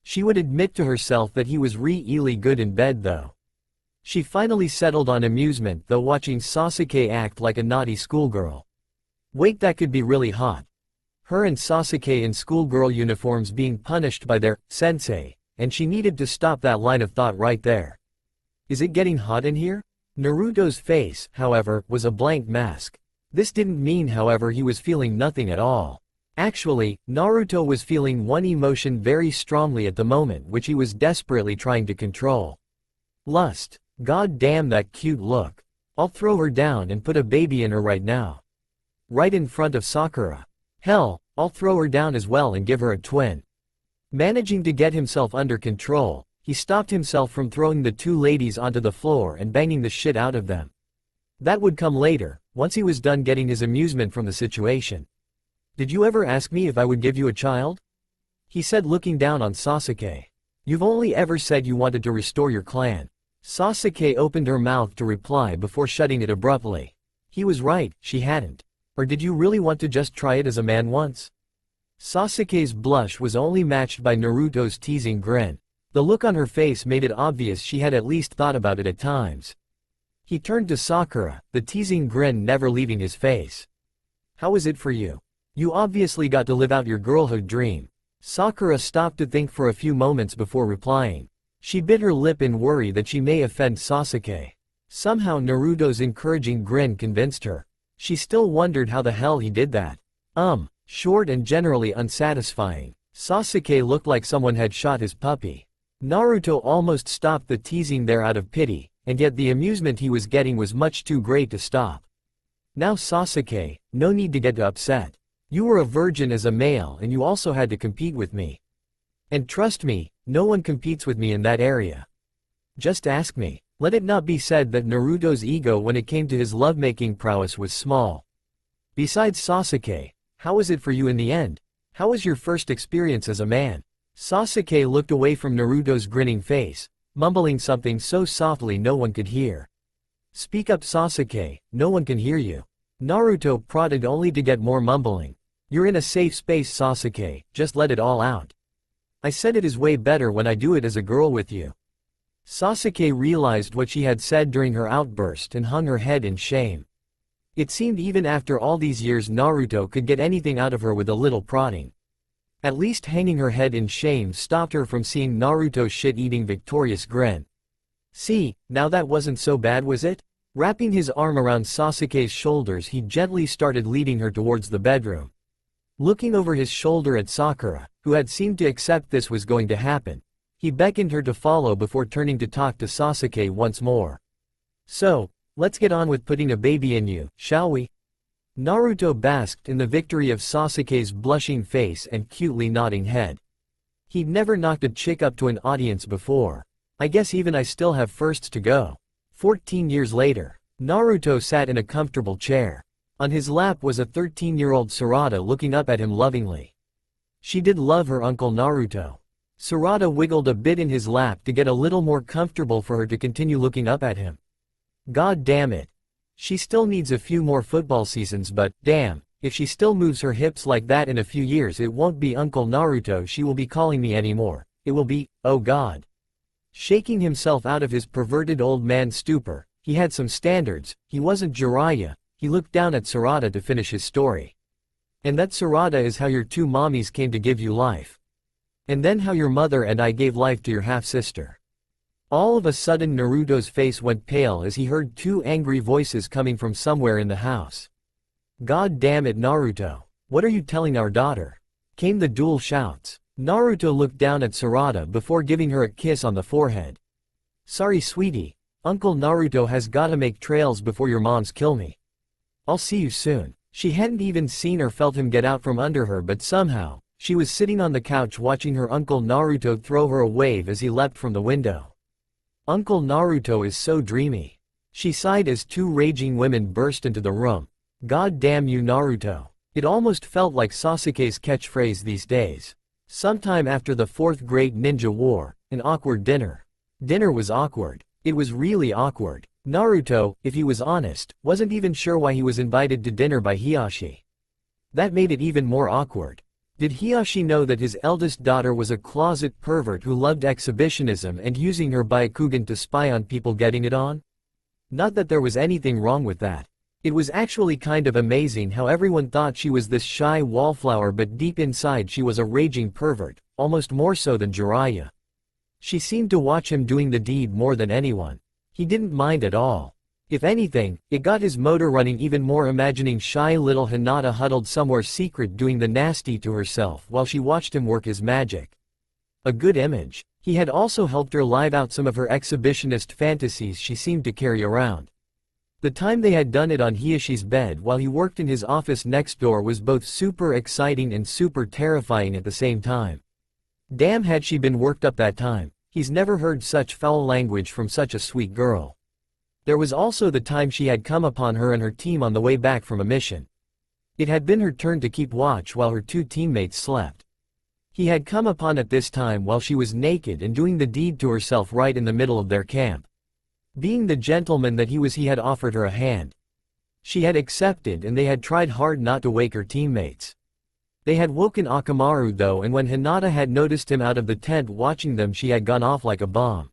She would admit to herself that he was really good in bed though. She finally settled on amusement though, watching Sasuke act like a naughty schoolgirl. Wait, that could be really hot. Her and Sasuke in schoolgirl uniforms being punished by their sensei, and she needed to stop that line of thought right there. Is it getting hot in here? Naruto's face, however, was a blank mask. This didn't mean, however, he was feeling nothing at all. Actually, Naruto was feeling one emotion very strongly at the moment, which he was desperately trying to control. Lust. God damn that cute look. I'll throw her down and put a baby in her right now. Right in front of Sakura. Hell, I'll throw her down as well and give her a twin. Managing to get himself under control, he stopped himself from throwing the two ladies onto the floor and banging the shit out of them. That would come later, once he was done getting his amusement from the situation. "Did you ever ask me if I would give you a child?" he said, looking down on Sasuke. "You've only ever said you wanted to restore your clan." Sasuke opened her mouth to reply before shutting it abruptly. He was right, she hadn't. Or did you really want to just try it as a man once? Sasuke's blush was only matched by Naruto's teasing grin. The look on her face made it obvious she had at least thought about it at times. He turned to Sakura, the teasing grin never leaving his face. "How is it for you? You obviously got to live out your girlhood dream." Sakura stopped to think for a few moments before replying. She bit her lip in worry that she may offend Sasuke. Somehow Naruto's encouraging grin convinced her. She still wondered how the hell he did that. Short and generally unsatisfying. Sasuke looked like someone had shot his puppy. Naruto almost stopped the teasing there out of pity, and yet the amusement he was getting was much too great to stop. "Now Sasuke, no need to get upset. You were a virgin as a male and you also had to compete with me. And trust me, no one competes with me in that area. Just ask me." Let it not be said that Naruto's ego when it came to his lovemaking prowess was small. "Besides Sasuke, how was it for you in the end? How was your first experience as a man?" Sasuke looked away from Naruto's grinning face, mumbling something so softly no one could hear. "Speak up Sasuke, no one can hear you." Naruto prodded only to get more mumbling. "You're in a safe space Sasuke, just let it all out. I said it is way better when I do it as a girl with you." Sasuke realized what she had said during her outburst and hung her head in shame. It seemed even after all these years Naruto could get anything out of her with a little prodding. At least hanging her head in shame stopped her from seeing Naruto's shit-eating victorious grin. "See, now that wasn't so bad was it?" Wrapping his arm around Sasuke's shoulders he gently started leading her towards the bedroom. Looking over his shoulder at Sakura, who had seemed to accept this was going to happen, he beckoned her to follow before turning to talk to Sasuke once more. "So, let's get on with putting a baby in you, shall we?" Naruto basked in the victory of Sasuke's blushing face and cutely nodding head. He'd never knocked a chick up to an audience before. "I guess even I still have firsts to go." 14 years later, Naruto sat in a comfortable chair. On his lap was a 13-year-old Sarada looking up at him lovingly. She did love her uncle Naruto. Sarada wiggled a bit in his lap to get a little more comfortable for her to continue looking up at him. God damn it. She still needs a few more football seasons but, damn, if she still moves her hips like that in a few years it won't be Uncle Naruto she will be calling me anymore, it will be, oh god. Shaking himself out of his perverted old man stupor, he had some standards, he wasn't Jiraiya, he looked down at Sarada to finish his story. "And that Sarada is how your two mommies came to give you life. And then how your mother and I gave life to your half-sister." All of a sudden Naruto's face went pale as he heard two angry voices coming from somewhere in the house. "God damn it Naruto, what are you telling our daughter?" came the dual shouts. Naruto looked down at Sarada before giving her a kiss on the forehead. "Sorry sweetie, Uncle Naruto has gotta make trails before your moms kill me. I'll see you soon." She hadn't even seen or felt him get out from under her but somehow, she was sitting on the couch watching her Uncle Naruto throw her a wave as he leapt from the window. "Uncle Naruto is so dreamy." She sighed as two raging women burst into the room. "God damn you Naruto." It almost felt like Sasuke's catchphrase these days. Sometime after the 4th Great Ninja War, an awkward dinner. Dinner was awkward. It was really awkward. Naruto, if he was honest, wasn't even sure why he was invited to dinner by Hiashi. That made it even more awkward. Did Hiashi know that his eldest daughter was a closet pervert who loved exhibitionism and using her Byakugan to spy on people getting it on? Not that there was anything wrong with that. It was actually kind of amazing how everyone thought she was this shy wallflower but deep inside she was a raging pervert, almost more so than Jiraiya. She seemed to watch him doing the deed more than anyone. He didn't mind at all. If anything, it got his motor running even more imagining shy little Hinata huddled somewhere secret doing the nasty to herself while she watched him work his magic. A good image. He had also helped her live out some of her exhibitionist fantasies she seemed to carry around. The time they had done it on Hiashi's bed while he worked in his office next door was both super exciting and super terrifying at the same time. Damn had she been worked up that time. He's never heard such foul language from such a sweet girl. There was also the time she had come upon her and her team on the way back from a mission. It had been her turn to keep watch while her two teammates slept. He had come upon at this time while she was naked and doing the deed to herself right in the middle of their camp. Being the gentleman that he was, he had offered her a hand. She had accepted and they had tried hard not to wake her teammates. They had woken Akamaru though, and when Hinata had noticed him out of the tent watching them, she had gone off like a bomb.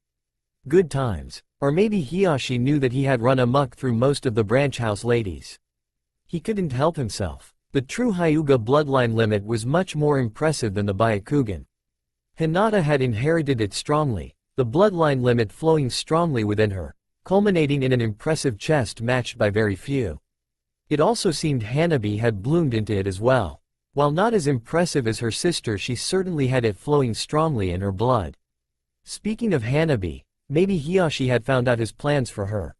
Good times. Or maybe Hiashi knew that he had run amok through most of the branch house ladies. He couldn't help himself. The true Hyuga bloodline limit was much more impressive than the Byakugan. Hinata had inherited it strongly, the bloodline limit flowing strongly within her, culminating in an impressive chest matched by very few. It also seemed Hanabi had bloomed into it as well. While not as impressive as her sister, she certainly had it flowing strongly in her blood. Speaking of Hanabi, maybe Hiashi had found out his plans for her.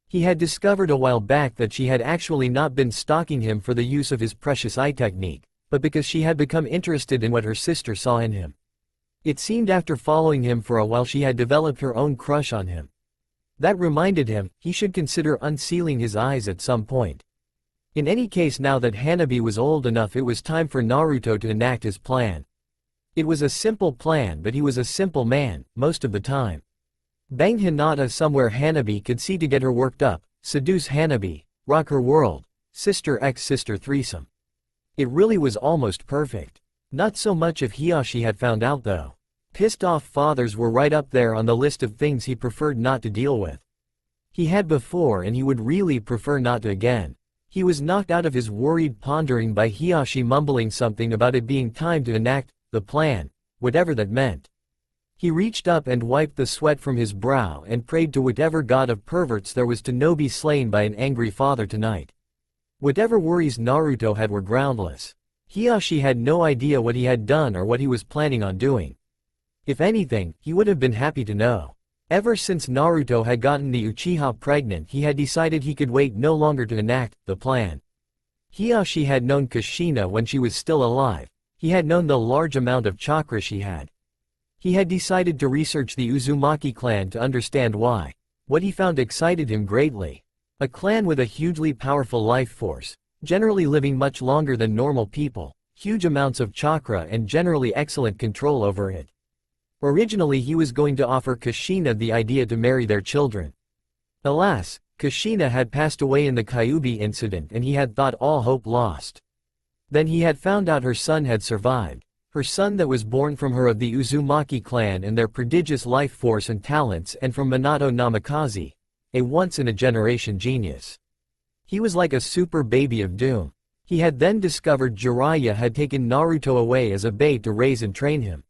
He had discovered a while back that she had actually not been stalking him for the use of his precious eye technique, but because she had become interested in what her sister saw in him. It seemed after following him for a while she had developed her own crush on him. That reminded him he should consider unsealing his eyes at some point. In any case, now that Hanabi was old enough, it was time for Naruto to enact his plan. It was a simple plan, but he was a simple man, most of the time. Bang Hinata somewhere Hanabi could see to get her worked up, seduce Hanabi, rock her world, sister x sister threesome. It really was almost perfect. Not so much if Hiashi had found out though. Pissed off fathers were right up there on the list of things he preferred not to deal with. He had before and he would really prefer not to again. He was knocked out of his worried pondering by Hiashi mumbling something about it being time to enact the plan, whatever that meant. He reached up and wiped the sweat from his brow and prayed to whatever god of perverts there was to no be slain by an angry father tonight. Whatever worries Naruto had were groundless. Hiashi had no idea what he had done or what he was planning on doing. If anything, he would have been happy to know. Ever since Naruto had gotten the Uchiha pregnant, he had decided he could wait no longer to enact the plan. Hiashi had known Kushina when she was still alive. He had known the large amount of chakra she had. He had decided to research the Uzumaki clan to understand why. What he found excited him greatly. A clan with a hugely powerful life force, generally living much longer than normal people, huge amounts of chakra and generally excellent control over it. Originally he was going to offer Kushina the idea to marry their children. Alas, Kushina had passed away in the Kyuubi incident and he had thought all hope lost. Then he had found out her son had survived, her son that was born from her of the Uzumaki clan and their prodigious life force and talents, and from Minato Namikaze, a once-in-a-generation genius. He was like a super baby of doom. He had then discovered Jiraiya had taken Naruto away as a bait to raise and train him.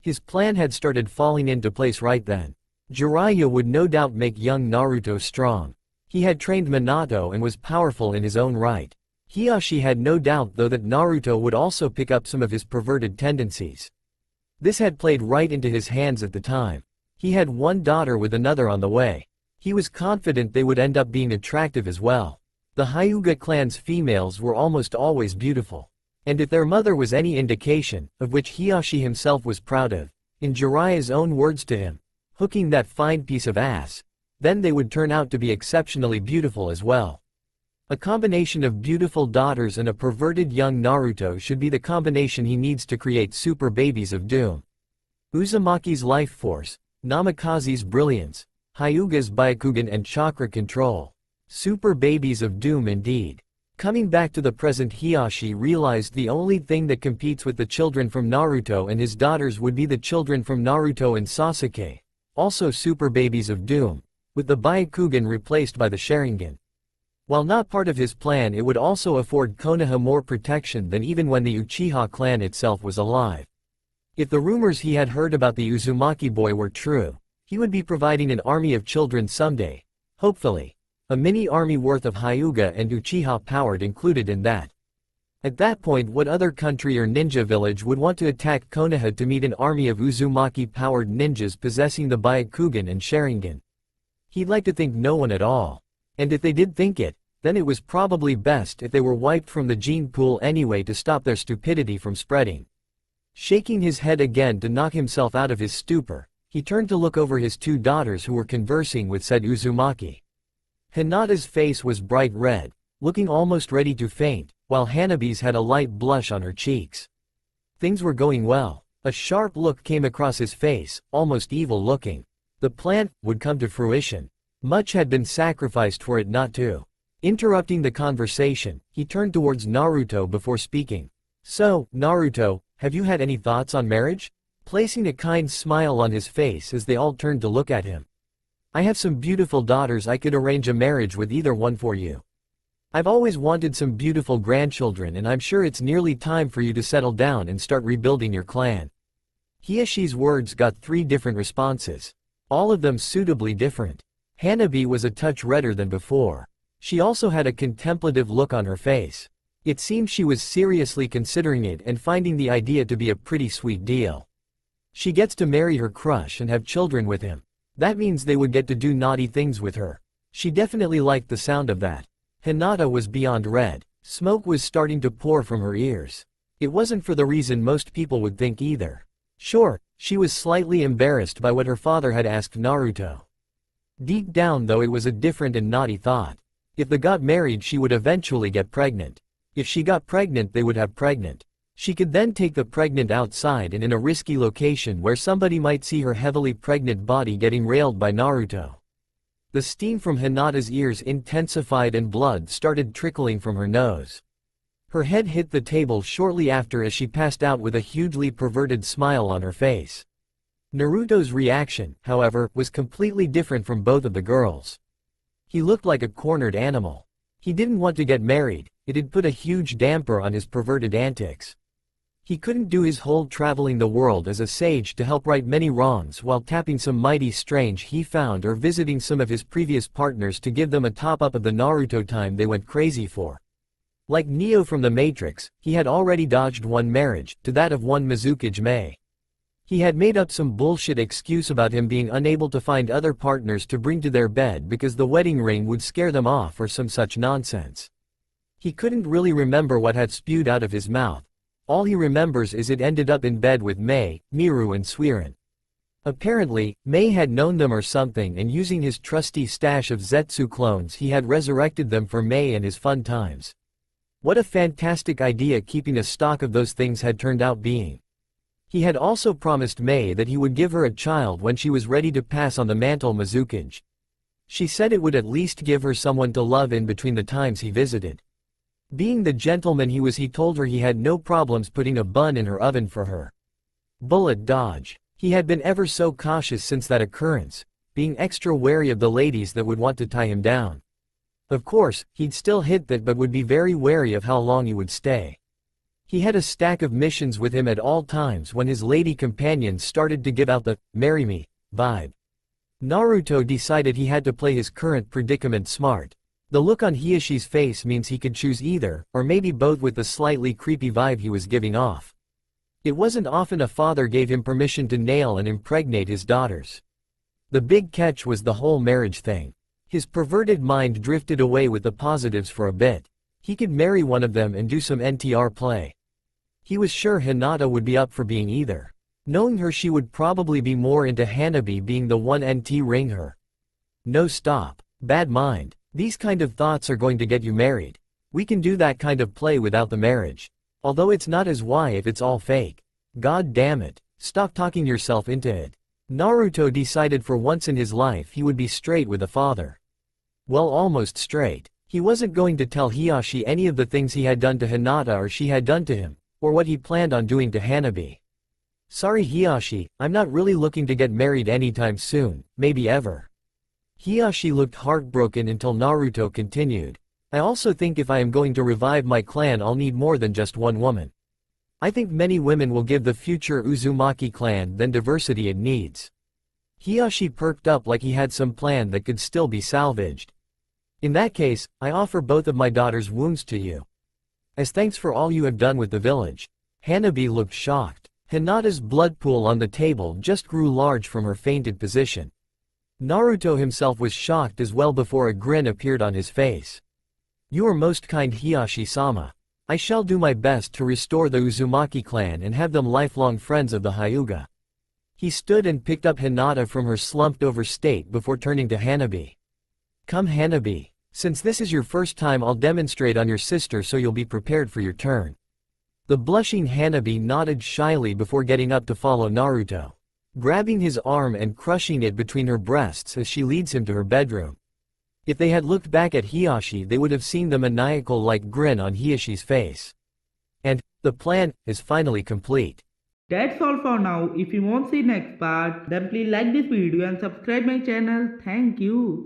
His plan had started falling into place right then. Jiraiya would no doubt make young Naruto strong. He had trained Minato and was powerful in his own right. Hiashi had no doubt though that Naruto would also pick up some of his perverted tendencies. This had played right into his hands at the time. He had one daughter with another on the way. He was confident they would end up being attractive as well. The Hyuga clan's females were almost always beautiful. And if their mother was any indication, of which Hiashi himself was proud of, in Jiraiya's own words to him, hooking that fine piece of ass, then they would turn out to be exceptionally beautiful as well. A combination of beautiful daughters and a perverted young Naruto should be the combination he needs to create super babies of doom. Uzumaki's life force, Namikaze's brilliance, Hyuga's Byakugan and chakra control. Super babies of doom indeed. Coming back to the present, Hiashi realized the only thing that competes with the children from Naruto and his daughters would be the children from Naruto and Sasuke, also super babies of doom, with the Byakugan replaced by the Sharingan. While not part of his plan, it would also afford Konoha more protection than even when the Uchiha clan itself was alive. If the rumors he had heard about the Uzumaki boy were true, he would be providing an army of children someday, hopefully. A mini-army worth of Hyuga and Uchiha powered included in that. At that point, what other country or ninja village would want to attack Konoha to meet an army of Uzumaki-powered ninjas possessing the Byakugan and Sharingan? He'd like to think no one at all. And if they did think it, then it was probably best if they were wiped from the gene pool anyway to stop their stupidity from spreading. Shaking his head again to knock himself out of his stupor, He turned to look over his two daughters who were conversing with said Uzumaki. Hinata's face was bright red, looking almost ready to faint, while Hanabi's had a light blush on her cheeks. Things were going well. A sharp look came across his face, almost evil-looking. The plan would come to fruition. Much had been sacrificed for it not to. Interrupting the conversation, he turned towards Naruto before speaking. So, Naruto, have you had any thoughts on marriage? Placing a kind smile on his face as they all turned to look at him. I have some beautiful daughters. I could arrange a marriage with either one for you. I've always wanted some beautiful grandchildren, and I'm sure it's nearly time for you to settle down and start rebuilding your clan. Hiashi's words got 3 different responses. All of them suitably different. Hanabi was a touch redder than before. She also had a contemplative look on her face. It seemed she was seriously considering it and finding the idea to be a pretty sweet deal. She gets to marry her crush and have children with him. That means they would get to do naughty things with her. She definitely liked the sound of that. Hinata was beyond red. Smoke was starting to pour from her ears. It wasn't for the reason most people would think either. Sure, she was slightly embarrassed by what her father had asked Naruto. Deep down though, it was a different and naughty thought. If they got married, she would eventually get pregnant. If she got pregnant, they would have pregnant. She could then take the pregnant outside and in a risky location where somebody might see her heavily pregnant body getting railed by Naruto. The steam from Hinata's ears intensified and blood started trickling from her nose. Her head hit the table shortly after as she passed out with a hugely perverted smile on her face. Naruto's reaction, however, was completely different from both of the girls. He looked like a cornered animal. He didn't want to get married. It had put a huge damper on his perverted antics. He couldn't do his whole traveling the world as a sage to help right many wrongs while tapping some mighty strange he found or visiting some of his previous partners to give them a top-up of the Naruto time they went crazy for. Like Neo from the Matrix, he had already dodged one marriage, to that of one Mizukage Mei. He had made up some bullshit excuse about him being unable to find other partners to bring to their bed because the wedding ring would scare them off or some such nonsense. He couldn't really remember what had spewed out of his mouth. All he remembers is it ended up in bed with Mei, Miru and Suiren. Apparently, Mei had known them or something, and using his trusty stash of Zetsu clones he had resurrected them for Mei and his fun times. What a fantastic idea keeping a stock of those things had turned out being. He had also promised Mei that he would give her a child when she was ready to pass on the mantle Mizukage. She said it would at least give her someone to love in between the times he visited. Being the gentleman he was, he told her he had no problems putting a bun in her oven for her. Bullet dodge. He had been ever so cautious since that occurrence, being extra wary of the ladies that would want to tie him down. Of course, he'd still hit that but would be very wary of how long he would stay. He had a stack of missions with him at all times when his lady companions started to give out the "marry me" vibe. Naruto decided he had to play his current predicament smart. The look on Hiashi's face means he could choose either, or maybe both with the slightly creepy vibe he was giving off. It wasn't often a father gave him permission to nail and impregnate his daughters. The big catch was the whole marriage thing. His perverted mind drifted away with the positives for a bit. He could marry one of them and do some NTR play. He was sure Hinata would be up for being either. Knowing her, she would probably be more into Hanabi being the one NT ring her. No, stop. Bad mind. These kind of thoughts are going to get you married. We can do that kind of play without the marriage. Although it's not as why if it's all fake. God damn it. Stop talking yourself into it. Naruto decided for once in his life he would be straight with a father. Well, almost straight. He wasn't going to tell Hiashi any of the things he had done to Hinata or she had done to him, or what he planned on doing to Hanabi. Sorry Hiashi, I'm not really looking to get married anytime soon, maybe ever. Hiashi looked heartbroken until Naruto continued. I also think if I am going to revive my clan, I'll need more than just one woman. I think many women will give the future Uzumaki clan the diversity it needs. Hiashi perked up like he had some plan that could still be salvaged. In that case, I offer both of my daughter's wounds to you. As thanks for all you have done with the village. Hanabi looked shocked. Hinata's blood pool on the table just grew large from her fainted position. Naruto himself was shocked as well before a grin appeared on his face. You are most kind Hiashi-sama. I shall do my best to restore the Uzumaki clan and have them lifelong friends of the Hyuga. He stood and picked up Hinata from her slumped-over state before turning to Hanabi. Come Hanabi. Since this is your first time, I'll demonstrate on your sister so you'll be prepared for your turn. The blushing Hanabi nodded shyly before getting up to follow Naruto, grabbing his arm and crushing it between her breasts as she leads him to her bedroom. If they had looked back at Hiashi, they would have seen the maniacal-like grin on Hiashi's face. And the plan is finally complete. That's all for now. If you want to see next part, then please like this video and subscribe my channel. Thank you.